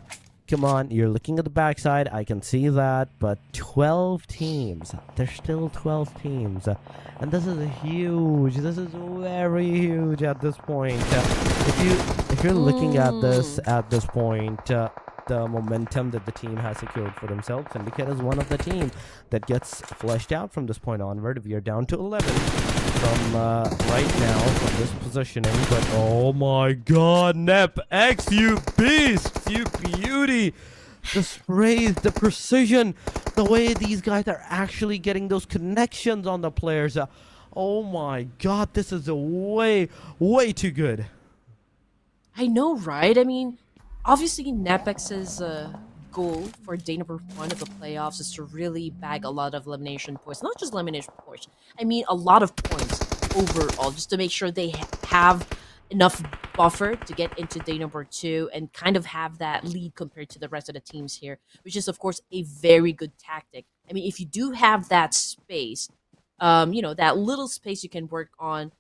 come on. You're looking at the backside. I can see that, but 12 teams. There's still 12 teams. And this is huge. This is very huge at this point. If you're looking at this point, the momentum that the team has secured for themselves, Syndicate is one of the teams that gets fleshed out from this point onward. We are down to 11 from right now from this positioning, but oh my god, NEPX, you beast, you beauty! The sprays, the precision, the way these guys are actually getting those connections on the players. Oh my god, this is way too good. I know, right? I mean, obviously, NEPX's goal for day number 1 of the playoffs is to really bag a lot of elimination points. Not just elimination points. I mean, a lot of points overall, just to make sure they have enough buffer to get into day number 2 and kind of have that lead compared to the rest of the teams here, which is, of course, a very good tactic. I mean, if you do have that space, you know, that little space you can work on.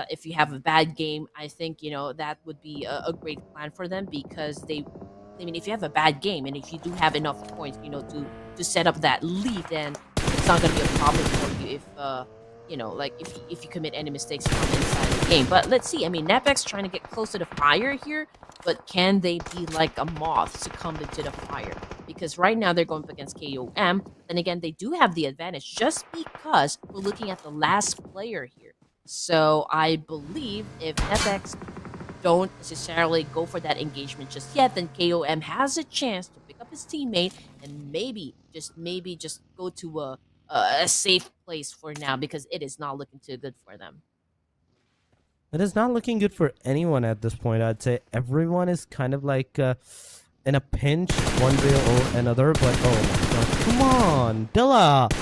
If you have a bad game, I think, you know, that would be a great plan for them, because I mean, if you have a bad game and if you do have enough points, you know, to set up that lead, then it's not going to be a problem for you if, you know, like if you commit any mistakes from inside the game. But let's see. I mean, NEPX trying to get close to the fire here, but can they be like a moth succumbing to the fire? Because right now they're going up against KOM. Then again, they do have the advantage just because we're looking at the last player here. So I believe if NEPX don't necessarily go for that engagement just yet, then KOM has a chance to pick up his teammate and maybe just go to a safe place for now because it is not looking too good for them. It is not looking good for anyone at this point. I'd say everyone is kind of like in a pinch, one way or another. But oh my god, come on, Dilla!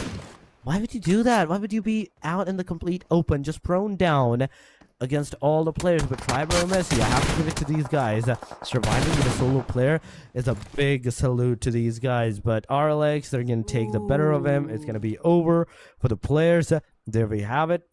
Why would you do that? Why would you be out in the complete open, just prone down against all the players? But try AEROMACY, I have to give it to these guys. Surviving with a solo player is a big salute to these guys. But RLX, they're going to take the better of him. It's going to be over for the players. There we have it.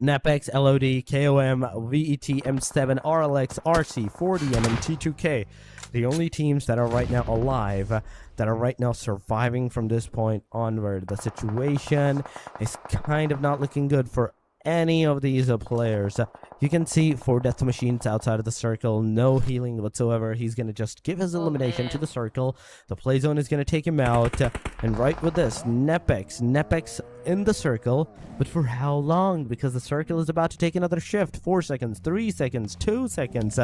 NEPX, LOD, KOM, VET, M7, RLX, RC, 4DM, and T2K. The only teams that are right now alive, that are right now surviving from this point onward. The situation is kind of not looking good for any of these players. You can see for Death Machines outside of the circle, no healing whatsoever. He's going to just give his elimination to the circle. The play zone is going to take him out. And right with this, NEPX in the circle. But for how long? Because the circle is about to take another shift. 4 seconds, 3 seconds, 2 seconds.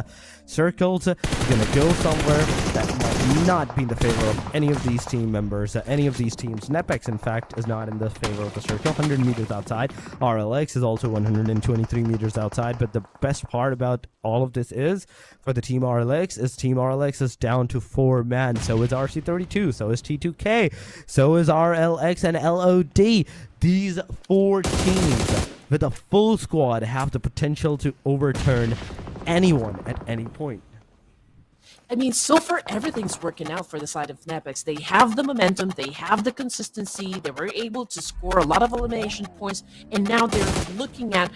Circle's going to go somewhere that might not be in the favor of any of these team members, any of these teams. NEPX, in fact, is not in the favor of the circle. 100 meters outside. RLX is also 123 meters outside. But the best part about all of this is, for the Team RLX, is down to 4 man. So is RC32. So is T2K. So is RLX and LOD. These 4 teams with a full squad have the potential to overturn anyone at any point. I mean, so far everything's working out for the side of NEPX. They have the momentum, they have the consistency, they were able to score a lot of elimination points, and now they're looking at,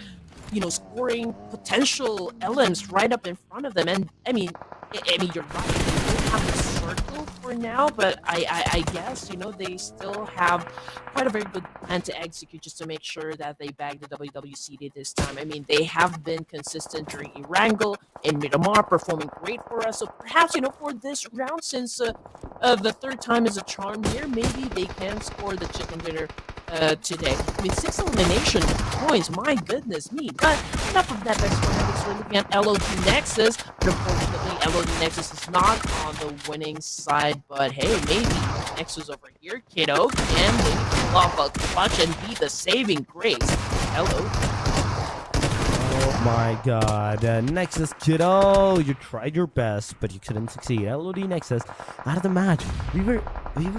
scoring potential LMs right up in front of them. And I mean, you're right. They don't have the circle for now, but I guess they still have quite a very good plan to execute just to make sure that they bag the WWCD this time. I mean, they have been consistent during Erangel and Miramar, performing great for us. So perhaps for this round, since the 3rd time is a charm here, maybe they can score the chicken dinner today. I mean, 6 elimination points, my goodness me. But enough of that next. We're looking at LOD Nexus. But unfortunately, LOD Nexus is not on the winning side. But hey, maybe Nexus over here, kiddo, can maybe pull off a clutch and be the saving grace. LOD. Oh my god, Nexus kiddo, you tried your best, but you couldn't succeed. LOD Nexus out of the match. We were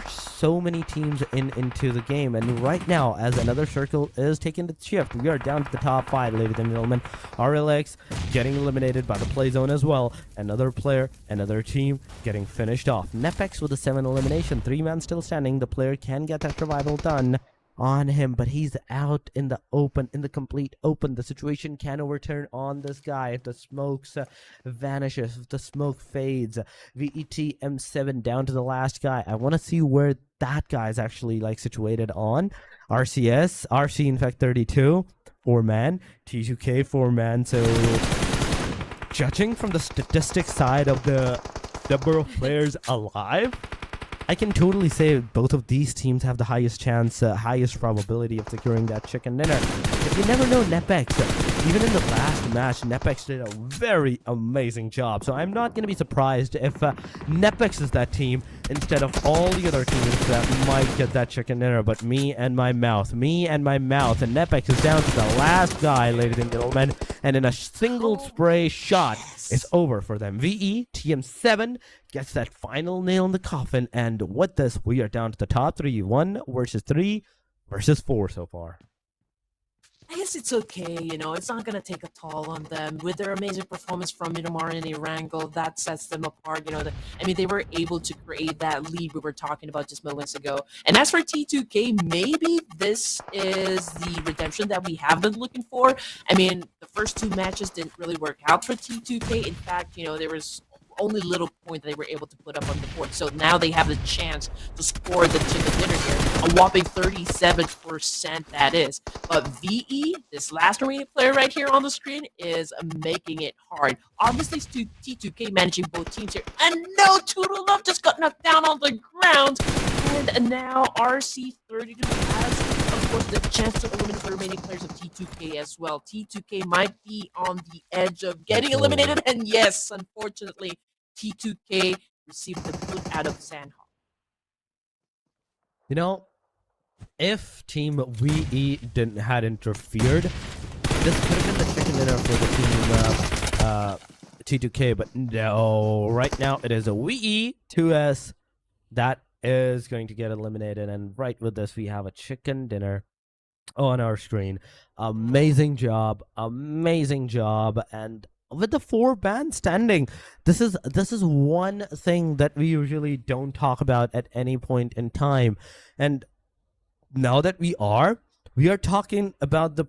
so many teams into the game, and right now, as another circle is taking the shift, we are down to the top 5, ladies and gentlemen. RLX getting eliminated by the play zone as well. Another player, another team getting finished off. NEPX with a 7 elimination, 3 man still standing. The player can get that survival done on him, but he's out in the open, in the complete open. The situation can overturn on this guy if the smokes vanishes, if the smoke fades. VET M7 down to the last guy. I want to see where that guy is actually situated on. RC in fact 32, 4 man, T2K 4 man. So judging from the statistics side of the number of players alive, I can totally say both of these teams have the highest chance, highest probability of securing that chicken dinner. But you never know, NEPX. Even in the last match, NEPX did a very amazing job. So I'm not going to be surprised if NEPX is that team instead of all the other teams that might get that chicken dinner. But me and my mouth. And NEPX is down to the last guy, ladies and gentlemen. And in a single spray shot, it's over for them. VE, TM7 gets that final nail in the coffin. And with this, we are down to the top 3. 1 versus 3 versus 4 so far. I guess it's okay, it's not going to take a toll on them. With their amazing performance from Miramar and Erangel, that sets them apart. They were able to create that lead we were talking about just moments ago. And as for T2K, maybe this is the redemption that we have been looking for. The first 2 matches didn't really work out for T2K. In fact, there was only little point they were able to put up on the board. So now they have the chance to score the chicken dinner here. A whopping 37% that is. But VE, this last remaining player right here on the screen, is making it hard. Obviously, T2K managing both teams here. And no, Toodle Love just got knocked down on the ground. And now RC32 has, of course, the chance to eliminate the remaining players of T2K as well. T2K might be on the edge of getting eliminated. And yes, unfortunately, T2K received the boot out of Sanhok. You know, if Team VE didn't had interfered, this could have been the chicken dinner for the team T2K, but no. Right now, it is a VE 2S that is going to get eliminated, and right with this, we have a chicken dinner on our screen. Amazing job, and with the 4 band standing, this is one thing that we usually don't talk about at any point in time, and now that we are talking about the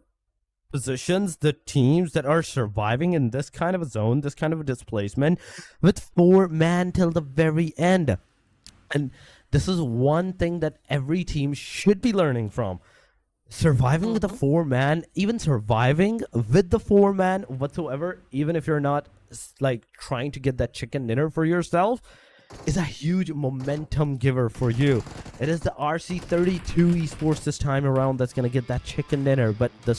positions, the teams that are surviving in this kind of a zone, this kind of a displacement, with 4 man till the very end. And this is one thing that every team should be learning from. Surviving with a 4 man, even surviving with the 4 man whatsoever, even if you're not like trying to get that chicken dinner for yourself, is a huge momentum giver for you. It is the RC32 esports this time around that's gonna get that chicken dinner. But the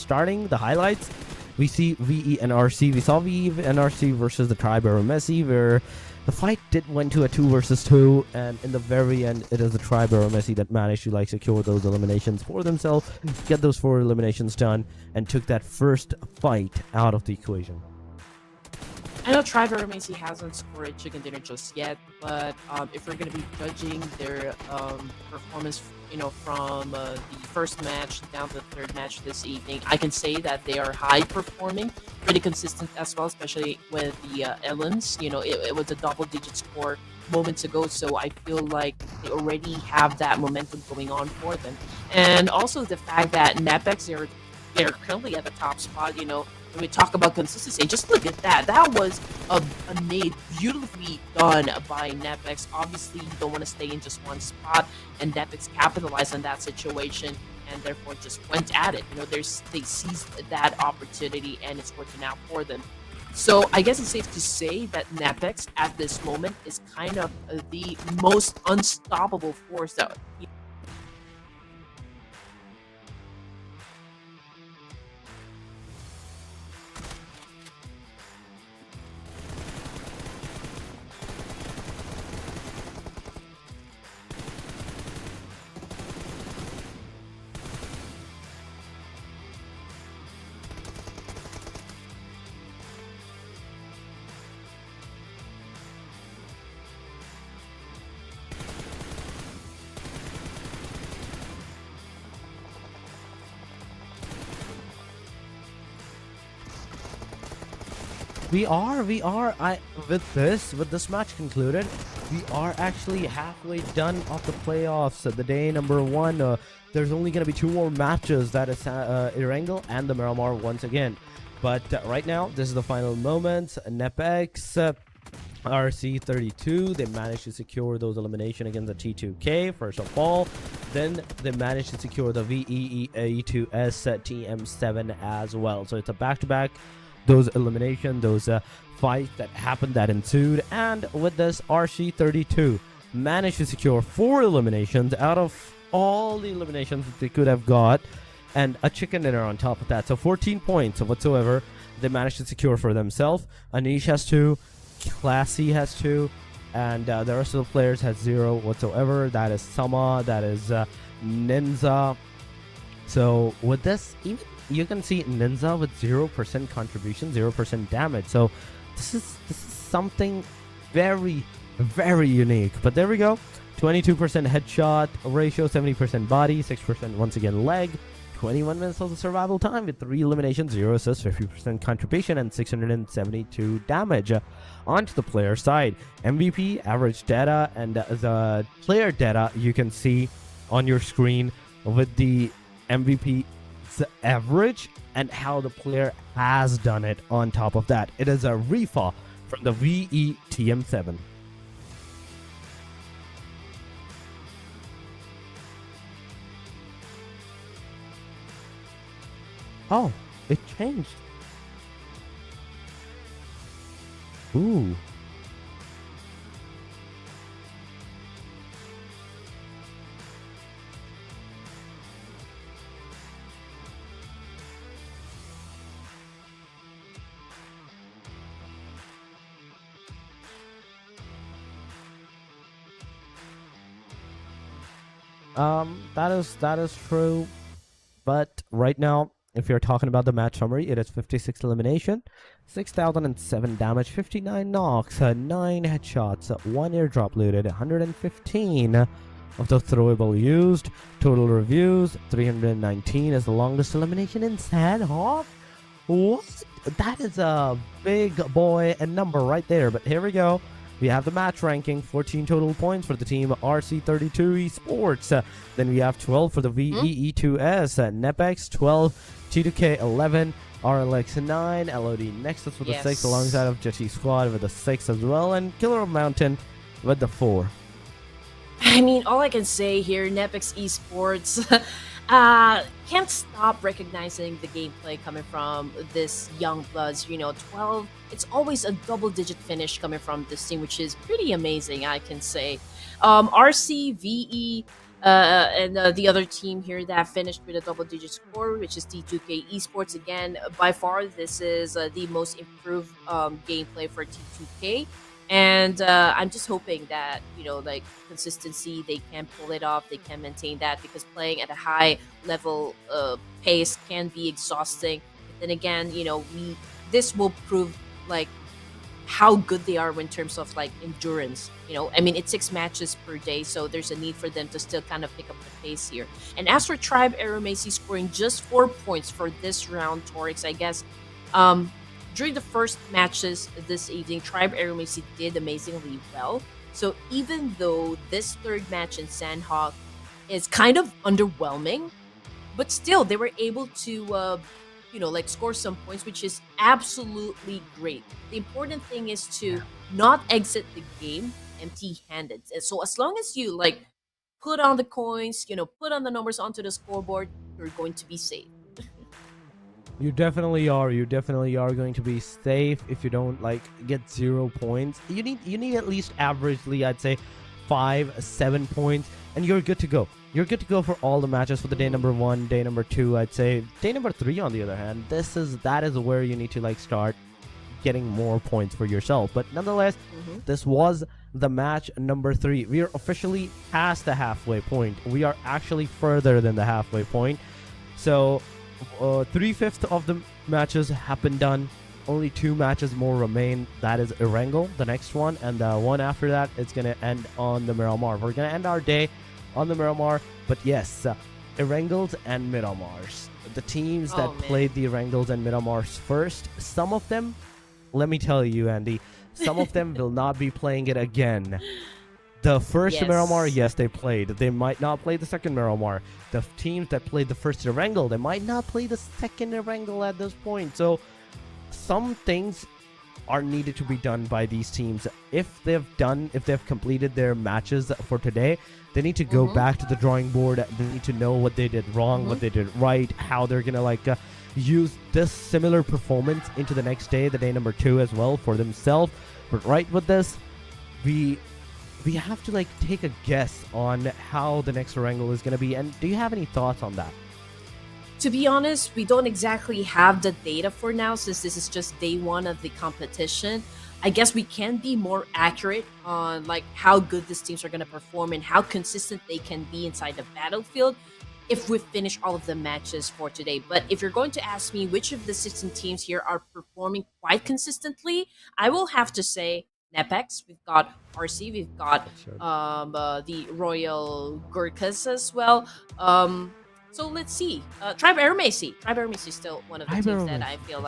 highlights, we see VE and RC. We saw VE and RC versus the tribe AEROMACY, where the fight went to a 2 versus 2, and in the very end, it is the tribe AEROMACY that managed to secure those eliminations for themselves, get those 4 eliminations done, and took that first fight out of the equation. I know Tribe AEROMACY hasn't scored a chicken dinner just yet, but if we're going to be judging their performance, from the first match down to the third match this evening, I can say that they are high performing, pretty consistent as well, especially with the elims. It was a double-digit score moments ago, so I feel like they already have that momentum going on for them. And also the fact that NEPX, they're currently at the top spot. When we talk about consistency, just look at that. That was a nade beautifully done by NEPX. Obviously, you don't want to stay in just one spot, and NEPX capitalized on that situation and therefore just went at it. They seized that opportunity, and it's working out for them. So I guess it's safe to say that NEPX at this moment is kind of the most unstoppable force that. We are. With this match concluded, we are actually halfway done of the playoffs. The day number 1, there's only going to be 2 more matches. That is Erangel and the Miramar once again. But right now, this is the final moments. NEPX, RC32, they managed to secure those elimination against the T2K first of all. Then they managed to secure the VEE2S TM7 as well. So it's a back-to-back. Those elimination, those fights that happened, that ensued, and with this, RC32 managed to secure 4 eliminations out of all the eliminations that they could have got, and a chicken dinner on top of that. So 14 points whatsoever they managed to secure for themselves. Anish has 2, Classy has 2, and the rest of the players has 0 whatsoever. That is Sama, that is Ninja. So with this, even you can see Ninja with 0% contribution, 0% damage. So this is something very, very unique. But there we go. 22% headshot ratio, 70% body, 6% once again leg, 21 minutes of the survival time with 3 eliminations, 0 assists, 50% contribution, and 672 damage. Onto the player side, MVP, average data, and the player data you can see on your screen with the MVP average and how the player has done it. On top of that, it is a Rifa from the VETM7. Oh, it changed. Ooh. That is true. But right now, if you're talking about the match summary, it is 56 elimination, 6,007 damage, 59 knocks, 9 headshots, 1 airdrop looted, 115 of the throwable used, total reviews, 319 is the longest elimination in Sanhok. What? That is a big boy and number right there. But here we go. We have the match ranking, 14 total points for the team RC32 Esports. Then we have 12 for the VEE2S, NEPX 12, T2K 11, RLX 9, LOD NEXUS with the 6, alongside of JUTTI Squad with the 6 as well, and Killer Mountain with the 4. I mean, all I can say here, NEPX Esports can't stop recognizing the gameplay coming from this young bloods. 12. It's always a double-digit finish coming from this team, which is pretty amazing, I can say. RCVE and the other team here that finished with a double-digit score, which is T2K Esports. Again, by far, this is the most improved gameplay for T2K. And I'm just hoping that, consistency, they can pull it off, they can maintain that, because playing at a high level pace can be exhausting. But then again, this will prove how good they are in terms of endurance. It's 6 matches per day, so there's a need for them to still kind of pick up the pace here. And as for Tribe AEROMACY scoring just 4 points for this round, Torix, I guess, during the first matches this evening, Tribe AEROMACY did amazingly well. So even though this third match in Sanhok is kind of underwhelming, but still they were able to score some points, which is absolutely great. The important thing is to not exit the game empty-handed. And so as long as you put on the coins, put on the numbers onto the scoreboard, you're going to be safe. You definitely are. You definitely are going to be safe if you don't get 0 points. You need at least averagely, I'd say, 5-7 points, and you're good to go. You're good to go for all the matches for the day number 1, day number 2. I'd say day number 3. On the other hand, that is where you need to start getting more points for yourself. But nonetheless, this was the match number 3. We are officially past the halfway point. We are actually further than the halfway point. So 3/5 of the matches have been done. Only 2 matches more remain. That is Erangel, the next one, and the one after that, it's going to end on the Miramar. We're going to end our day on the Miramar. But yes, Erangels and Miramars. The teams that played the Erangels and Miramars first, some of them, let me tell you, Andy, some of them will not be playing it again. The first Miramar, yes, they played. They might not play the second Miramar. The teams that played the first Erangel, they might not play the second Erangel at this point. So some things are needed to be done by these teams. If they've completed their matches for today, they need to go back to the drawing board. They need to know what they did wrong, what they did right, how they're gonna use this similar performance into the next day, the day number 2 as well, for themselves. But right with this, we have to take a guess on how the next Erangel is going to be. And do you have any thoughts on that? To be honest, we don't exactly have the data for now, since this is just day 1 of the competition. I guess we can be more accurate on how good these teams are going to perform and how consistent they can be inside the battlefield if we finish all of the matches for today. But if you're going to ask me which of the 16 teams here are performing quite consistently, I will have to say NEPX, we've got RC, we've got the Royal GURKHAS as well. So let's see. Tribe AEROMACY. Tribe AEROMACY is still one of the teams that I feel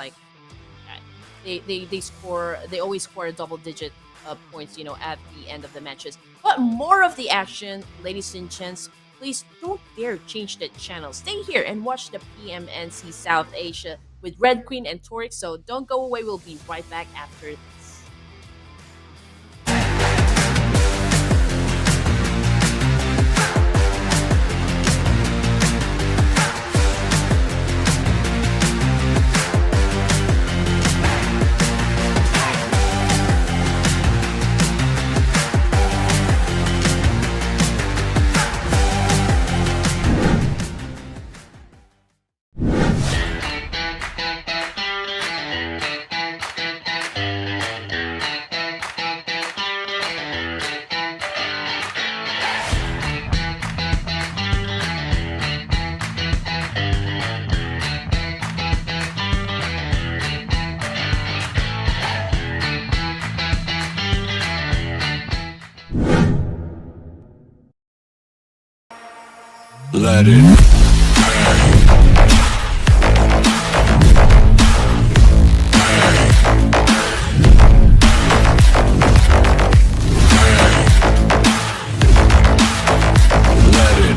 they always score a double-digit points, at the end of the matches. But more of the action, ladies and gents. Please don't dare change the channel. Stay here and watch the PMNC South Asia with Red Queen and Torix. So don't go away. We'll be right back after this. Let it. Let it. Let it.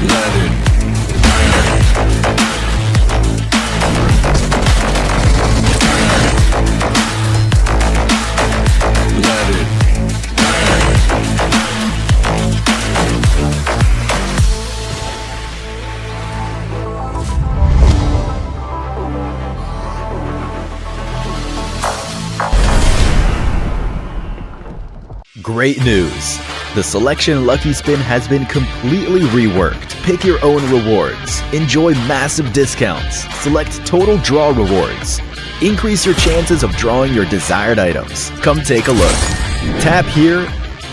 Let it. Great news! The Selection Lucky Spin has been completely reworked. Pick your own rewards. Enjoy massive discounts. Select total draw rewards. Increase your chances of drawing your desired items. Come take a look. Tap here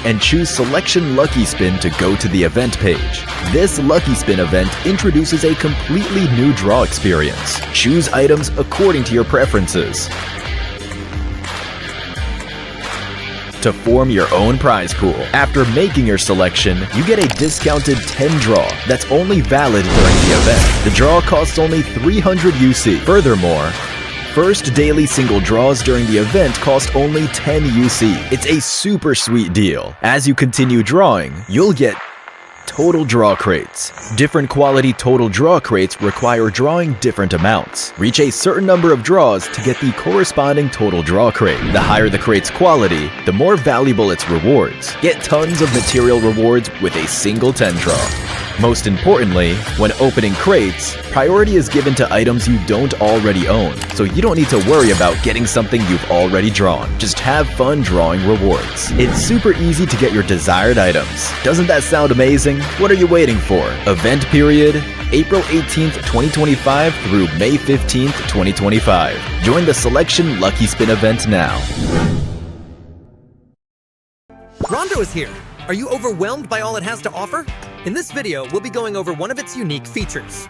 and choose Selection Lucky Spin to go to the event page. This Lucky Spin event introduces a completely new draw experience. Choose items according to your preferences. To form your own prize pool. After making your selection, you get a discounted 10 draw that's only valid during the event. The draw costs only 300 UC. Furthermore, first daily single draws during the event cost only 10 UC. It's a super sweet deal. As you continue drawing, you'll get total draw crates. Different quality total draw crates require drawing different amounts. Reach a certain number of draws to get the corresponding total draw crate. The higher the crate's quality, the more valuable its rewards. Get tons of material rewards with a single 10 draw. Most importantly, when opening crates, priority is given to items you don't already own, so you don't need to worry about getting something you've already drawn. Just have fun drawing rewards. It's super easy to get your desired items. Doesn't that sound amazing? What are you waiting for? Event period, April 18th, 2025 through May 15th, 2025. Join the Selection Lucky Spin event now. Rondo is here. Are you overwhelmed by all it has to offer? In this video, we'll be going over one of its unique features.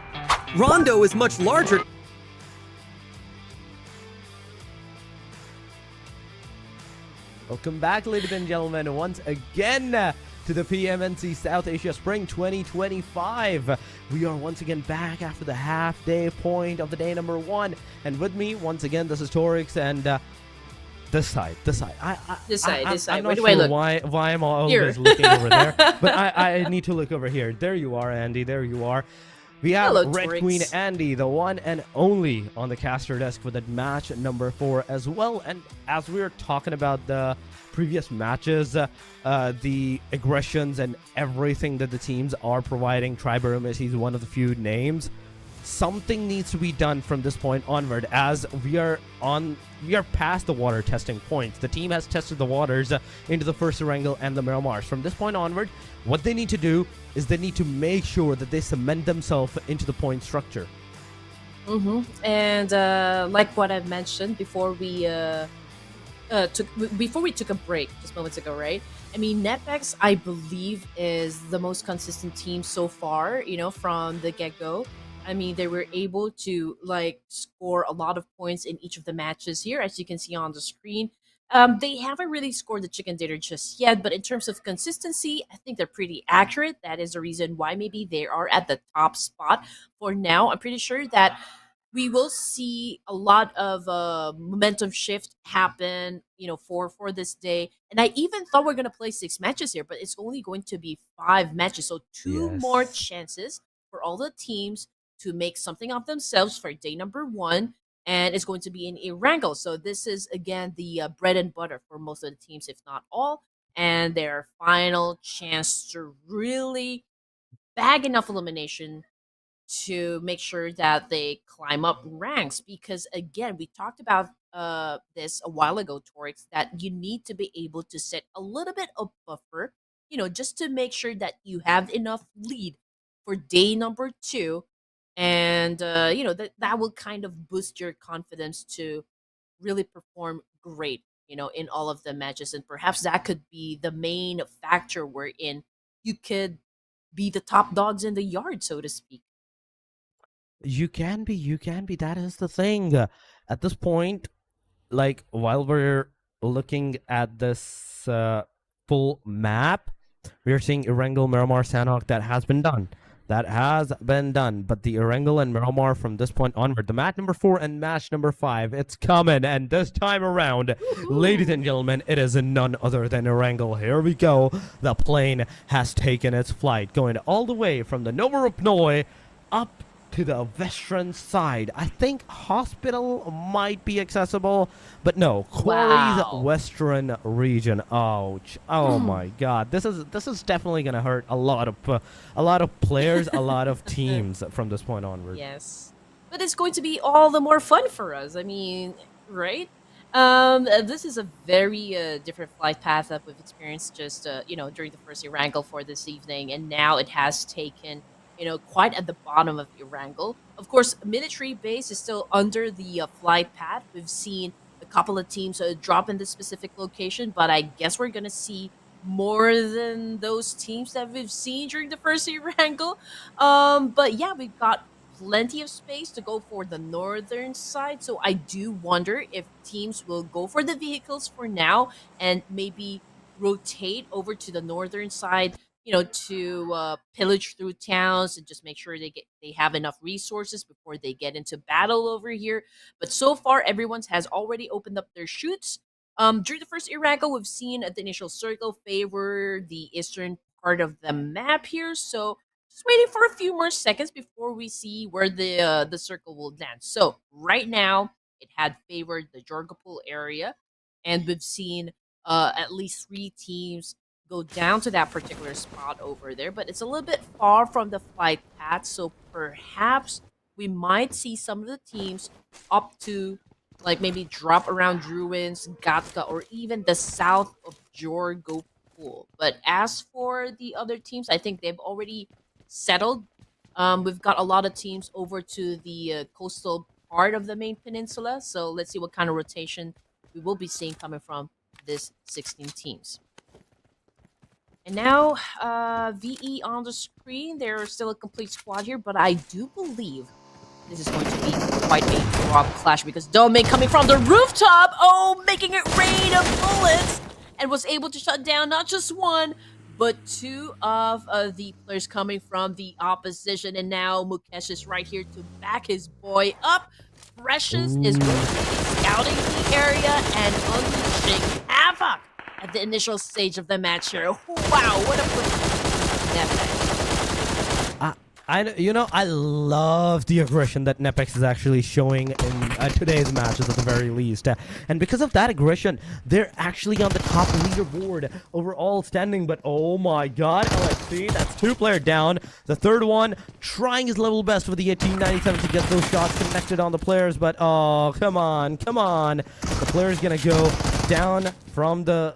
Rondo is much larger. Welcome back, ladies and gentlemen, once again to the PMNC South Asia Spring 2025. We are once again back after the half-day point of the day number 1. And with me, once again, this is Torix and this side. This side. I'm Where not do I sure look? why I'm always Here. looking over there, but I need to look over here. There you are, Andy. There you are. We have Hello, Red Torix. Queen Andy, the one and only on the caster desk for that match number 4 as well. And as we were talking about the previous matches, the aggressions and everything that the teams are providing, AEROMACY is one of the few names. Something needs to be done from this point onward, as we are past the water testing points. The team has tested the waters into the first Erangel and the Miramars. From this point onward, what they need to do is they need to make sure that they cement themselves into the point structure. And like what I mentioned before we took a break just moments ago, right? I mean, NEPX, I believe, is the most consistent team so far, from the get-go. I mean, they were able to score a lot of points in each of the matches here, as you can see on the screen. They haven't really scored the chicken dinner just yet, but in terms of consistency, I think they're pretty accurate. That is the reason why maybe they are at the top spot for now. I'm pretty sure that we will see a lot of momentum shift happen, for this day. And I even thought we're gonna play 6 matches here, but it's only going to be 5 matches, so 2 more Yes. chances for all the teams to make something of themselves for day number 1, and it's going to be in Erangel. So this is again the bread and butter for most of the teams, if not all, and their final chance to really bag enough elimination to make sure that they climb up ranks. Because again, we talked about this a while ago, Torix, that you need to be able to set a little bit of buffer, just to make sure that you have enough lead for day number 2, and that will kind of boost your confidence to really perform great, in all of the matches. And perhaps that could be the main factor wherein you could be the top dogs in the yard, so to speak. You can be. That is the thing. At this point, like while we're looking at this full map, we are seeing Erangel, Miramar, Sanhok. That has been done. That has been done. But the Erangel and Miramar from this point onward, the match number 4 and match number 5, it's coming. And this time around, ladies and gentlemen, it is none other than Erangel. Here we go. The plane has taken its flight, going all the way from the Nova Rupnoi up to the western side. I think hospital might be accessible, but no, Quarry's Wow. western region. Ouch! Oh my God, this is definitely gonna hurt a lot of players, a lot of teams from this point onward. Yes. But it's going to be all the more fun for us. I mean, right? This is a very different flight path that we've experienced just, during the first Erangel for this evening. And now it has taken, quite at the bottom of Erangel. Of course, military base is still under the flight path. We've seen a couple of teams drop in this specific location, but I guess we're going to see more than those teams that we've seen during the first Erangel. But yeah, we've got plenty of space to go for the northern side. So I do wonder if teams will go for the vehicles for now and maybe rotate over to the northern side, to pillage through towns and just make sure they have enough resources before they get into battle over here. But so far, everyone's has already opened up their chutes. During the first Erangel, we've seen the initial circle favor the eastern part of the map here. So just waiting for a few more seconds before we see where the circle will land. So right now, it had favored the Jorgapul area, and we've seen at least 3 teams go down to that particular spot over there. But it's a little bit far from the flight path, so perhaps we might see some of the teams up to like maybe drop around Druins, Gatka, or even the south of Jorgopul. But as for the other teams, I think they've already settled. We've got a lot of teams over to the coastal part of the main peninsula. So let's see what kind of rotation we will be seeing coming from this 16 teams. And now, VE on the screen. There's still a complete squad here, but I do believe this is going to be quite a drop clash because Domain coming from the rooftop, making it rain of bullets, and was able to shut down not just one, but 2 of the players coming from the opposition. And now Mukesh is right here to back his boy up. Precious is going to be scouting the area and unleashing havoc at the initial stage of the match here. Wow, what a NEPX. I love the aggression that NEPX is actually showing in today's matches at the very least. And because of that aggression, they're actually on the top leaderboard overall standing. But oh my God, LXC, that's 2 players down. The third one trying his level best for the 1897 to get those shots connected on the players. But oh, come on. The player's going to go down from the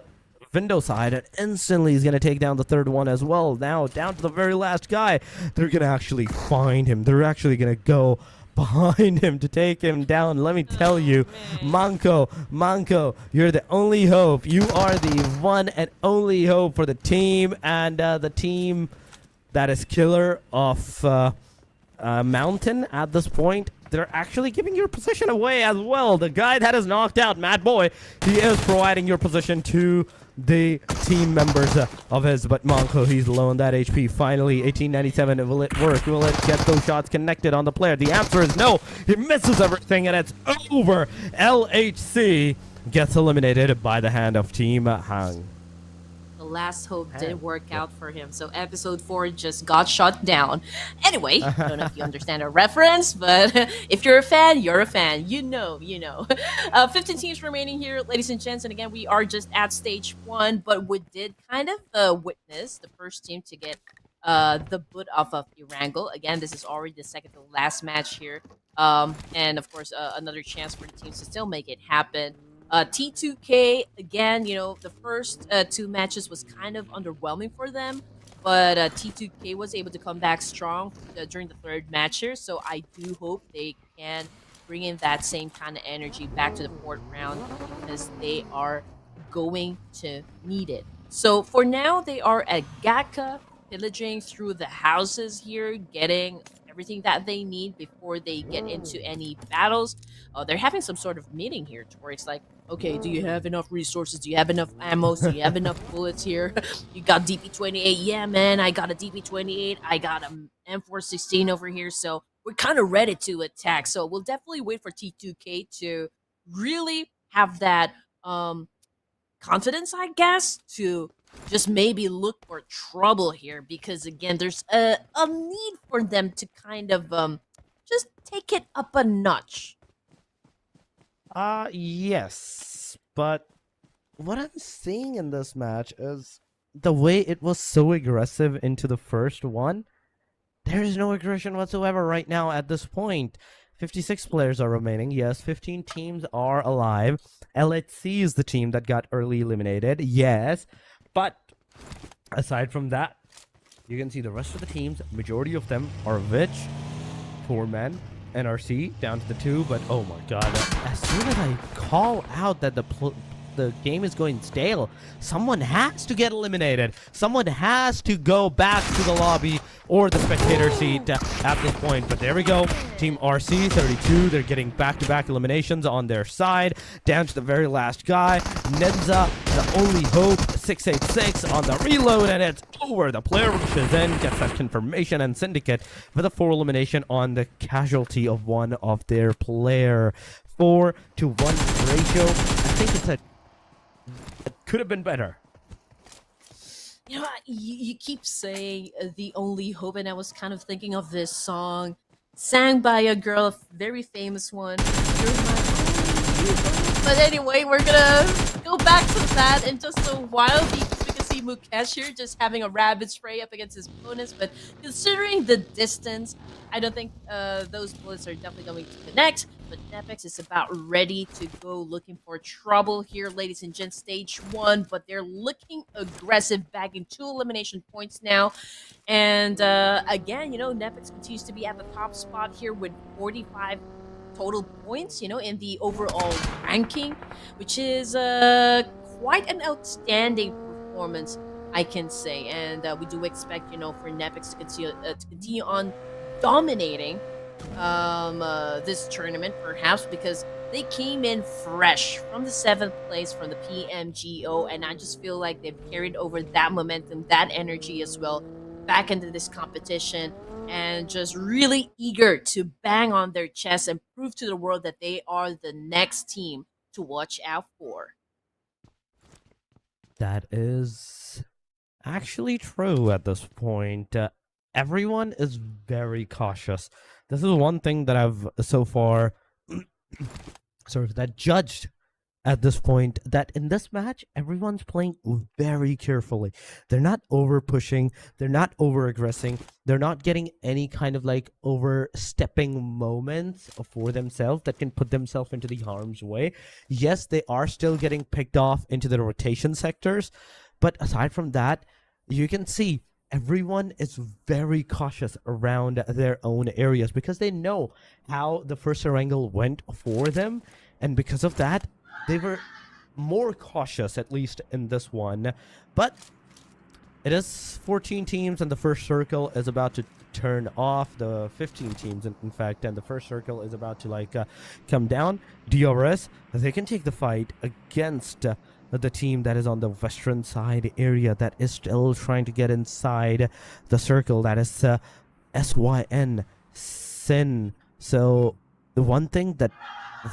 window side and instantly is going to take down the third one as well. Now down to the very last guy. They're going to actually find him. They're actually going to go behind him to take him down. Let me tell you, Manko, you're the only hope. You are the one and only hope for the team, and the team that is killer of Mountain at this point. They're actually giving your position away as well. The guy that is knocked out, Mad Boy, he is providing your position to the team members of his, but Monko, he's low on that HP. Finally, 1897, will it work? Will it get those shots connected on the player? The answer is no. He misses everything, and it's over. LHC gets eliminated by the hand of Team Hang. The last hope didn't work out for him, so episode 4 just got shut down. Anyway, I don't know if you understand a reference, but if you're a fan, you're a fan. You know. 15 teams remaining here, ladies and gents, and again, we are just at stage 1, but we did kind of witness the first team to get the boot off of Erangel. Again, this is already the second to last match here, and of course, another chance for the teams to still make it happen. T2K, again, the first 2 matches was kind of underwhelming for them, but T2K was able to come back strong during the third match here, so I do hope they can bring in that same kind of energy back to the 4th round because they are going to need it. So for now, they are at Gatka, pillaging through the houses here, getting everything that they need before they get into any battles. They're having some sort of meeting here where it's like, okay, do you have enough resources? Do you have enough ammo? Do you have enough bullets here? You got DP28? Yeah, man, I got a DP28. I got a M416 over here. So we're kind of ready to attack. So we'll definitely wait for T2K to really have that confidence, I guess, to just maybe look for trouble here, because again, there's a need for them to kind of just take it up a notch. Yes, but what I'm seeing in this match is the way it was so aggressive into the first one. There is no aggression whatsoever right now at this point. 56 players are remaining. Yes, 15 teams are alive. LHC is the team that got early eliminated. Yes, but aside from that, you can see the rest of the teams, majority of them are Vich, 4 men, NRC down to the 2, but oh my god, as soon as I call out that the game is going stale, someone has to get eliminated. Someone has to go back to the lobby or the spectator seat at this point. But there we go. Team RC 32, they're getting back-to-back eliminations on their side. Down to the very last guy. Nedza, the only hope, 686 on the reload, and it's over. The player rushes in, gets that confirmation, and Syndicate with a 4 elimination on the casualty of one of their player. 4-1 ratio. I think it could have been better. You know, you keep saying the only hope, and I was kind of thinking of this song sang by a girl, a very famous one. You're my only hope. But anyway, we're gonna go back to that in just a while, because we can see Mukesh here just having a rapid spray up against his opponents. But considering the distance, I don't think those bullets are definitely going to connect. But NEPX is about ready to go looking for trouble here, ladies and gents. Stage 1, but they're looking aggressive, bagging 2 elimination points now. And again, you know, NEPX continues to be at the top spot here with 45 total points, you know, in the overall ranking, which is quite an outstanding performance, I can say. And we do expect, you know, for NEPX to continue on dominating this tournament, perhaps because they came in fresh from the 7th place from the PMGO, and I just feel like they've carried over that momentum, that energy as well back into this competition, and just really eager to bang on their chest and prove to the world that they are the next team to watch out for. That is actually true at this point. Everyone is very cautious. This is one thing that I've so far sort of that judged at this point, that in this match, everyone's playing very carefully. They're not over pushing. They're not over aggressing. They're not getting any kind of like overstepping moments for themselves that can put themselves into the harm's way. Yes, they are still getting picked off into the rotation sectors. But aside from that, you can see everyone is very cautious around their own areas because they know how the first Erangel went for them. And because of that, they were more cautious, at least in this one. But it is 14 teams, and the first circle is about to turn off. The 15 teams, in fact, and the first circle is about to like come down. DRS, they can take the fight against the team that is on the western side area that is still trying to get inside the circle. That is SYN, Sin. So the one thing that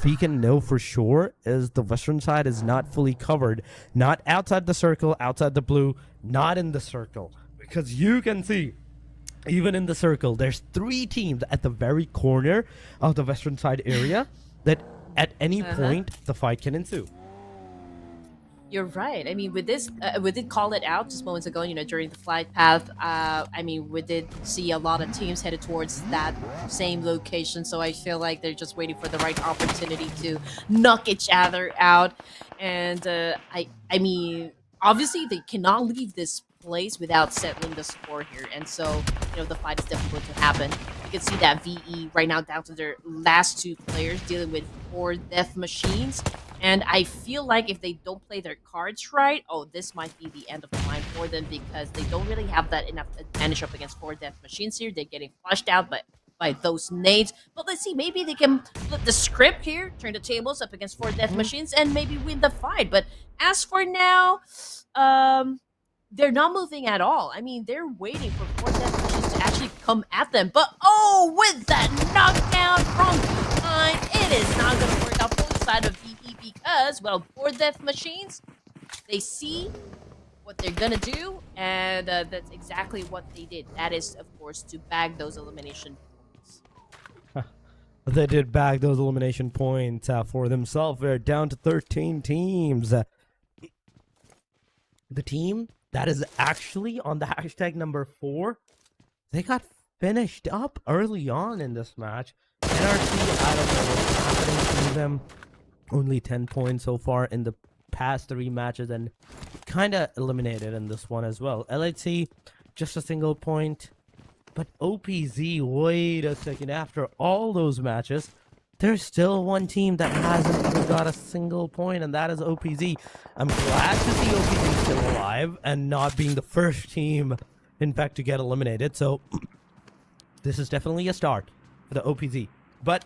we can know for sure is the western side is not fully covered. Not outside the circle, outside the blue, not in the circle. Because you can see, even in the circle, there's 3 teams at the very corner of the western side area that at any point the fight can ensue. You're right. I mean, with this, we did call it out just moments ago, you know, during the flight path. I mean, we did see a lot of teams headed towards that same location. So I feel like they're just waiting for the right opportunity to knock each other out. And I mean, obviously they cannot leave this place without settling the score here. And so, you know, the fight is definitely going to happen. You can see that VE right now down to their last 2 players dealing with 4 death machines. And I feel like if they don't play their cards right, oh, this might be the end of the line for them, because they don't really have that enough advantage up against 4 death machines here. They're getting flushed out by by those nades. But let's see, maybe they can flip the script here, turn the tables up against 4 death machines, and maybe win the fight. But as for now, they're not moving at all. I mean, they're waiting for 4 death machines to actually come at them. But oh, with that knockdown from behind, it is not going to work out for the side of VP because, well, 4 death machines, they see what they're gonna do, and that's exactly what they did. That is, of course, to bag those elimination points. They did bag those elimination points for themselves. They're down to 13 teams. The team that is actually on the hashtag number 4, they got finished up early on in this match. NRC, I don't know what's happening to them. Only 10 points so far in the past 3 matches, and kind of eliminated in this one as well. LHC, just a single point. But OPZ, wait a second, after all those matches, there's still one team that hasn't even got a single point, and that is OPZ. I'm glad to see OPZ still alive and not being the first team, in fact, to get eliminated. So this is definitely a start for the OPZ. But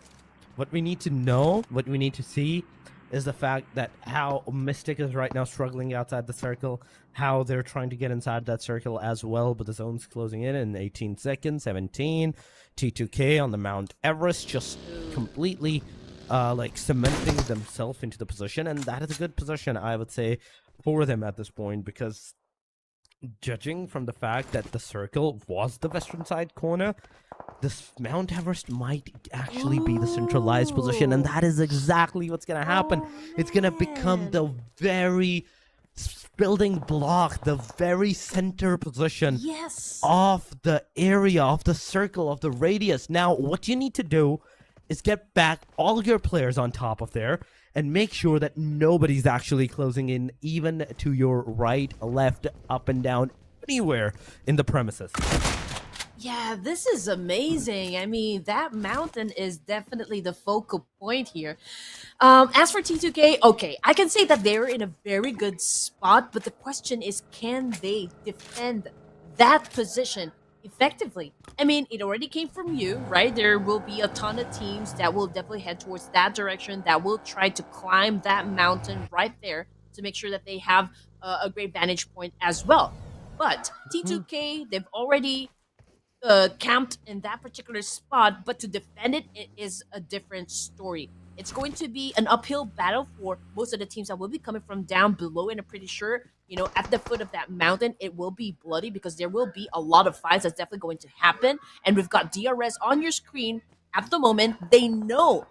what we need to know, what we need to see, is the fact that how Mystic is right now struggling outside the circle, how they're trying to get inside that circle as well, but the zone's closing in 18 seconds, 17. T2K on the Mount Everest just completely like cementing themselves into the position, and that is a good position, I would say, for them at this point, because judging from the fact that the circle was the western side corner, this Mount Everest might actually be the centralized position, and that is exactly what's going to happen. It's going to become the very building block, the very center position of the area, of the circle, of the radius. Now, what you need to do is get back all your players on top of there and make sure that nobody's actually closing in, even to your right, left, up and down, anywhere in the premises. Yeah, this is amazing. I mean, that mountain is definitely the focal point here. As for T2K, okay, I can say that they're in a very good spot, but the question is, can they defend that position effectively? I mean, it already came from you, right? There will be a ton of teams that will definitely head towards that direction, that will try to climb that mountain right there to make sure that they have a great vantage point as well. But T2K, they've already camped in that particular spot, but to defend it, it is a different story. It's going to be an uphill battle for most of the teams that will be coming from down below, and I'm pretty sure, you know, at the foot of that mountain, it will be bloody because there will be a lot of fights that's definitely going to happen. And we've got DRS on your screen at the moment. They know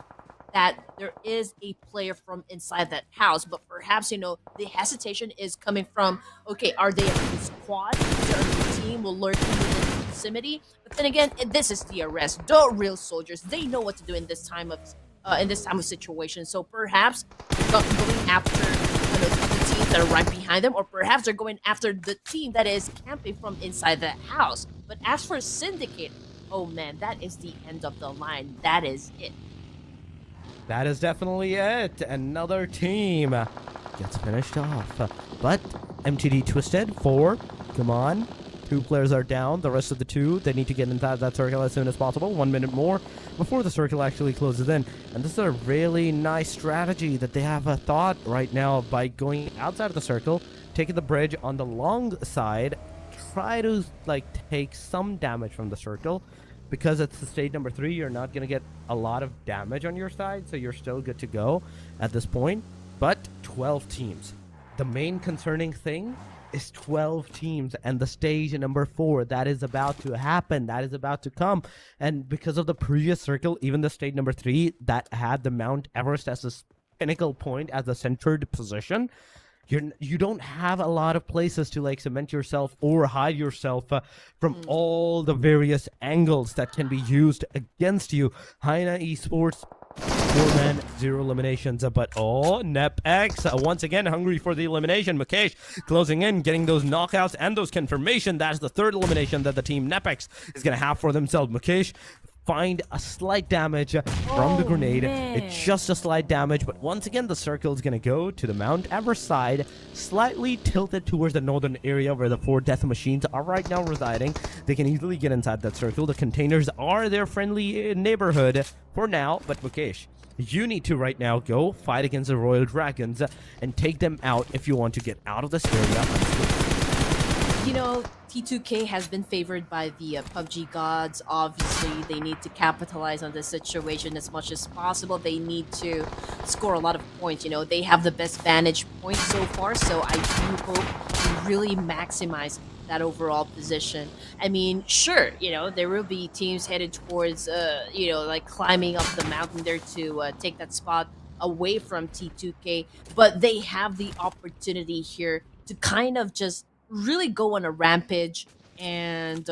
that there is a player from inside that house, but perhaps, you know, the hesitation is coming from, okay, are they a squad? Is there a team will lurk in the proximity? But then again, this is DRS, the real soldiers. They know what to do in this time of situation. So perhaps they're going after the teams that are right behind them, or perhaps they're going after the team that is camping from inside the house. But as for Syndicate, oh man, that is the end of the line. That is it. That is definitely it. Another team gets finished off. But MTD Twisted, 4. Come on. 2 players are down. The rest of the 2, they need to get inside that circle as soon as possible. 1 minute more before the circle actually closes in. And this is a really nice strategy that they have thought right now by going outside of the circle, taking the bridge on the long side, try to like take some damage from the circle. Because it's the stage number 3, you're not going to get a lot of damage on your side, so you're still good to go at this point. But 12 teams. The main concerning thing is 12 teams and the stage number 4 that is about to happen, that is about to come. And because of the previous circle, even the stage number 3 that had the Mount Everest as a pinnacle point, as a centered position, you don't have a lot of places to like cement yourself or hide yourself from all the various angles that can be used against you. HAINA Esports, 4-man, 0 eliminations, but NEPX once again hungry for the elimination. Mukesh closing in, getting those knockouts and those confirmation. That is the 3rd elimination that the team NEPX is going to have for themselves. Mukesh find a slight damage from the grenade. Man. It's just a slight damage, but once again, the circle is going to go to the Mount Everest side, slightly tilted towards the northern area where the 4 death machines are right now residing. They can easily get inside that circle. The containers are their friendly neighborhood for now, but Mukesh, you need to right now go fight against the Royal Dragons and take them out if you want to get out of this area unscathed. You know, T2K has been favored by the PUBG gods. Obviously, they need to capitalize on this situation as much as possible. They need to score a lot of points. You know, they have the best vantage point so far, so I do hope to really maximize that overall position. I mean, sure, you know, there will be teams headed towards, you know, like climbing up the mountain there to take that spot away from T2K, but they have the opportunity here to kind of just really go on a rampage and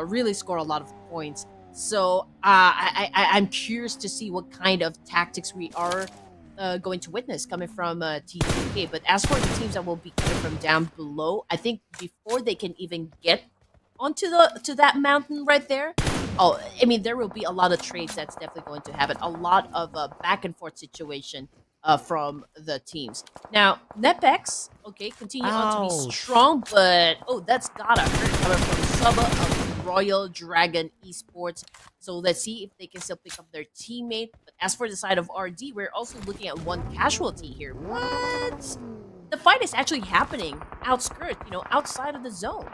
really score a lot of points. So I'm curious to see what kind of tactics we are going to witness coming from T2K. But as for the teams that will be coming from down below, I think before they can even get onto that mountain right there, oh, I mean, there will be a lot of trades that's definitely going to happen. A lot of back and forth situation from the teams. Now, NEPX, okay, continue on to be strong, but oh, that's gotta hurt coming from Suba of Royal Dragon Esports. So let's see if they can still pick up their teammate. But as for the side of RD, we're also looking at one casualty here. What? The fight is actually happening outskirts, you know, outside of the zone.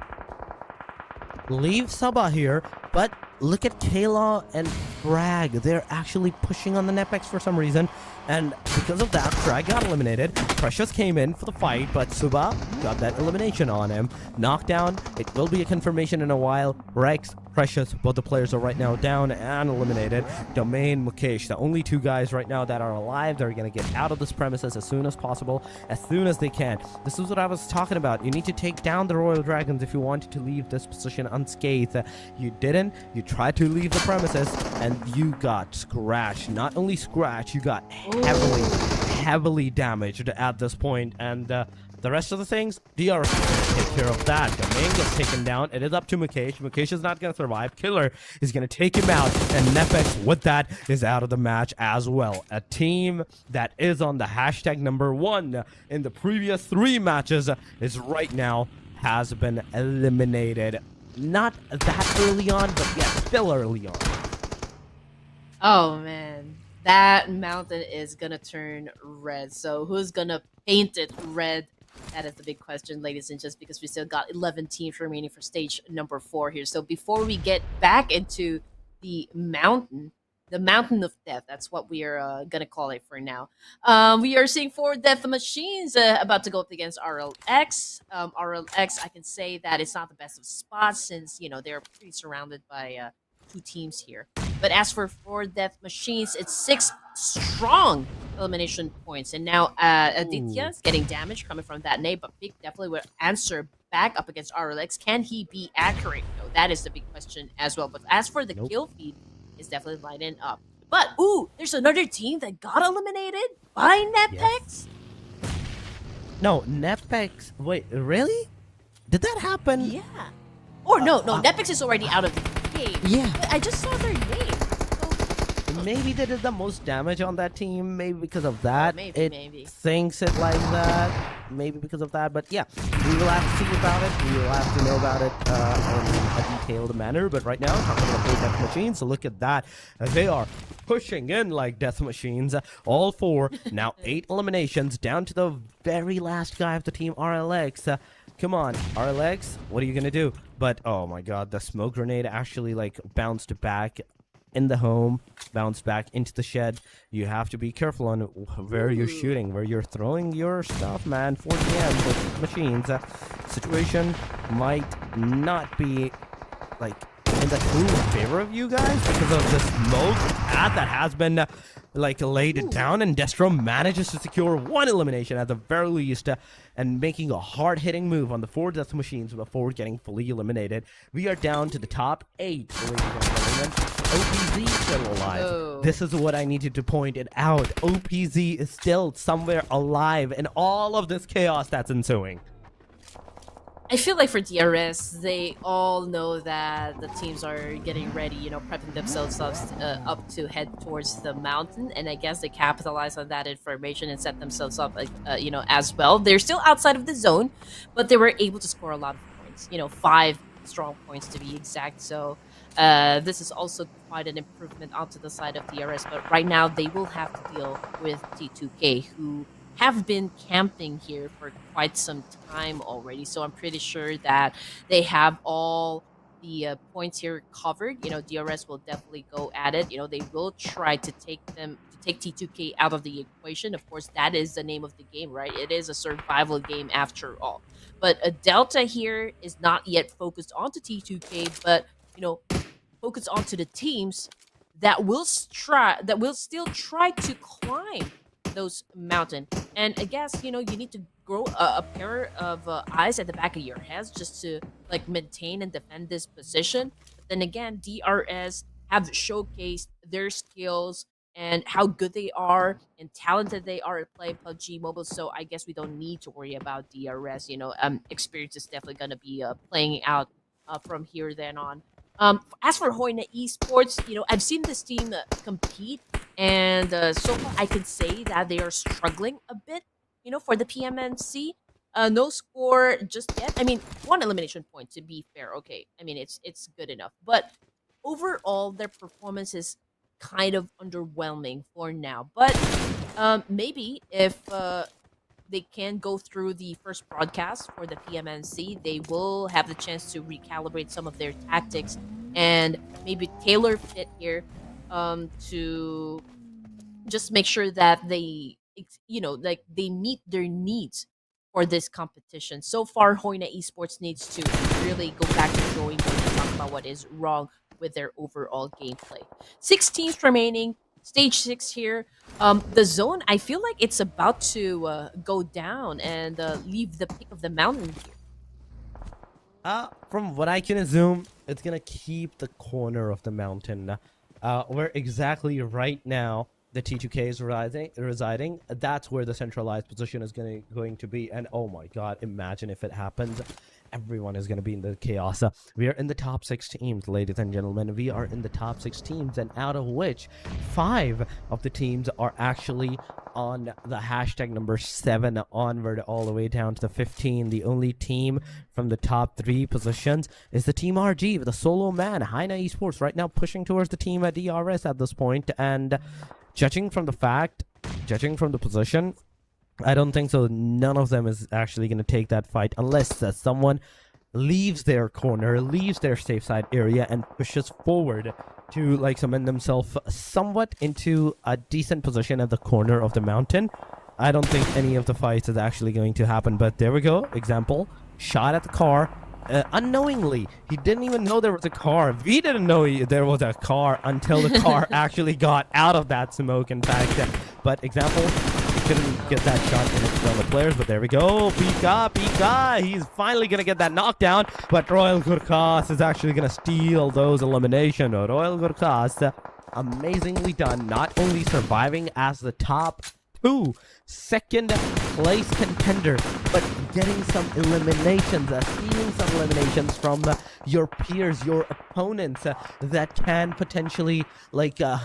Leave Suba here, but look at Kayla and Frag. They're actually pushing on the NEPX for some reason, and because of that, Frag got eliminated. Precious came in for the fight, but Suba got that elimination on him. Knockdown, it will be a confirmation in a while. Rex, Precious, both the players are right now down and eliminated. Domain, Mukesh, the only 2 guys right now that are alive. They're going to get out of this premises as soon as possible, as soon as they can. This is what I was talking about. You need to take down the Royal Dragons if you wanted to leave this position unscathed. You didn't. You tried to leave the premises, and you got scratched. Not only scratched, you got heavily damaged at this point, and the rest of the things, DR take care of that. Domain gets taken down. It is up to Mukesh. Mukesh is not going to survive. Killer is going to take him out, and NEPX with that is out of the match as well. A team that is on the hashtag #1 in the previous 3 matches is right now has been eliminated. Not that early on, but yeah, still early on. Oh man, that mountain is gonna turn red. So who's gonna paint it red? That is the big question, ladies and gents, because we still got 11 teams remaining for stage #4 here. So before we get back into the mountain of death, that's what we are gonna call it for now. We are seeing 4 death machines about to go up against RLX. RLX, I can say that it's not the best of spots since, you know, they're pretty surrounded by 2 teams here. But as for 4 death machines, it's 6 strong elimination points. And now Aditya is getting damage coming from that nade, but Big definitely will answer back up against RLX. Can he be accurate? No, that is the big question as well. But as for the kill feed, it's definitely lighting up. But, ooh, there's another team that got eliminated by NEPX? Yes. No, NEPX. Wait, really? Did that happen? Yeah. Or no, NEPX is already out of the game. Yeah. But I just saw their name. Maybe they did the most damage on that team. Maybe because of that. Maybe. Thinks it like that. Maybe because of that. But yeah, we will have to see about it. We will have to know about it in a detailed manner. But right now, talking about the death machines. So look at that. They are pushing in like death machines. All 4. Now 8 eliminations down to the very last guy of the team, RLX. Come on, RLX, what are you gonna do? But oh my god, the smoke grenade actually like bounced back in the home, bounced back into the shed. You have to be careful on where you're shooting, where you're throwing your stuff, man. 4 DM with machines. Situation might not be like in the true favor of you guys because of the smoke that has been like laid down, and Destro manages to secure 1 elimination at the very least, and making a hard-hitting move on the 4 death machines before getting fully eliminated. We are down to the top 8, ladies and gentlemen. OPZ still alive. Oh. This is what I needed to point it out. OPZ is still somewhere alive in all of this chaos that's ensuing. I feel like for DRS, they all know that the teams are getting ready, prepping themselves up to head towards the mountain, and I guess they capitalize on that information and set themselves up, as well. They're still outside of the zone, but they were able to score a lot of points. 5 strong points to be exact. So this is also quite an improvement onto the side of DRS. But right now, they will have to deal with T2K, who have been camping here for quite some time already. So I'm pretty sure that they have all the points here covered. DRS will definitely go at it. They will try to take T2K out of the equation. Of course, that is the name of the game, right? It is a survival game after all. But a Delta here is not yet focused onto T2K, but focused onto the teams that will still try to climb those mountain. And I guess you need to grow a pair of eyes at the back of your heads just to maintain and defend this position. But then again, DRS have showcased their skills and how good they are and talented they are at playing PUBG Mobile. So I guess we don't need to worry about DRS. Experience is definitely going to be playing out from here then on. As for HAINA Esports, I've seen this team compete, and so far I can say that they are struggling a bit, for the PMNC. No score just yet. I mean, 1 elimination point to be fair. Okay, I mean it's good enough, but overall their performance is kind of underwhelming for now. But maybe if they can go through the first broadcast for the PMNC, they will have the chance to recalibrate some of their tactics and maybe tailor fit here to just make sure that they they meet their needs for this competition. So far, HAINA Esports needs to really go back to the drawing board and talk about what is wrong with their overall gameplay. 6 teams remaining. Stage 6 here. The zone, I feel like it's about to go down and leave the peak of the mountain here. From what I can assume, it's gonna keep the corner of the mountain. Where exactly right now the T2K is residing. That's where the centralized position is going to be. And oh my god, imagine if it happens. Everyone is going to be in the chaos. We are in the top 6 teams, ladies and gentlemen. We are in the top 6 teams, and out of which 5 of the teams are actually on the hashtag number 7 onward all the way down to the 15. The only team from the top 3 positions is the Team RG with a solo man, HAINA Esports, right now pushing towards the team at DRS at this point. And judging from the position, I don't think so. None of them is actually going to take that fight unless someone leaves their corner, leaves their safe side area, and pushes forward to cement themselves somewhat into a decent position at the corner of the mountain. I don't think any of the fights is actually going to happen. But there we go. Example, shot at the car. Unknowingly, he didn't even know there was a car. We didn't know there was a car until the car actually got out of that smoke, in fact. But example, couldn't get that shot in on the players, but there we go. Pika, he's finally gonna get that knockdown, but Royal GURKHAS is actually gonna steal those elimination. Royal GURKHAS, amazingly done, not only surviving as the top 2 second place contender, but getting some eliminations, stealing some eliminations from your peers, your opponents, that can potentially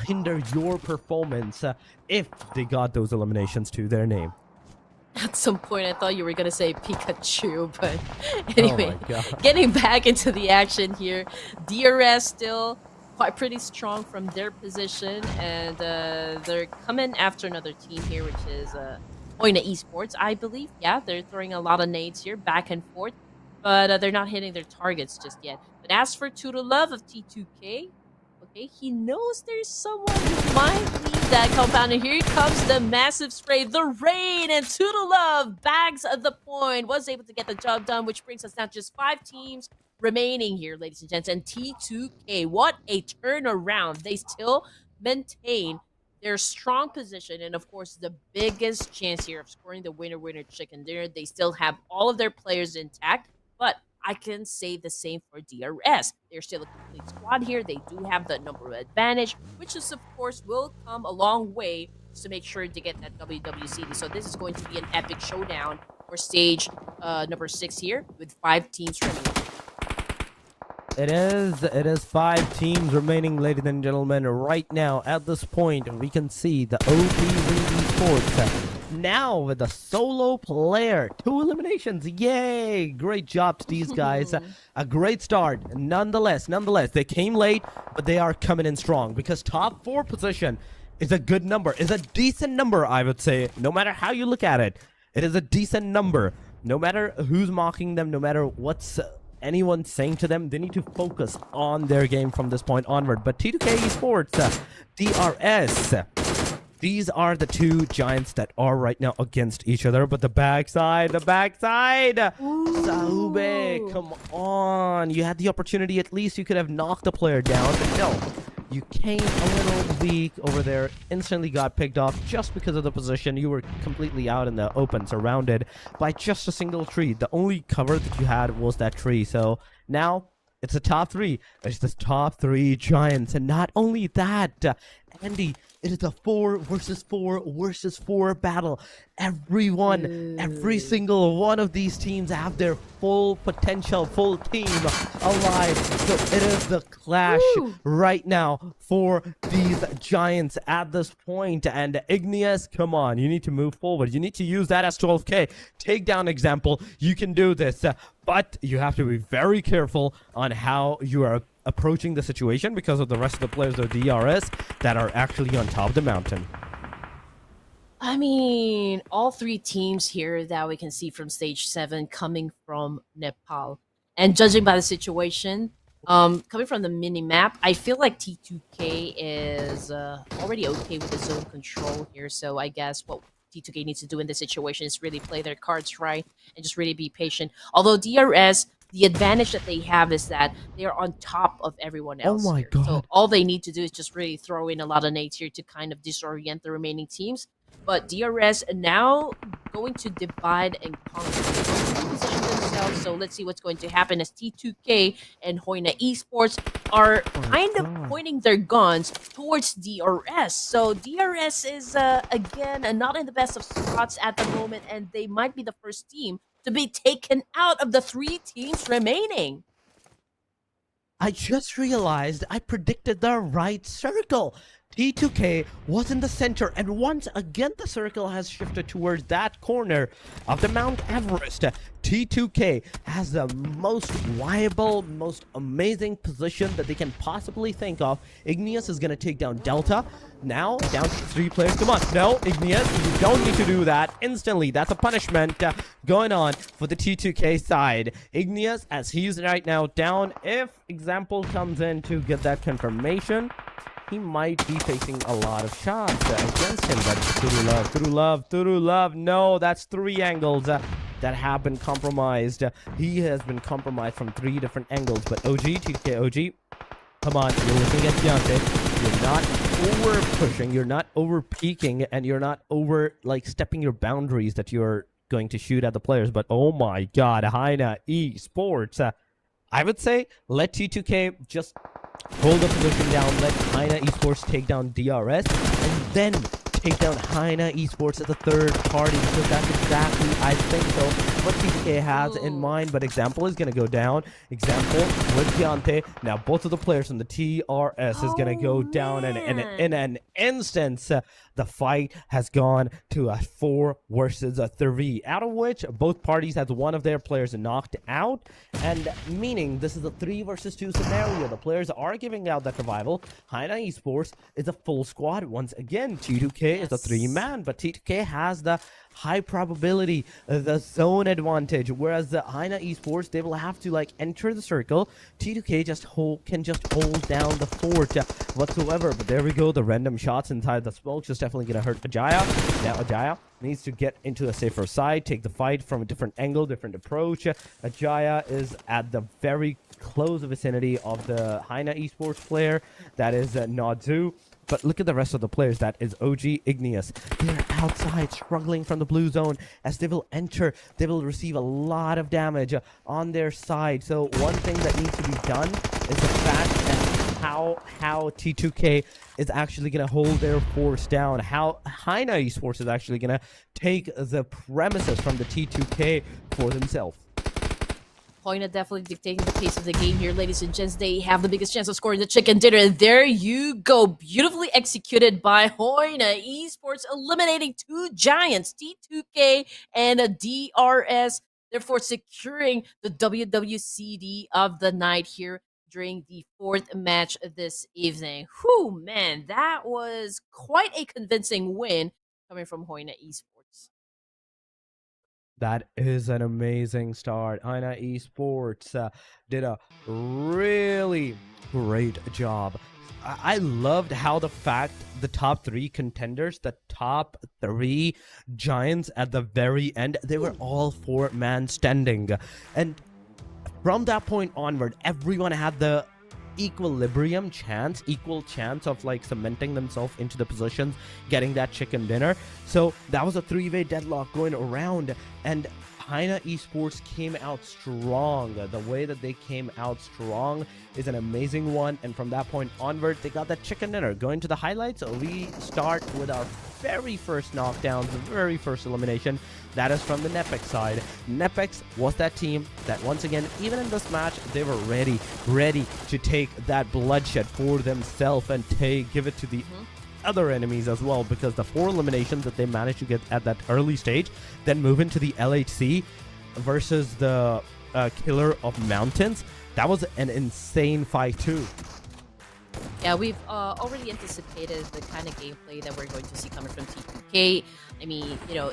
hinder your performance if they got those eliminations to their name. At some point, I thought you were gonna say Pikachu, but anyway, oh my God. Getting back into the action here, DRS still quite pretty strong from their position, and they're coming after another team here, which is HAINA Esports, I believe. Yeah, they're throwing a lot of nades here, back and forth, but they're not hitting their targets just yet. But as for Love of T2K, okay, he knows there's someone who might leave that compound, and here comes the massive spray, the rain, and Love bags the point, was able to get the job done, which brings us down to just 5 teams remaining here, ladies and gents. And T2K, what a turnaround. They still maintain their strong position, and of course the biggest chance here of scoring the winner chicken dinner. They still have all of their players intact, but I can say the same for DRS. They're still a complete squad here. They do have the number advantage, which is of course will come a long way to make sure to get that WWCD. So this is going to be an epic showdown for stage number 6 here with 5 teams remaining. It is 5 teams remaining, ladies and gentlemen. Right now, at this point, we can see the OPZ Esports now with a solo player. 2 eliminations. Yay! Great job to these guys. A great start. Nonetheless, they came late, but they are coming in strong because top 4 position is a good number. Is a decent number, I would say. No matter how you look at it, it is a decent number. No matter who's mocking them, no matter what's anyone saying to them, they need to focus on their game from this point onward. But T2K Esports, DRS, these are the 2 giants that are right now against each other. But the backside, Sahube, come on. You had the opportunity, at least you could have knocked the player down, but no. You came a little weak over there, instantly got picked off just because of the position. You were completely out in the open, surrounded by just a single tree. The only cover that you had was that tree. So now it's the top 3. It's the top 3 giants. And not only that, Andy, it is a 4 versus 4 versus 4 battle. Every single one of these teams have their full potential, full team alive. So it is the clash right now for these giants at this point. And Igneous, come on, you need to move forward. You need to use that as 12K takedown example. You can do this, but you have to be very careful on how you are approaching the situation because of the rest of the players of DRS that are actually on top of the mountain. I mean, all 3 teams here that we can see from stage 7 coming from Nepal. And judging by the situation, coming from the mini map, I feel like T2K is already okay with the zone control here. So I guess what T2K needs to do in this situation is really play their cards right and just really be patient. Although DRS, the advantage that they have is that they are on top of everyone else. Oh my here. God. So all they need to do is just really throw in a lot of nades here to kind of disorient the remaining teams. But DRS now going to divide and conquer. They don't position themselves, so let's see what's going to happen as T2K and HAINA Esports are kind of pointing their guns towards DRS. So DRS is, again, not in the best of spots at the moment, and they might be the first team to be taken out of the 3 teams remaining. I just realized I predicted the right circle. T2K was in the center, and once again the circle has shifted towards that corner of the Mount Everest. T2K has the most viable, most amazing position that they can possibly think of. Igneous is going to take down Delta. Now, down to 3 players. Come on. No, Igneous, you don't need to do that instantly. That's a punishment going on for the T2K side. Igneous, as he's right now down, if Example comes in to get that confirmation, he might be facing a lot of shots against him. But through love. No, that's 3 angles that have been compromised. He has been compromised from 3 different angles. But T2K OG, come on, you're looking at Deontay. You're not over pushing, you're not over peaking, and you're not over stepping your boundaries that you're going to shoot at the players. But oh my God, HAINA Esports. I would say let T2K just hold the position down, let HAINA Esports take down DRS, and then take down HAINA Esports as a third party, because that's exactly, I think so, what T2K has in mind. But Example is going to go down. Example with Deontay. Now both of the players from the TRS is going to go down, and in an instance, the fight has gone to a 4 versus a 3, out of which both parties has one of their players knocked out, and meaning this is a 3 versus 2 scenario. The players are giving out that survival. HAINA Esports is a full squad. Once again, T2K is a 3-man, but T2K has the high probability, the zone advantage, whereas the HAINA Esports, they will have to enter the circle. T2K can just hold down the fort whatsoever. But there we go, the random shots inside the smoke just definitely gonna hurt Ajaya. Now Ajaya needs to get into a safer side, take the fight from a different angle, different approach. Ajaya is at the very close vicinity of the HAINA Esports player, that is Nadzu. But look at the rest of the players. That is OG Igneous. They're outside, struggling from the blue zone. As they will enter, they will receive a lot of damage on their side. So one thing that needs to be done is the fact that how T2K is actually gonna hold their force down, how HAINA Esports is actually gonna take the premises from the T2K for themselves. HAINA definitely dictating the pace of the game here, ladies and gents. They have the biggest chance of scoring the chicken dinner. And there you go. Beautifully executed by HAINA Esports, eliminating two giants, T2K and a DRS, therefore securing the WWCD of the night here during the fourth match this evening. Whew, man, that was quite a convincing win coming from HAINA Esports. That is an amazing start. HAINA Esports did a really great job. I loved how the fact the top three contenders, the top three giants at the very end, they were all four-man standing. And from that point onward, everyone had the equal chance of like cementing themselves into the positions, getting that chicken dinner. So that was a three-way deadlock going around, and HAINA Esports came out strong. The way that they came out strong is an amazing one, and from that point onward, they got that chicken dinner. Going to the highlights, we start with our very first knockdown, the very first elimination. That is from the NEPX side. NEPX was that team that once again, even in this match, they were ready to take that bloodshed for themselves and give it to the other enemies as well, because the 4 eliminations that they managed to get at that early stage, then move into the LHC versus the Killer of Mountains. That was an insane fight too. Yeah, we've already anticipated the kind of gameplay that we're going to see coming from T2K. I mean, you know,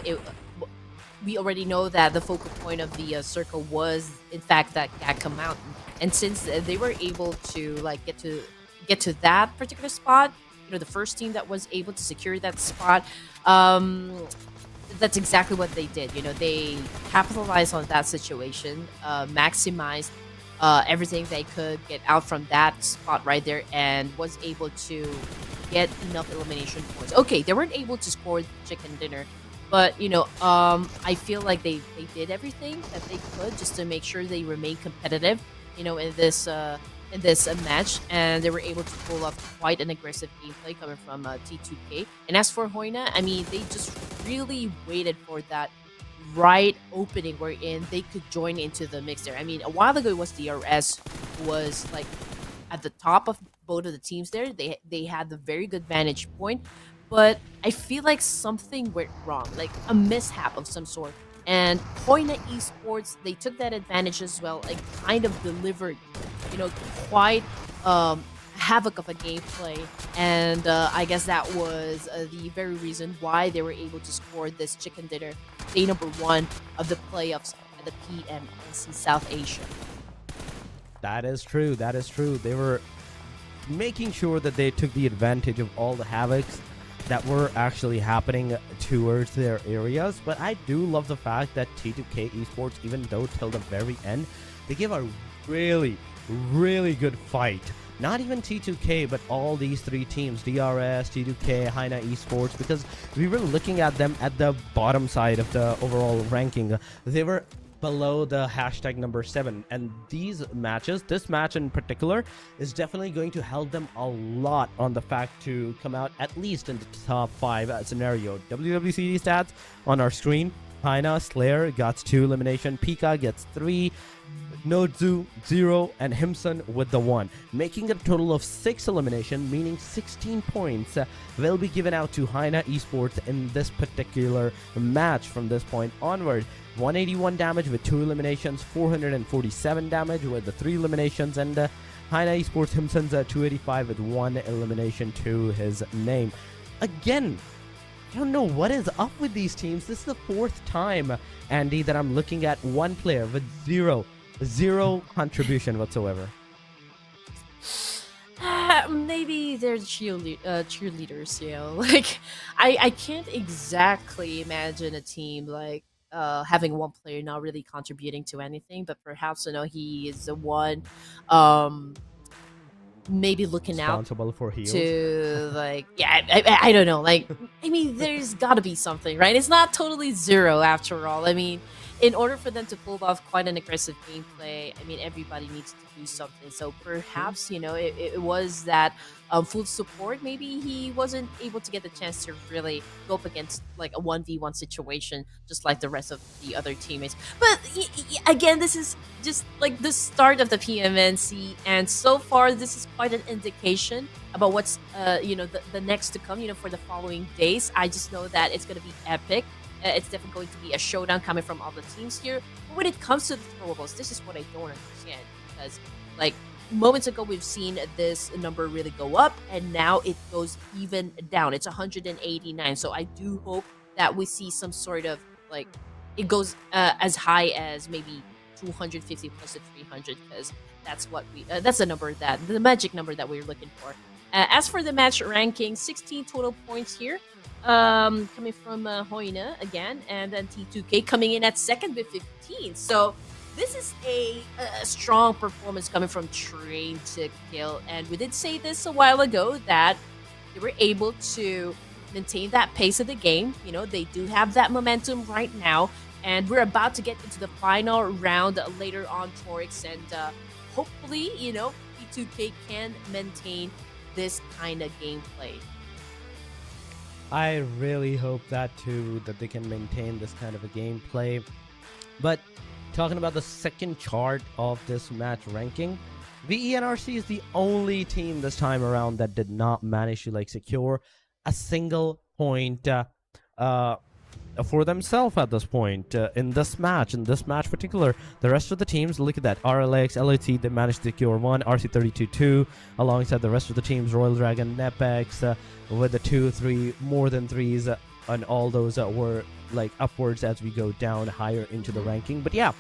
we already know that the focal point of the circle was, in fact, that Gakka Mountain. And since they were able to like get to that particular spot, you know, the first team that was able to secure that spot, that's exactly what they did. You know, they capitalized on that situation, maximized everything they could get out from that spot right there, and was able to get enough elimination points. Okay, they weren't able to score the chicken dinner, but you know, I feel like they did everything that they could just to make sure they remain competitive, you know, in this match, and they were able to pull off quite an aggressive gameplay coming from T2K. And as for HAINA, I mean, they just really waited for that right opening wherein they could join into the mix there. I mean, a while ago it was DRS who was like at the top of both of the teams there. They had the very good vantage point, but I feel like something went wrong, like a mishap of some sort. And HAINA Esports, they took that advantage as well and kind of delivered, you know, quite havoc of a gameplay. And I guess that was the very reason why they were able to score this chicken dinner, day number 1 of the playoffs at the PMNC South Asia. That is true. That is true. They were making sure that they took the advantage of all the havocs that were actually happening towards their areas. But I do love the fact that T2K Esports, even though till the very end, they gave a really good fight. Not even T2K, but all these 3 teams, DRS, T2K, HAINA Esports, because we were looking at them at the bottom side of the overall ranking. They were below the hashtag number 7, and these matches, this match in particular, is definitely going to help them a lot on the fact to come out at least in the top 5 scenario. WWCD stats on our screen. HAINA, Slayer gets 2 elimination, Pika gets 3, Nodzu 0, and Himson with the 1, making a total of 6 elimination, meaning 16 points will be given out to HAINA Esports in this particular match from this point onward. 181 damage with 2 eliminations, 447 damage with the 3 eliminations, and HAINA Esports Himson's 285 with 1 elimination to his name. Again, I don't know what is up with these teams. This is the 4th time, Andy, that I'm looking at one player with zero contribution whatsoever. Maybe they're cheerleaders, you know. Like, I can't exactly imagine a team like having one player not really contributing to anything, but perhaps, you know, he is the one maybe looking out Responsible for heals. to, like, yeah, I don't know. Like, I mean, there's got to be something, right? It's not totally zero after all. I mean, in order for them to pull off quite an aggressive gameplay, I mean, everybody needs to do something. So perhaps, it was that full support. Maybe he wasn't able to get the chance to really go up against like a 1v1 situation, just like the rest of the other teammates. But again, this is just like the start of the PMNC. And so far, this is quite an indication about what's, the next to come, for the following days. I just know that it's going to be epic. It's definitely going to be a showdown coming from all the teams here. But when it comes to the throwables, this is what I don't understand. Because, like, moments ago, we've seen this number really go up, and now it goes even down. It's 189. So I do hope that we see some sort of, like, it goes as high as maybe 250 plus to 300, because that's what that's the magic number that we're looking for. As for the match ranking, 16 total points here. Coming from HAINA again, and then T2K coming in at second with 15. So this is a strong performance coming from Train to Kill. And we did say this a while ago that they were able to maintain that pace of the game. They do have that momentum right now, and we're about to get into the final round later on, Torix, and hopefully, T2K can maintain this kind of gameplay. I really hope that too, that they can maintain this kind of a gameplay. But talking about the second chart of this match ranking, VENRC is the only team this time around that did not manage to secure a single point for themselves at this point in this match. In this match particular, the rest of the teams, look at that, RLX, LAT, they managed to secure one, RC32 2, alongside the rest of the teams, Royal Dragon, NEPX, with the 2, 3, more than threes, and all those were upwards as we go down higher into the ranking. But yeah,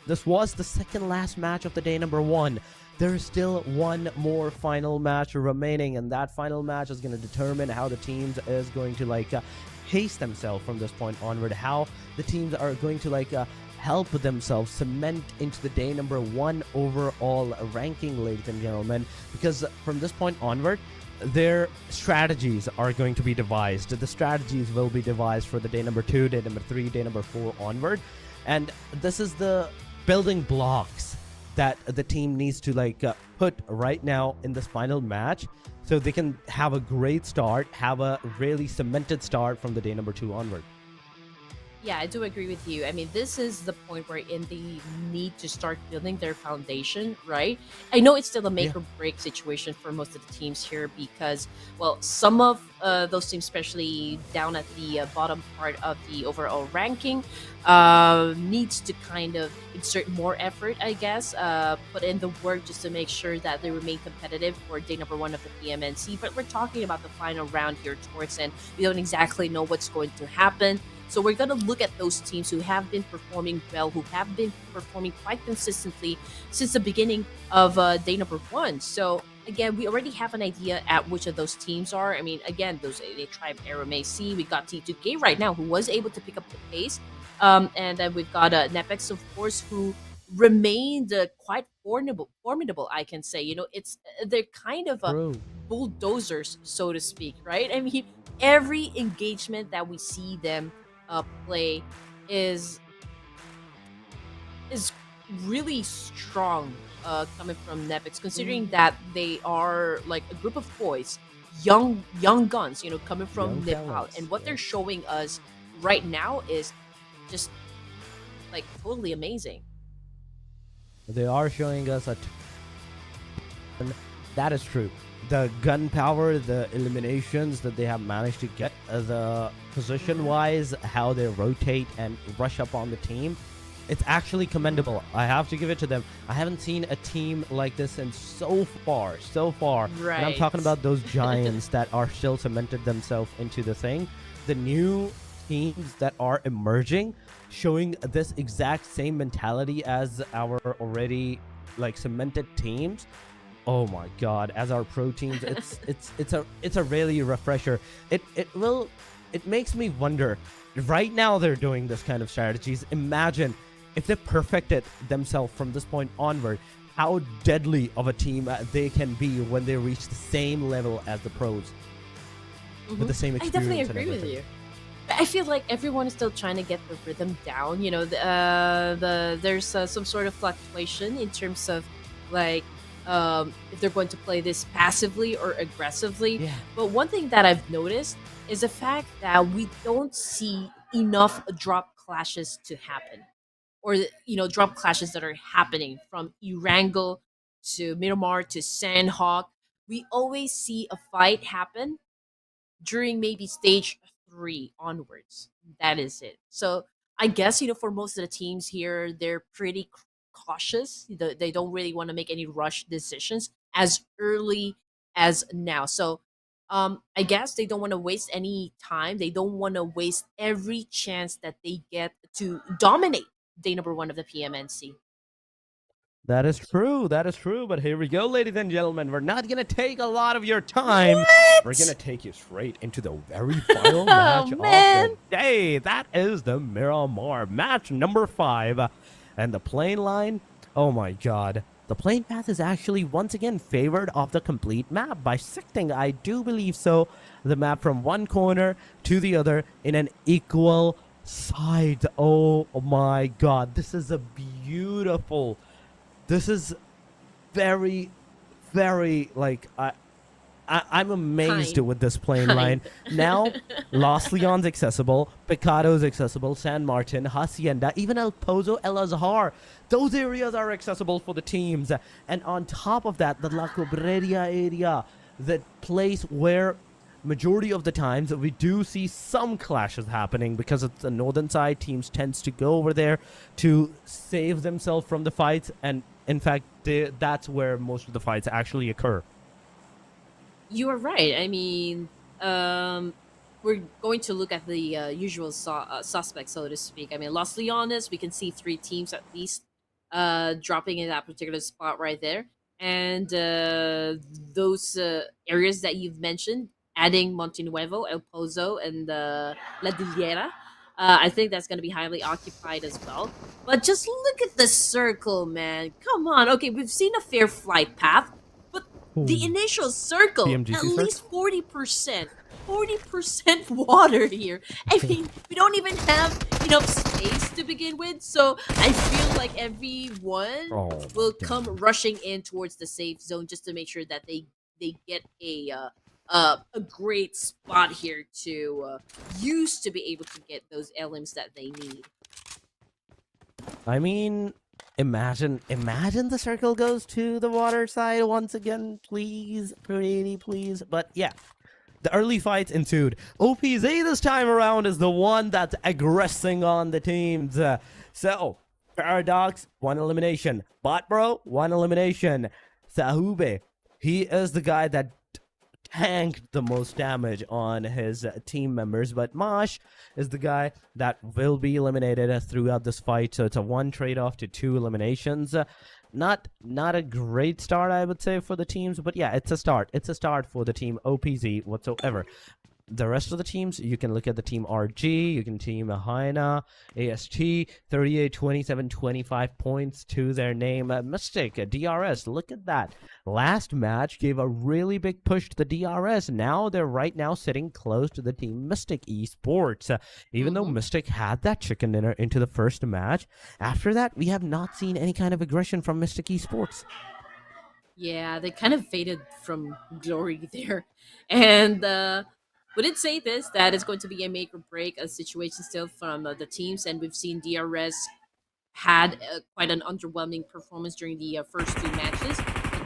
this was the second last match of the day number 1. There is still one more final match remaining, and that final match is going to determine how the teams is going to pace themselves from this point onward, how the teams are going to help themselves cement into the day number 1 overall ranking, ladies and gentlemen, because from this point onward, their strategies are going to be devised. The strategies will be devised for the day number 2, day number 3, day number 4 onward, and this is the building blocks that the team needs to put right now in this final match, so they can have a great start, have a really cemented start from the day number 2 onward. Yeah, I do agree with you. I mean, this is the point where they need to start building their foundation, right? I know it's still a make or break situation for most of the teams here because, well, some of those teams, especially down at the bottom part of the overall ranking, needs to kind of insert more effort, I guess, put in the work just to make sure that they remain competitive for day number 1 of the PMNC. But we're talking about the final round here, Torx, and we don't exactly know what's going to happen. So we're going to look at those teams who have been performing well, who have been performing quite consistently since the beginning of day number 1. So again, we already have an idea at which of those teams are. I mean, again, they tribe AEROMACY. We got T2K right now, who was able to pick up the pace. And then we've got NEPX, of course, who remained quite formidable, I can say. They're kind of bulldozers, so to speak, right? I mean, every engagement that we see them play is really strong, coming from NEPX, considering that they are like a group of boys, young guns, coming from Young Nepal, talents, and what they're showing us right now is just totally amazing. They are showing us that is true. The gun power, the eliminations that they have managed to get, the position-wise, how they rotate and rush up on the team, it's actually commendable. I have to give it to them. I haven't seen a team like this in so far. Right. And I'm talking about those giants that are still cemented themselves into the thing. The new teams that are emerging, showing this exact same mentality as our already cemented teams. Oh my god, as our pro teams, it's a really refresher. It makes me wonder, right now they're doing this kind of strategies. Imagine if they perfected themselves from this point onward, how deadly of a team they can be when they reach the same level as the pros with the same I experience. definitely and agree with everything. you. I feel like everyone is still trying to get the rhythm down. You know, there's some sort of fluctuation in terms of like if they're going to play this passively or aggressively. Yeah. But one thing that I've noticed is the fact that we don't see enough drop clashes to happen, or drop clashes that are happening from Erangel to Miramar to Sanhok. We always see a fight happen during maybe stage 3 onwards. That is it. So I guess for most of the teams here, they're pretty cautious. They don't really want to make any rush decisions as early as now. So I guess they don't want to waste any time. They don't want to waste every chance that they get to dominate day number 1 of the PMNC. That is true. That is true. But here we go, ladies and gentlemen. We're not going to take a lot of your time. What? We're going to take you straight into the very final match of man. the day. That is the Miramar match number 5. And the plane line, oh my god. The plane path is actually once again favored of the complete map, bisecting, I do believe so, the map from one corner to the other in an equal side. Oh my god. This is a beautiful... This is very, very, like, I'm amazed Kind. with this plane Kind. line. Now, Los Leon's accessible, Picado's accessible, San Martin, Hacienda, even El Pozo, El Azhar. Those areas are accessible for the teams. And on top of that, the La Cobreria area, the place where majority of the times we do see some clashes happening because it's the northern side. Teams tends to go over there to save themselves from the fights, and in fact that's where most of the fights actually occur. You are right. I mean, we're going to look at the usual suspects, so to speak. I mean, Los Leones, we can see 3 teams at least dropping in that particular spot right there. And those areas that you've mentioned, adding Montenuevo, El Pozo, and La Dillera, I think that's going to be highly occupied as well. But just look at the circle, man. Come on. Okay, we've seen a fair flight path, but the initial circle, PMGC at circle? least 40%. 40% water here. I mean, we don't even have enough space to begin with, so I feel like everyone will come rushing in towards the safe zone just to make sure that they get a great spot here to use to be able to get those LMs that they need. I mean, imagine the circle goes to the water side once again, please, pretty please. But yeah, the early fights ensued. OPZ this time around is the one that's aggressing on the teams. So, Paradox, 1 elimination. Botbro, 1 elimination. Sahube, he is the guy that tanked the most damage on his team members, but Mosh is the guy that will be eliminated throughout this fight. So it's a 1 trade-off to 2 eliminations. Not a great start, I would say, for the teams, but yeah, it's a start. It's a start for the team OPZ whatsoever. The rest of the teams, you can look at the team RG, you can team HAINA, AST, 38, 27, 25 points to their name. Mystic, DRS, look at that. Last match gave a really big push to the DRS. Now they're right now sitting close to the team Mystic Esports. Even though Mystic had that chicken dinner into the first match, after that, we have not seen any kind of aggression from Mystic Esports. Yeah, they kind of faded from glory there. And we did say this, that it's going to be a make or break a situation still from the teams, and we've seen DRS had quite an underwhelming performance during the first 2 matches.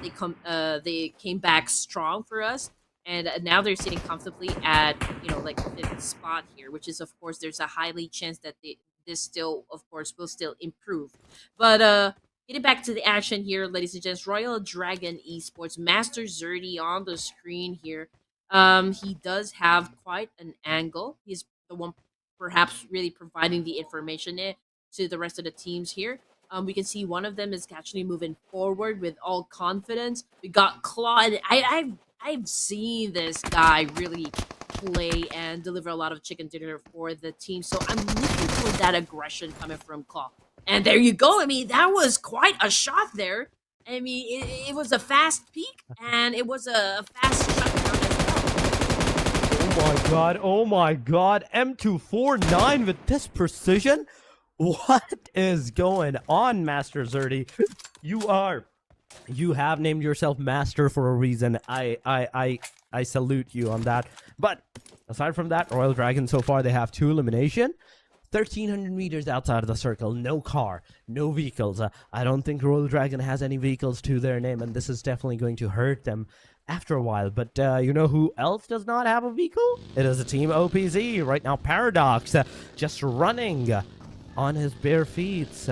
But they came back strong for us, and now they're sitting comfortably at like the 5th spot here, which is, of course, there's a highly chance that this still, of course, will still improve. But getting back to the action here, ladies and gents, Royal Dragon Esports, Master Zerdy on the screen here. He does have quite an angle. He's the one perhaps really providing the information to the rest of the teams here. We can see one of them is actually moving forward with all confidence. We got Claw, and I've seen this guy really play and deliver a lot of chicken dinner for the team. So I'm looking for that aggression coming from Claw. And there you go. I mean, that was quite a shot there. I mean, it was a fast peak, and it was a fast shutdown as well. Oh my god, oh my god. M249 with this precision? What is going on, Master Zerty? You have named yourself Master for a reason. I salute you on that. But aside from that, Royal Dragon so far, they have 2 elimination. 1,300 meters outside of the circle, no car, no vehicles. I don't think Royal Dragon has any vehicles to their name, and this is definitely going to hurt them after a while. But you know who else does not have a vehicle? It is a team OPZ. Right now, Paradox just running on his bare feet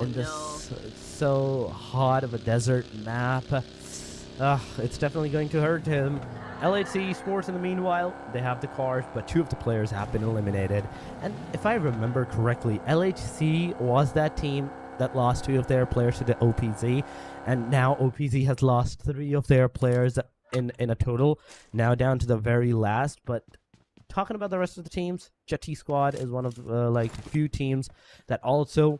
in this so hot of a desert map. It's definitely going to hurt him. LHC Esports, in the meanwhile, they have the cars, but 2 of the players have been eliminated. And if I remember correctly, LHC was that team that lost 2 of their players to the OPZ, and now OPZ has lost 3 of their players in a total, now down to the very last. But talking about the rest of the teams, JUTTI squad is one of the few teams that also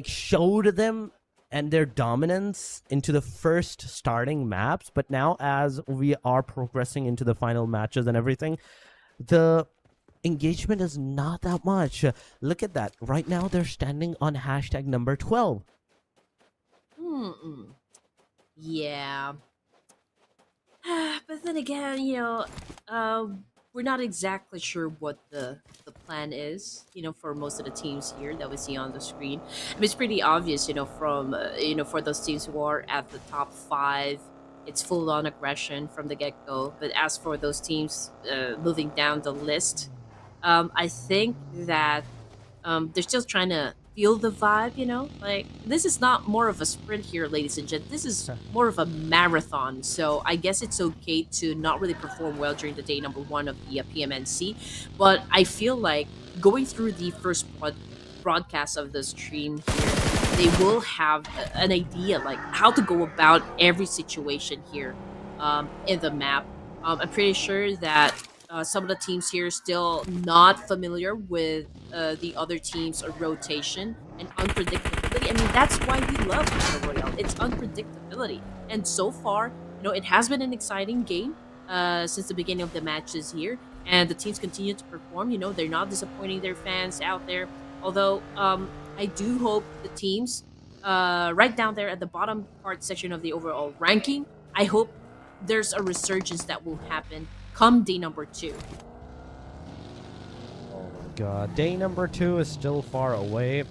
showed them and their dominance into the first starting maps. But now, as we are progressing into the final matches and everything, the engagement is not that much. Look at that. Right now, they're standing on hashtag number 12. Yeah. But then again, we're not exactly sure what the plan is, for most of the teams here that we see on the screen. I mean, it's pretty obvious, from, for those teams who are at the top 5, it's full-on aggression from the get-go. But as for those teams moving down the list, I think that they're still trying to feel the vibe, this is not more of a sprint here, ladies and gents. This is more of a marathon. So I guess it's okay to not really perform well during the day number 1 of the PMNC. But I feel like going through the first broadcast of the stream here, they will have an idea how to go about every situation here in the map. I'm pretty sure that some of the teams here are still not familiar with the other teams' rotation and unpredictability. I mean, that's why we love Battle Royale. It's unpredictability. And so far, it has been an exciting game since the beginning of the matches here. And the teams continue to perform. They're not disappointing their fans out there. Although, I do hope the teams right down there at the bottom part section of the overall ranking, I hope there's a resurgence that will happen come day number 2. Oh my god. Day number 2 is still far away.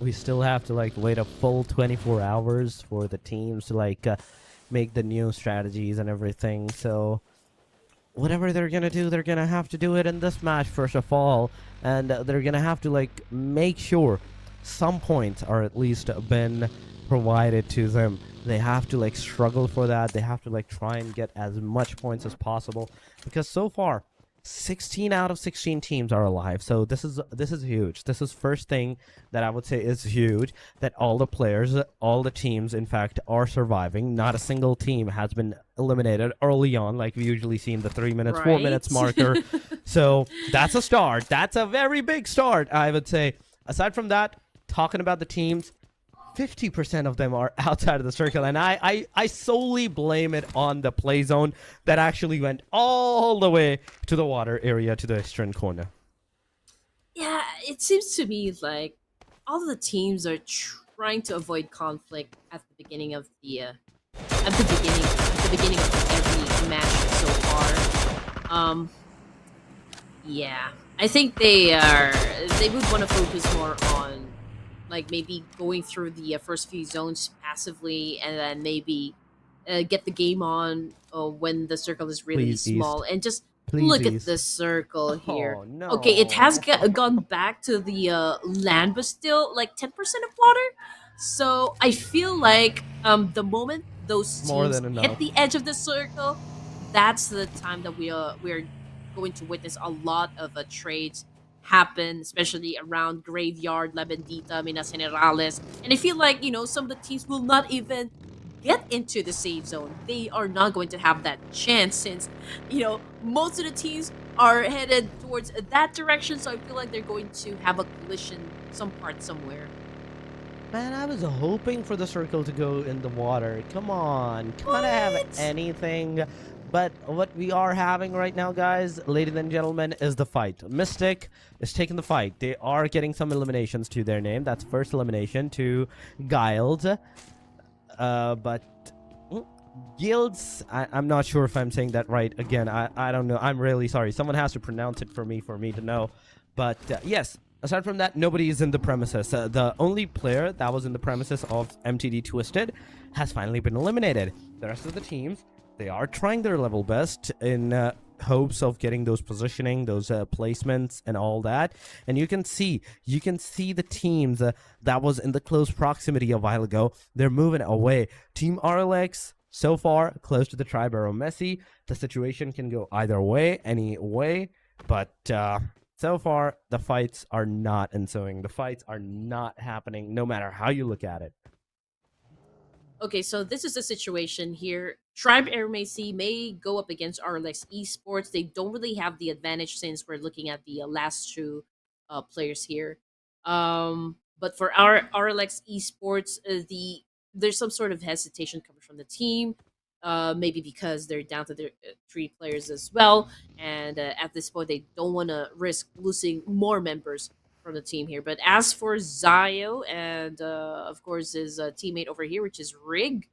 We still have to wait a full 24 hours for the teams to make the new strategies and everything. So whatever they're gonna do, they're gonna have to do it in this match first of all, and they're gonna have to make sure some points are at least been provided to them. They have to struggle for that. They have to try and get as much points as possible, because so far 16 out of 16 teams are alive. So this is huge. This is first thing that I would say is huge, that all the players, all the teams in fact are surviving. Not a single team has been eliminated early on like we usually see in the 3 minutes, 4 minutes marker. So that's a start. That's a very big start, I would say. Aside from that, talking about the teams, 50% of them are outside of the circle, and I solely blame it on the play zone that actually went all the way to the water area, to the eastern corner. Yeah, it seems to me like all of the teams are trying to avoid conflict at the beginning of the beginning of every match so far. Yeah, I think they would want to focus more on maybe going through the first few zones passively, and then maybe get the game on when the circle is really small. And just look at the circle here. Oh, no. Okay, it has gone back to the land, but still 10% of water. So I feel like the moment those teams hit the edge of the circle, that's the time that we're going to witness a lot of trades happen, especially around Graveyard, La Bendita, Minas Generales. And I feel like, some of the teams will not even get into the safe zone. They are not going to have that chance since, most of the teams are headed towards that direction. So I feel like they're going to have a collision some part somewhere. Man, I was hoping for the circle to go in the water. Come on. Can I have anything But what we are having right now, guys, ladies and gentlemen, is the fight. Mystic is taking the fight. They are getting some eliminations to their name. That's first elimination to Guild. But Guilds, I'm not sure if I'm saying that right. Again, I don't know. I'm really sorry. Someone has to pronounce it for me to know. But yes, aside from that, nobody is in the premises. The only player that was in the premises of MTD Twisted has finally been eliminated. The rest of the teams, they are trying their level best in hopes of getting those positioning, those placements and all that. And you can see the teams that was in the close proximity a while ago. They're moving away. Team RLX so far close to the tribe AEROMACY. The situation can go either way, any way, but so far the fights are not ensuing. The fights are not happening, no matter how you look at it. Okay, so this is the situation here. Tribe AEROMACY may go up against RLX Esports. They don't really have the advantage since we're looking at the last two players here. But for our RLX Esports, there's some sort of hesitation coming from the team. Maybe because they're down to their 3 players as well, and at this point they don't want to risk losing more members from the team here. But as for Zio and of course his teammate over here, which is Rig,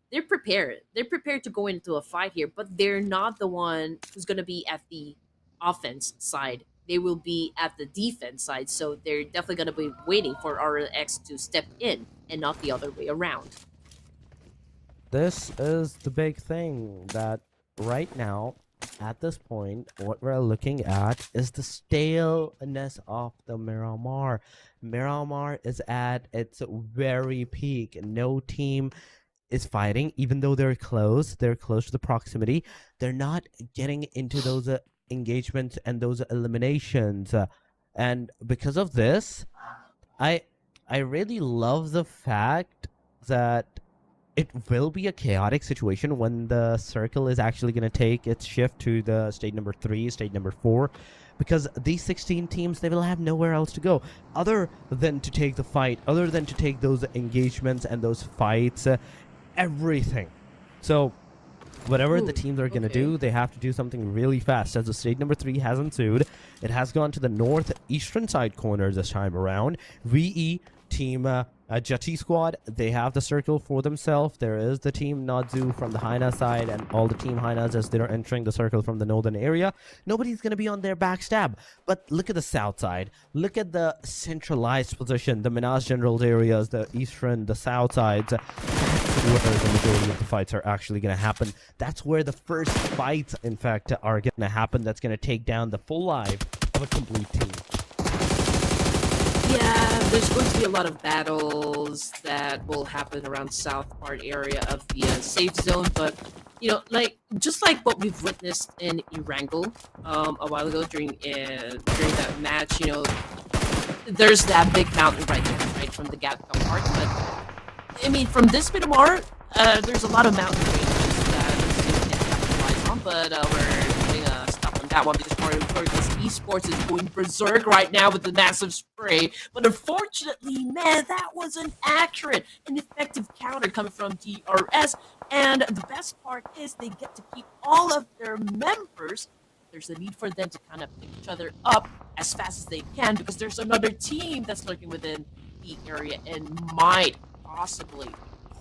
they're prepared. They're prepared to go into a fight here, but they're not the one who's going to be at the offense side. They will be at the defense side, so they're definitely going to be waiting for RLX to step in and not the other way around. This is the big thing, that right now, at this point, what we're looking at is the staleness of the Miramar. Miramar is at its very peak. No team is fighting, even though they're close to the proximity. They're not getting into those engagements and those eliminations. And because of this, I really love the fact that it will be a chaotic situation when the circle is actually going to take its shift to the stage number 3, stage number 4, because these 16 teams, they will have nowhere else to go other than to take the fight, other than to take those engagements and those fights, everything. So whatever the teams are going to do, they have to do something really fast. As the stage number 3 has ensued, it has gone to the northeastern side corner this time around. VE team JUTTI squad, they have the circle for themselves. There is the team Nadzu from the HAINA side and all the team HAINAs as they're entering the circle from the northern area. Nobody's going to be on their backstab. But look at the south side. Look at the centralized position, the Minas General areas, the eastern, the south sides. Where the majority of the fights are actually going to happen. That's where the first fights, in fact, are going to happen. That's going to take down the full life of a complete team. Yeah, there's going to be a lot of battles that will happen around south part area of the safe zone, but you know, just like what we've witnessed in Erangel a while ago during that match, you know, there's that big mountain right there, right from the Gapcom part. But I mean, from this Miramar, there's a lot of mountain ranges that we can capitalize on, but we're putting a stop on that one because more important is esports is going berserk right now with the massive spray. But unfortunately, man, that was an accurate and effective counter coming from DRS. And the best part is they get to keep all of their members. There's a need for them to kind of pick each other up as fast as they can because there's another team that's lurking within the area and might possibly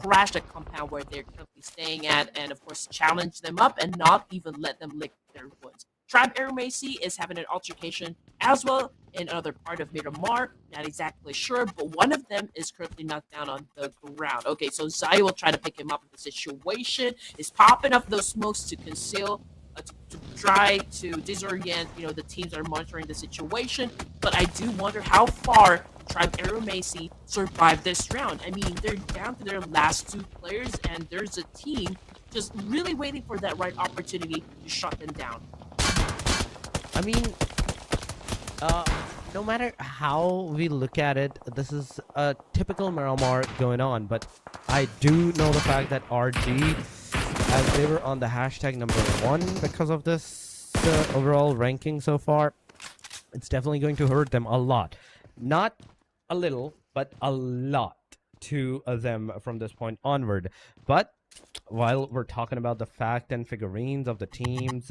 crash the compound where they're currently staying at, and of course challenge them up and not even let them lick their woods. Tribe AEROMACY is having an altercation as well in another part of Miramar. Not exactly sure, but one of them is currently knocked down on the ground. Okay, so Zai will try to pick him up. The situation is popping up those smokes to conceal, to try to disorient, you know, the teams that are monitoring the situation. But I do wonder how far Tribe AEROMACY survived this round. I mean, they're down to their last 2 players, and there's a team just really waiting for that right opportunity to shut them down. I mean, no matter how we look at it, this is a typical Miramar going on, but I do know the fact that RG, as they were on the hashtag number 1 because of this overall ranking so far, it's definitely going to hurt them a lot. Not a little, but a lot to them from this point onward. But while we're talking about the fact and figurines of the teams,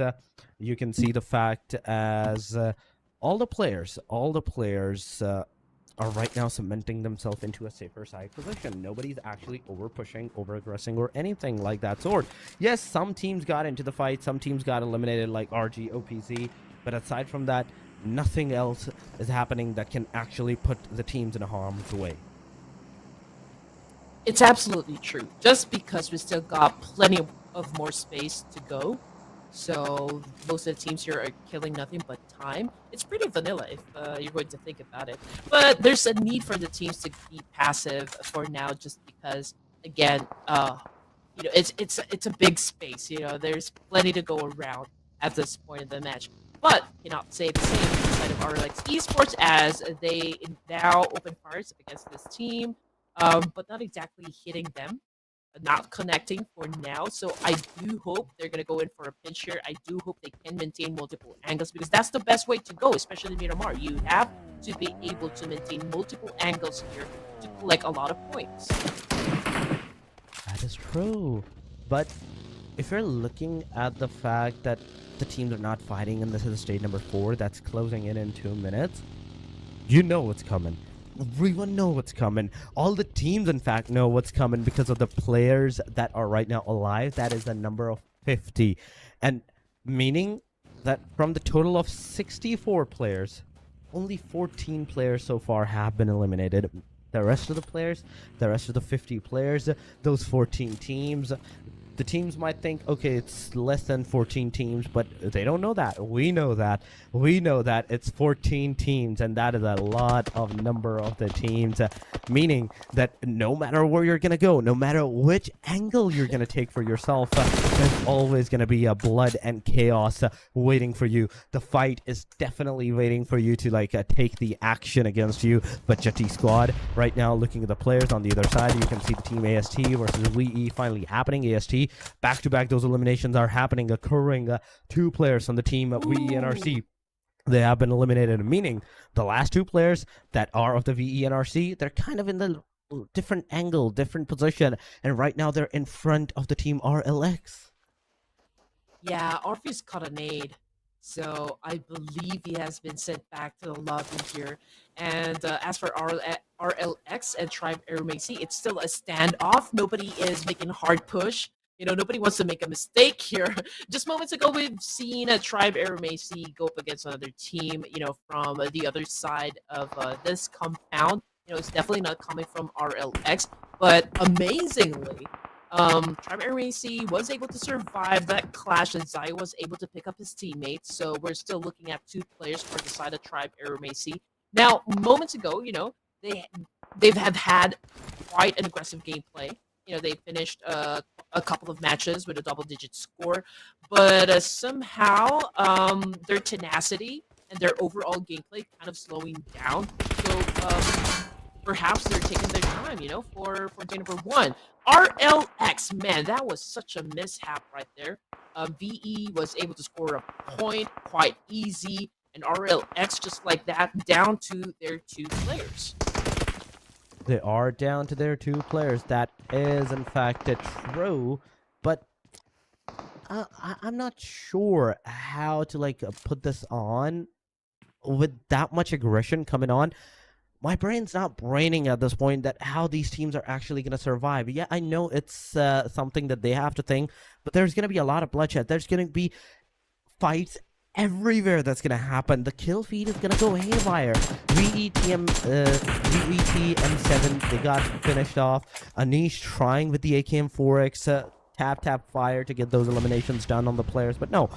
you can see the fact as all the players are right now cementing themselves into a safer side position. Nobody's actually over pushing, over aggressing, or anything like that sort. Yes, some teams got into the fight, some teams got eliminated like RG, OPZ, but aside from that, nothing else is happening that can actually put the teams in harm's way. It's absolutely true. Just because we still got plenty of more space to go. So most of the teams here are killing nothing but time. It's pretty vanilla if you're going to think about it. But there's a need for the teams to be passive for now, just because again, it's a big space. There's plenty to go around at this point in the match. But cannot say the same on the side of RLX Esports as they now open fires up against this team, but not exactly hitting them. Not connecting for now, so I do hope they're going to go in for a pinch here. I do hope they can maintain multiple angles, because that's the best way to go, especially in Miramar. You have to be able to maintain multiple angles here to collect a lot of points. That is true. But if you're looking at the fact that the teams are not fighting and this is stage number 4 that's closing in 2 minutes, you know what's coming. Everyone know what's coming. All the teams, in fact, know what's coming because of the players that are right now alive. That is a number of 50. And meaning that from the total of 64 players, only 14 players so far have been eliminated. The rest of the players, the rest of the 50 players, those 14 teams, the teams might think, okay, it's less than 14 teams, but they don't know that. We know that. We know that it's 14 teams, and that is a lot of number of the teams, meaning that no matter where you're going to go, no matter which angle you're going to take for yourself, there's always going to be a blood and chaos waiting for you. The fight is definitely waiting for you to take the action against you. But JUTTI squad right now, looking at the players on the other side, you can see the team AST versus WE finally happening. AST back to back, those eliminations are happening, occurring. 2 players from the team WE and RC, they have been eliminated, meaning the last 2 players that are of the VE and RC, they're kind of in the different angle, different position, and right now they're in front of the team RLX. Yeah, Orpheus caught a nade, so I believe he has been sent back to the lobby here. And as for RLX and Tribe AEROMACY, it's still a standoff. Nobody is making a hard push. Nobody wants to make a mistake here. Just moments ago, we've seen a Tribe AEROMACY go up against another team, from the other side of this compound. It's definitely not coming from RLX, but amazingly, Tribe AEROMACY was able to survive that clash, and Zai was able to pick up his teammates. So we're still looking at 2 players for the side of Tribe AEROMACY. Now, moments ago, they've had quite an aggressive gameplay. They finished a couple of matches with a double-digit score, but somehow their tenacity and their overall gameplay kind of slowing down. So perhaps they're taking their time, for day number 1. RLX, man, that was such a mishap right there. VE was able to score a point quite easy, and RLX just like that down to their 2 players. They are down to their 2 players. That is, in fact, true. But I'm not sure how to put this on with that much aggression coming on. My brain's not braining at this point that how these teams are actually going to survive. Yeah, I know it's something that they have to think, but there's going to be a lot of bloodshed. There's going to be fights everywhere that's going to happen. The kill feed is going to go haywire. VETM7, they got finished off. Anish trying with the AKM4X, tap fire to get those eliminations done on the players, but no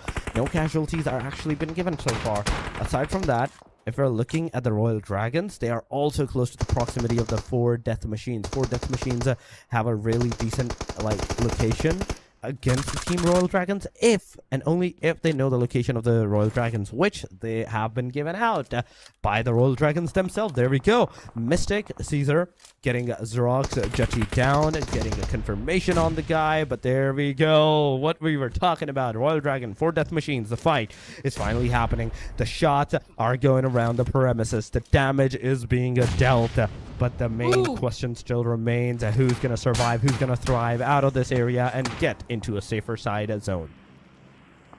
casualties are actually been given so far. Aside from that, if we're looking at the Royal Dragons, they are also close to the proximity of the 4 death machines. 4 death machines have a really decent location, against the Team Royal Dragons if and only if they know the location of the Royal Dragons, which they have been given out by the Royal Dragons themselves. There we go. Mystic, Caesar getting Zrox, JUTTI down, getting a confirmation on the guy, but there we go. What we were talking about, Royal Dragon, 4 death machines, the fight is finally happening. The shots are going around the premises. The damage is being dealt. But the main question still remains, who's going to survive, who's going to thrive out of this area and get into a safer side zone.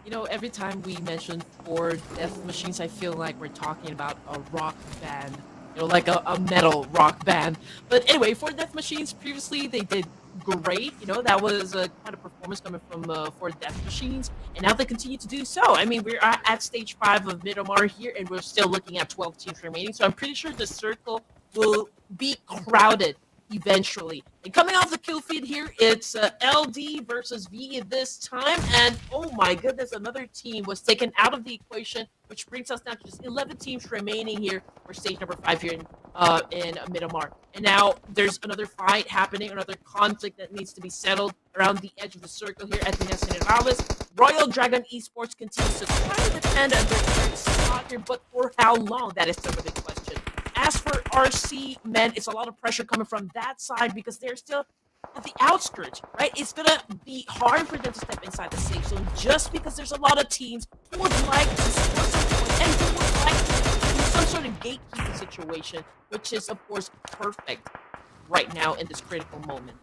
You know, every time we mention 4 death machines, I feel like we're talking about a rock band. You know, like a metal rock band. But anyway, 4 death machines, previously they did great. You know, that was a kind of performance coming from 4 death machines. And now they continue to do so. I mean, we're at stage 5 of Miramar here, and we're still looking at 12 teams remaining. So I'm pretty sure the circle will be crowded eventually. And coming off the kill feed here, it's LD versus V this time. And oh my goodness, another team was taken out of the equation, which brings us down to just 11 teams remaining here for stage number 5 here in Miramar. And now there's another fight happening, another conflict that needs to be settled around the edge of the circle here at the Generales. Royal Dragon Esports continues to try to defend their current spot here, but for how long? That is the big question. As for RC, men, it's a lot of pressure coming from that side because they're still at the outskirts, right? It's going to be hard for them to step inside the safe zone just because there's a lot of teams who would like to score some points and who would like to do some sort of gatekeeping situation, which is, of course, perfect right now in this critical moment.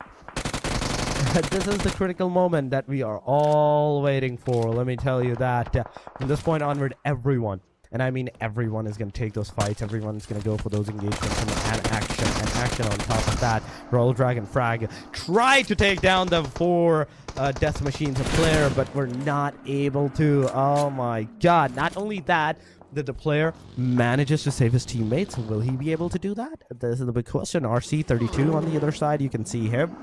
This is the critical moment that we are all waiting for. Let me tell you that from this point onward, everyone, and I mean everyone, is going to take those fights. Everyone's going to go for those engagements and action on top of that. Royal Dragon Frag tried to take down the 4 death machines of player, but we're not able to. Oh my god. Not only that, the player manages to save his teammates. Will he be able to do that? This is the big question. RC32 on the other side, you can see him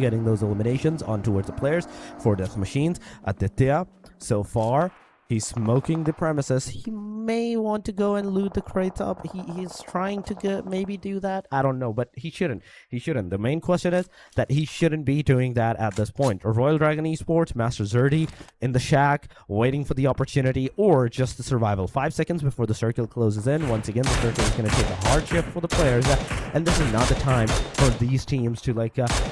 getting those eliminations on towards the players. 4 death machines. Aditya, so far, he's smoking the premises. He may want to go and loot the crates up. He's trying to maybe do that. I don't know, but he shouldn't. He shouldn't. The main question is that he shouldn't be doing that at this point. Royal Dragon Esports, Master Zerdy in the shack, waiting for the opportunity, or just the survival. 5 seconds before the circle closes in. Once again, the circle is going to take a hard shift for the players, and this is not the time for these teams to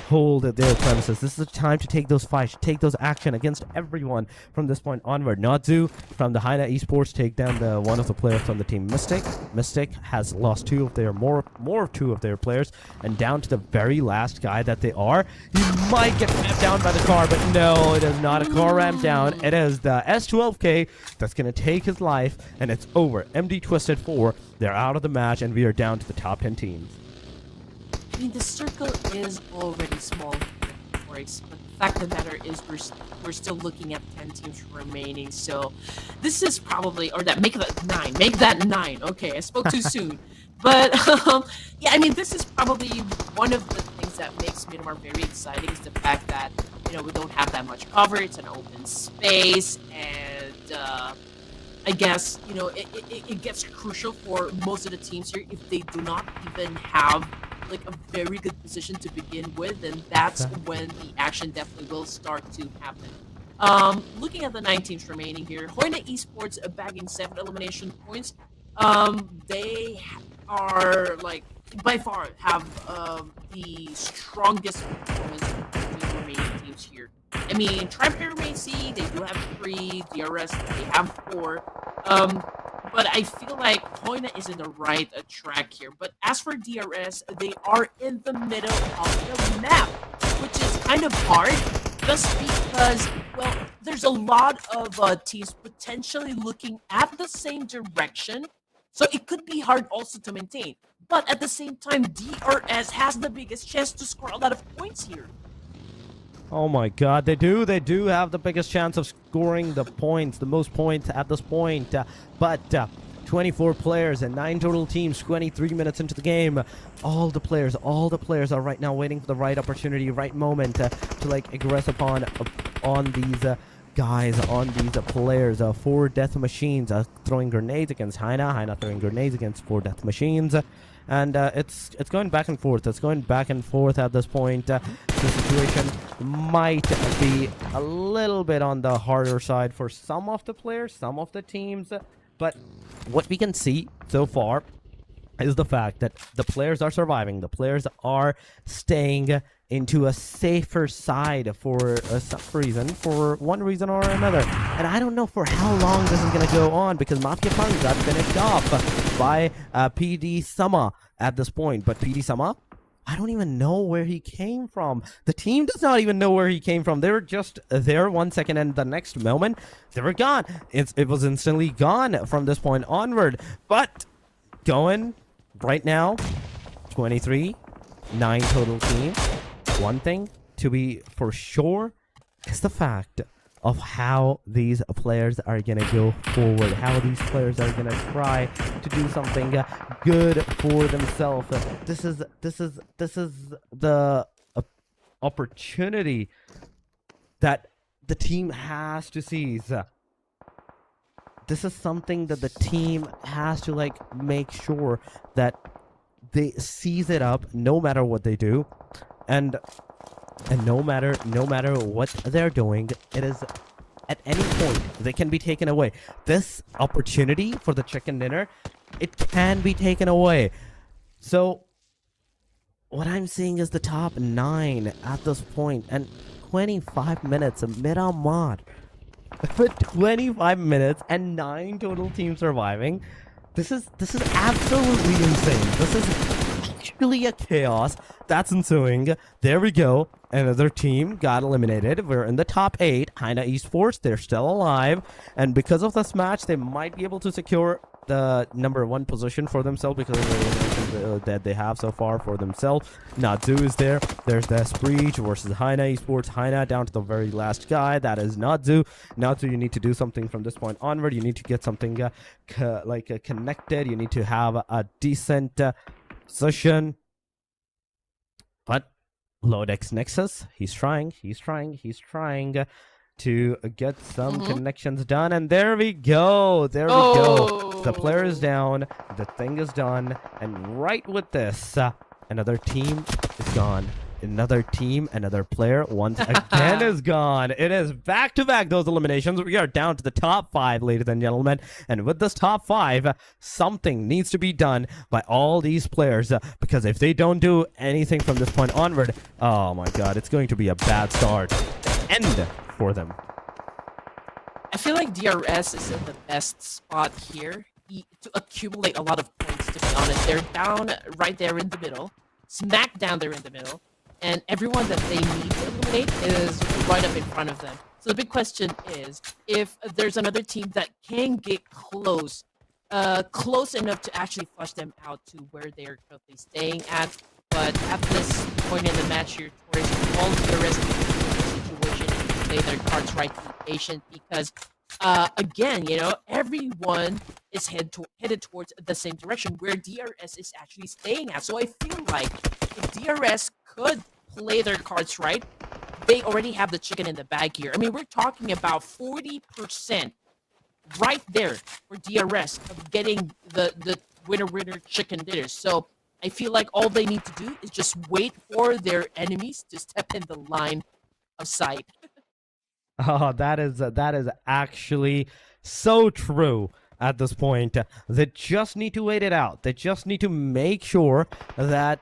hold their premises. This is the time to take those fights, take those action against everyone from this point onward. Nadzu from the HAINA Esports take down one of the players from the team Mystic. Mystic has lost 2 of their more of 2 of their players, and down to the very last guy that they are. He might get rammed down by the car, but no, it is not a car rammed down. It is the S12K that's going to take his life, and it's over. MD Twisted 4, they're out of the match, and we are down to the top 10 teams. I mean, the circle is already small, but the fact of the matter is we're still looking at 10 teams remaining. So this is probably, or that make that 9. Okay, I spoke too soon. But yeah, I mean, this is probably one of the things that makes Miramar very exciting, is the fact that, you know, we don't have that much cover. It's an open space, and I guess, you know, it gets crucial for most of the teams here if they do not even have like a very good position to begin with, and that's when the action definitely will start to happen. Looking at the 9 teams remaining here, HAINA Esports bagging 7 elimination points. They are like by far have the strongest performance between the remaining teams here. I mean, AEROMACY, they do have 3, DRS, they have 4. But I feel like HAINA is in the right track here. But as for DRS, they are in the middle of the map, which is kind of hard just because, well, there's a lot of teams potentially looking at the same direction. So it could be hard also to maintain. But at the same time, DRS has the biggest chance to score a lot of points here. Oh my god, they do have the biggest chance of scoring the points, the most points at this point. But 24 players and 9 total teams, 23 minutes into the game. All the players are right now waiting for the right opportunity, right moment to like aggress upon these guys on these players. 4 death machines throwing grenades against HAINA. HAINA throwing grenades against 4 death machines. And it's going back and forth. It's going back and forth at this point. The situation might be a little bit on the harder side for some of the players, some of the teams. But what we can see so far is the fact that the players are surviving. The players are staying into a safer side for some reason, for one reason or another. And I don't know for how long this is going to go on, because Mafia Punk got finished off by PD Sama at this point. But PD Sama, I don't even know where he came from. The team does not even know where he came from. They were just there 1 second, and the next moment, they were gone. It was instantly gone from this point onward. But going right now, 23, 9 total teams. One thing to be for sure is the fact of how these players are going to go forward, how these players are going to try to do something good for themselves. This is the opportunity that the team has to seize. This is something that the team has to make sure that they seize it up no matter what they do. And no matter what they're doing, it is at any point they can be taken away. This opportunity for the chicken dinner, it can be taken away. So what I'm seeing is the top 9 at this point, and 25 minutes of Miramar. With 25 minutes and 9 total teams surviving, this is absolutely insane. This is actually a chaos that's ensuing. There we go. Another team got eliminated. We're in the top 8. HAINA Esports, they're still alive. And because of this match, they might be able to secure the number 1 position for themselves because of the eliminations that they have so far for themselves. Natsu is there. There's the SHREEPECH versus HAINA Esports. HAINA down to the very last guy. That is Natsu. Natsu, you need to do something from this point onward. You need to get something connected. You need to have a decent position. But Lodex Nexus, he's trying to get some connections done, and there we go. There we go. The player is down, the thing is done, and right with this, another team is gone. Another team, another player once again is gone. It is back-to-back those eliminations. We are down to the top 5, ladies and gentlemen. And with this top 5, something needs to be done by all these players. Because if they don't do anything from this point onward, oh my god, it's going to be a bad start. End for them. I feel like DRS is in the best spot here to accumulate a lot of points, to be honest. They're down right there in the middle. Smack down there in the middle. And everyone that they need to eliminate is right up in front of them. So the big question is, if there's another team that can get close enough to actually flush them out to where they're currently staying at. But at this point in the match, you're towards all DRS situation and play their cards right, to be patient, because again, everyone is headed towards the same direction where DRS is actually staying at. So I feel like if DRS could play their cards right, they already have the chicken in the bag here. I mean, we're talking about 40% right there for DRS of getting the winner chicken dinner. So I feel like all they need to do is just wait for their enemies to step in the line of sight. Oh, that is actually so true at this point. They just need to wait it out. They just need to make sure that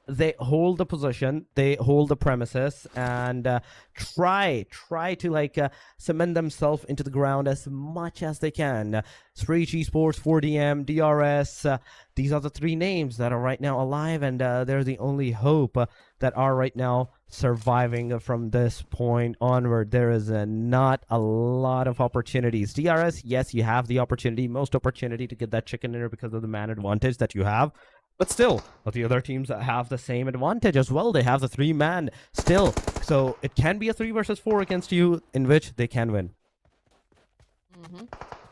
they hold the position, they hold the premises, and try to cement themselves into the ground as much as they can. SHREEPECH Esports, 4DM, DRS, these are the 3 names that are right now alive, and they're the only hope that are right now surviving from this point onward. There is not a lot of opportunities. DRS, yes, you have the opportunity, most opportunity to get that chicken dinner because of the man advantage that you have. But still, the other teams have the same advantage as well. They have the 3-man still. So it can be a 3 versus 4 against you, in which they can win.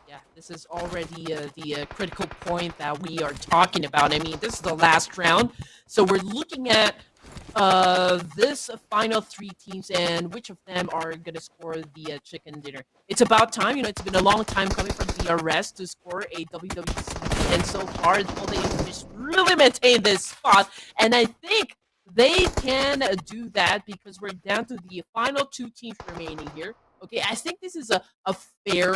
Yeah, this is already the critical point that we are talking about. I mean, this is the last round. So we're looking at this final three teams and which of them are gonna score the chicken dinner. It's about time. It's been a long time coming from DRS to score a WWC, and so far all they have to just really maintain this spot. And I think they can do that because we're down to the final two teams remaining here. Okay, I think this is a fair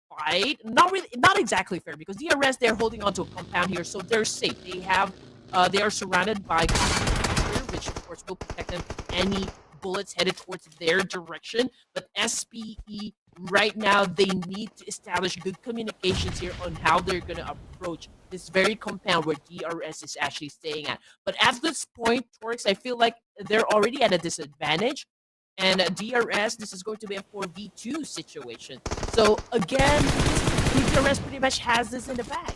fight. Not really, not exactly fair because DRS they're holding on to a compound here, so they're safe. They are surrounded by which of course will protect them from any bullets headed towards their direction. But SPE right now they need to establish good communications here on how they're gonna approach this very compound where DRS is actually staying at. But at this point, Torx, I feel like they're already at a disadvantage. And DRS, this is going to be a 4v2 situation. So again, DRS pretty much has this in the bag.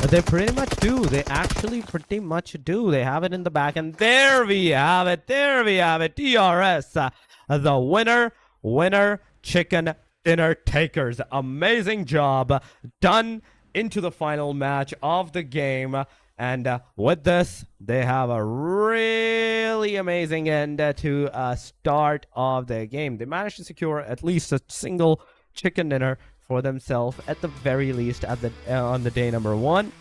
They pretty much do. They actually pretty much do. They have it in the back. And there we have it. There we have it. DRS, the winner, chicken dinner takers. Amazing job done into the final match of the game. And with this, they have a really amazing end to start of the game. They managed to secure at least a single chicken dinner for themselves at the very least at the on the day number 1.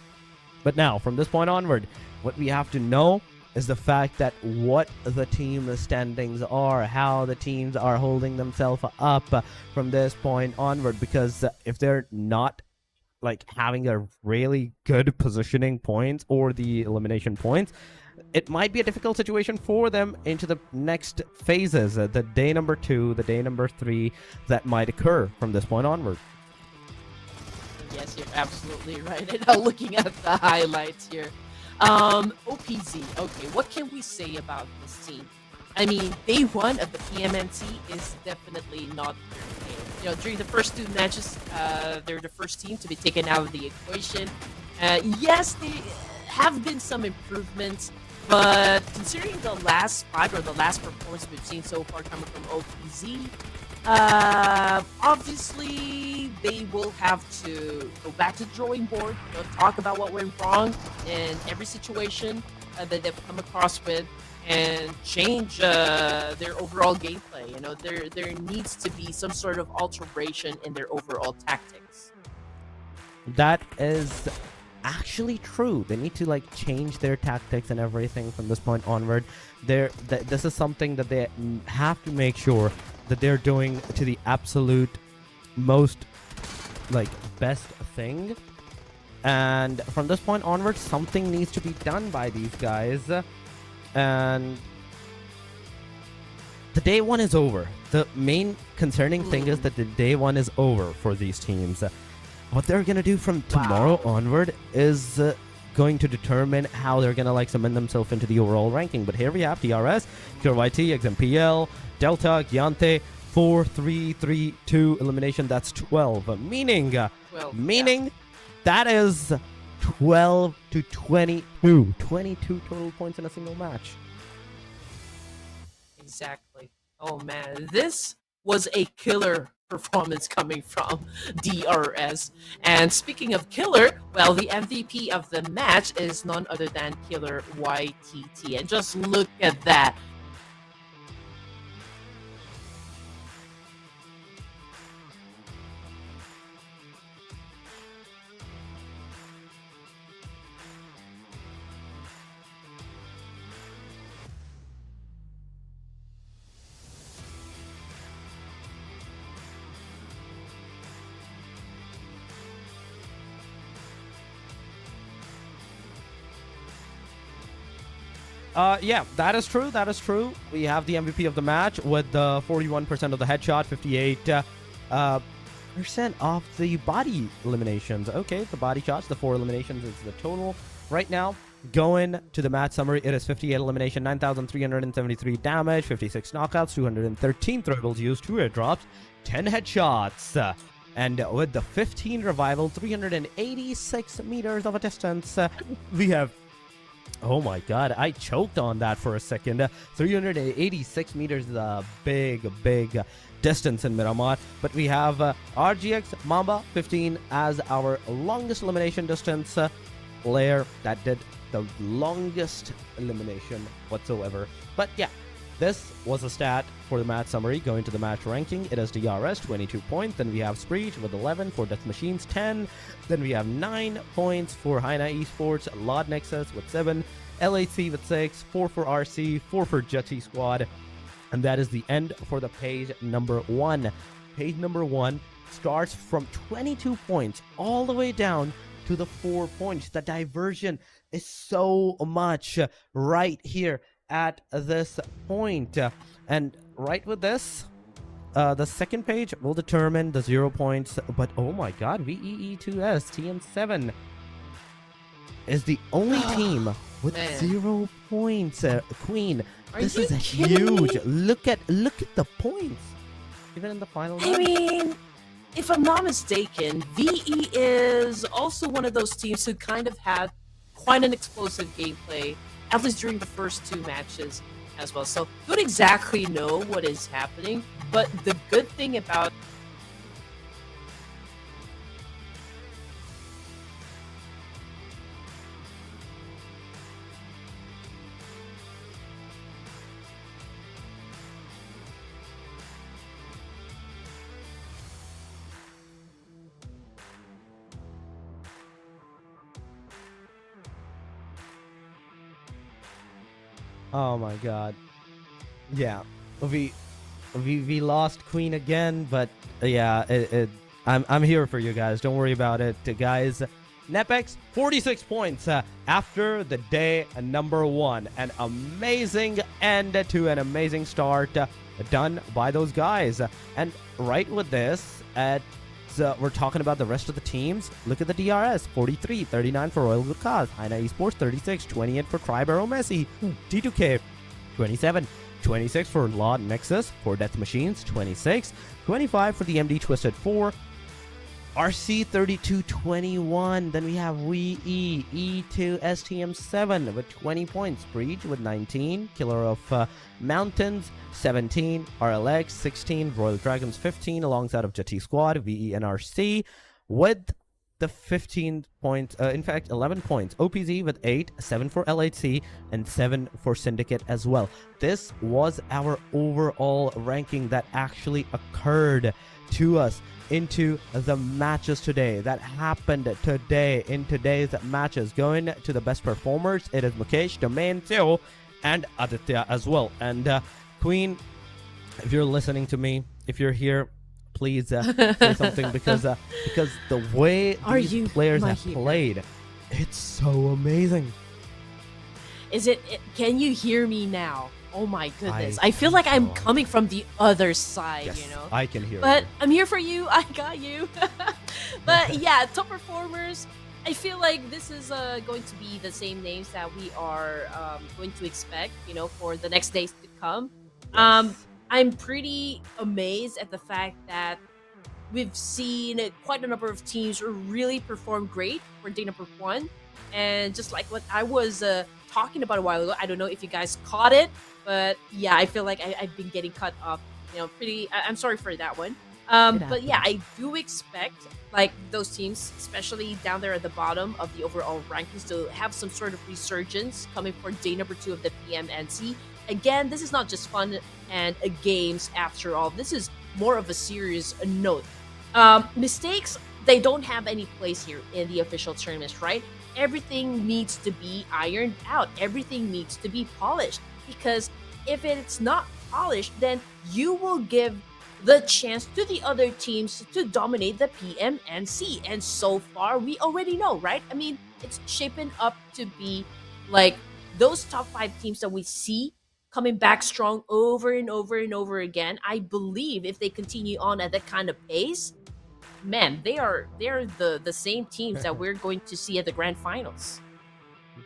But now from this point onward, what we have to know is the fact that what the team standings are, how the teams are holding themselves up from this point onward, because if they're not like having a really good positioning points or the elimination points, it might be a difficult situation for them into the next phases, the day number 2, the day number 3 that might occur from this point onward. Yes, you're absolutely right. And now looking at the highlights here, OPZ. Okay, what can we say about this team? I mean, day 1 of the PMNC is definitely not their game. During the first 2 matches, they're the first team to be taken out of the equation. Yes, there have been some improvements, but considering the last fight or the last performance we've seen so far coming from OPZ, obviously they will have to go back to the drawing board, talk about what went wrong in every situation that they've come across with, and change their overall gameplay. There needs to be some sort of alteration in their overall tactics. That is actually true. They need to change their tactics and everything from this point onward. This is something that they have to make sure that they're doing to the absolute most best thing. And from this point onward, something needs to be done by these guys. And the day 1 is over. The main concerning thing is that the day 1 is over for these teams. What they're gonna do from tomorrow onward is going to determine how they're gonna cement themselves into the overall ranking. But here we have DRS, QRYT, XMPL, Delta, Gyante, 4, 3, 3, 2 elimination. That's 12. Meaning that is 12 to 22. 22 total points in a single match. Exactly. Oh man, this was a killer performance coming from DRS. And speaking of killer, well, the MVP of the match is none other than Killer YTT. And just look at that. Yeah, that is true. That is true. We have the MVP of the match with the 41% of the headshot, 58% of the body eliminations. Okay, the body shots, the 4 eliminations is the total right now. Going to the match summary, it is 58 elimination, 9,373 damage, 56 knockouts, 213 throttles used, 2 airdrops, 10 headshots. And with the 15 revival, 386 meters of a distance, we have... Oh my god, I choked on that for a second. 386 meters is a big distance in Miramar. But we have RGX Mamba 15 as our longest elimination distance player that did the longest elimination whatsoever. But yeah, this was a stat for the match summary. Going to the match ranking, it is DRS 22 points. Then we have Screech with 11 for Death Machines 10. Then we have 9 points for HAINA Esports, Lord Nexus with 7, LHC with 6, 4 for RC, 4 for JUTTI Squad. And that is the end for the page number 1. Page number 1 starts from 22 points all the way down to the 4 points. The diversion is so much right here at this point. And right with this, the second page will determine the 0 points. But oh my god, VEE2S TM7 is the only team with 0 points. Queen, this is huge. Look at the points. Even in the final I mean, if I'm not mistaken, VE is also one of those teams who kind of had quite an explosive gameplay, at least during the first 2 matches as well. So don't exactly know what is happening, but the good thing about Oh my god. Yeah. We lost Queen again, but yeah, I'm here for you guys. Don't worry about it, guys. NEPX 46 points after the day number 1. An amazing end to an amazing start done by those guys. And right with this, we're talking about the rest of the teams. Look at the DRS: 43, 39 for Royal GurKHAS, HAINA Esports 36, 28 for AEROMACY, T2K 27, 26 for Lord Nexus, for Death Machines 26, 25 for the MD Twisted 4, RC 32, 21. Then we have WE E2 STM7 with 20 points, Breach with 19, Killer of Mountains 17, RLX 16, Royal Dragons 15 alongside of JUTTI Squad, VE and RC with the 15 points, in fact 11 points, OPZ with 8, 7 for LHC and 7 for Syndicate as well. This was our overall ranking that actually occurred to us into the matches today, that happened today in today's matches. Going to the best performers, it is Mukesh, Domain, Theo, and Aditya as well. And Queen, if you're listening to me, if you're here, please say something, because the way these players have played, it's so amazing. Can you hear me now? Oh my goodness. I feel like I'm coming from the other side, Yes, you know? I can hear But you. I'm here for you. I got you. But yeah, top performers, I feel like this is going to be the same names that we are going to expect, you know, for the next days to come. I'm pretty amazed at the fact that we've seen quite a number of teams really perform great for day number 1. And just like what I was talking about a while ago, I don't know if you guys caught it, but yeah, I feel like I've been getting cut off, you know, I'm sorry for that one. But yeah, I do expect like those teams, especially down there at the bottom of the overall rankings, to have some sort of resurgence coming for day number 2 of the PMNC. Again, this is not just fun and games after all. This is more of a serious note. Mistakes, they don't have any place here in the official tournaments, right? Everything needs to be ironed out. Everything needs to be polished, because if it's not polished, then you will give the chance to the other teams to dominate the PMNC. And so far, we already know, right? I mean, it's shaping up to be like those top 5 teams that we see coming back strong over and over and over again. I believe if they continue on at that kind of pace, man, they're the same teams that we're going to see at the GrandFinals.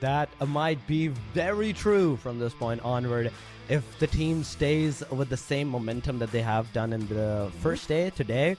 That might be very true from this point onward. If the team stays with the same momentum that they have done in the first day today,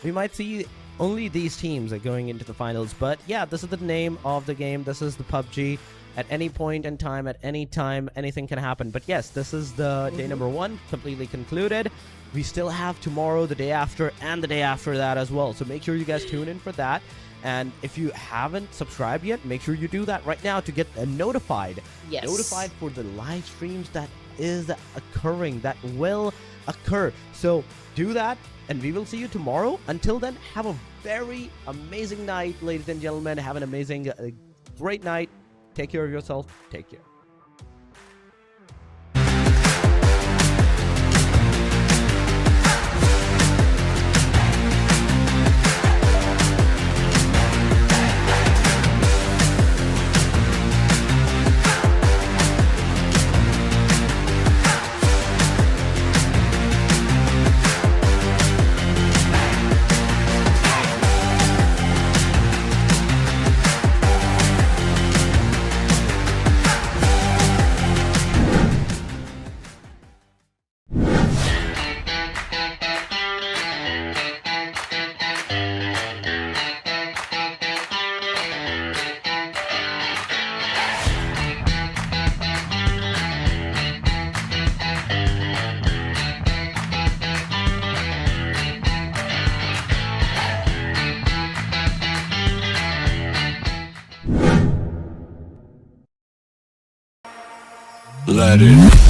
we might see only these teams going into the finals. But yeah, this is the name of the game. This is the PUBG. At any point in time, at any time, anything can happen. But yes, this is the day number 1 completely concluded. We still have tomorrow, the day after, and the day after that as well. So make sure you guys tune in for that. And if you haven't subscribed yet, make sure you do that right now to get notified. Yes. Notified for the live streams that is occurring, that will occur. So do that, and we will see you tomorrow. Until then, have a very amazing night, ladies and gentlemen. Have an amazing, great night. Take care of yourself. Take care. Let it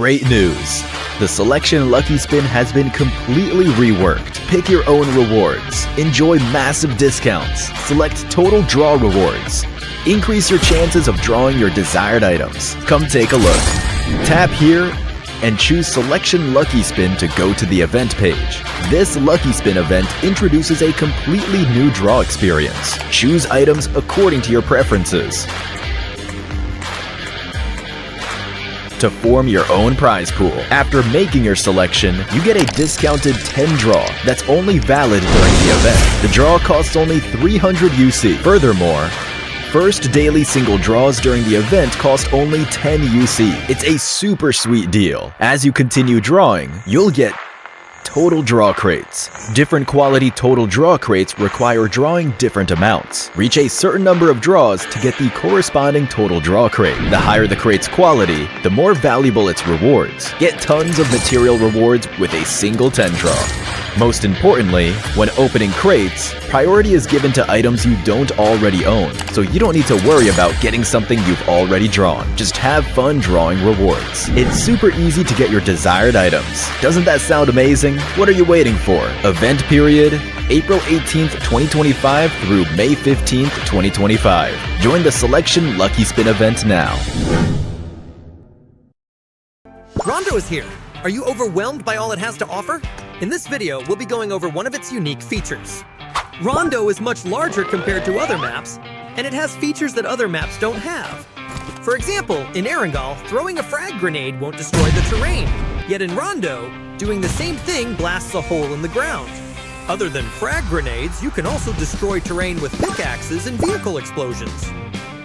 Great news! The Selection Lucky Spin has been completely reworked. Pick your own rewards. Enjoy massive discounts. Select total draw rewards. Increase your chances of drawing your desired items. Come take a look. Tap here and choose Selection Lucky Spin to go to the event page. This Lucky Spin event introduces a completely new draw experience. Choose items according to your preferences. To form your own prize pool. After making your selection, you get a discounted 10 draw that's only valid during the event. The draw costs only 300 UC. Furthermore, first daily single draws during the event cost only 10 UC. It's a super sweet deal. As you continue drawing, you'll get total draw crates. Different quality total draw crates require drawing different amounts. Reach a certain number of draws to get the corresponding total draw crate. The higher the crate's quality, the more valuable its rewards. Get tons of material rewards with a single 10 draw. Most importantly, when opening crates, priority is given to items you don't already own, so you don't need to worry about getting something you've already drawn. Just have fun drawing rewards. It's super easy to get your desired items. Doesn't that sound amazing? What are you waiting for? Event period, April 18th, 2025 through May 15th, 2025. Join the Selection Lucky Spin event now. Rondo is here. Are you overwhelmed by all it has to offer? In this video, we'll be going over one of its unique features. Rondo is much larger compared to other maps, and it has features that other maps don't have. For example, in Erangel, throwing a frag grenade won't destroy the terrain. Yet in Rondo, doing the same thing blasts a hole in the ground. Other than frag grenades, you can also destroy terrain with pickaxes and vehicle explosions.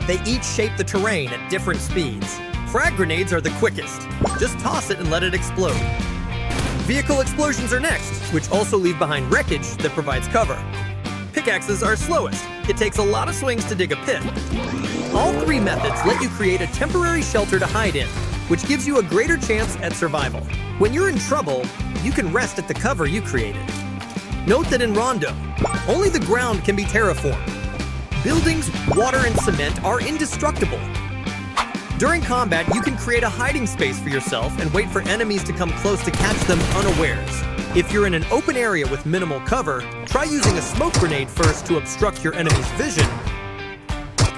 They each shape the terrain at different speeds. Frag grenades are the quickest. Just toss it and let it explode. Vehicle explosions are next, which also leave behind wreckage that provides cover. Pickaxes are slowest. It takes a lot of swings to dig a pit. All three methods let you create a temporary shelter to hide in, which gives you a greater chance at survival. When you're in trouble, you can rest at the cover you created. Note that in Rondo, only the ground can be terraformed. Buildings, water, and cement are indestructible. During combat, you can create a hiding space for yourself and wait for enemies to come close to catch them unawares. If you're in an open area with minimal cover, try using a smoke grenade first to obstruct your enemy's vision.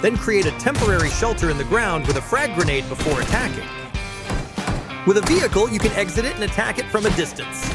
Then create a temporary shelter in the ground with a frag grenade before attacking. With a vehicle, you can exit it and attack it from a distance.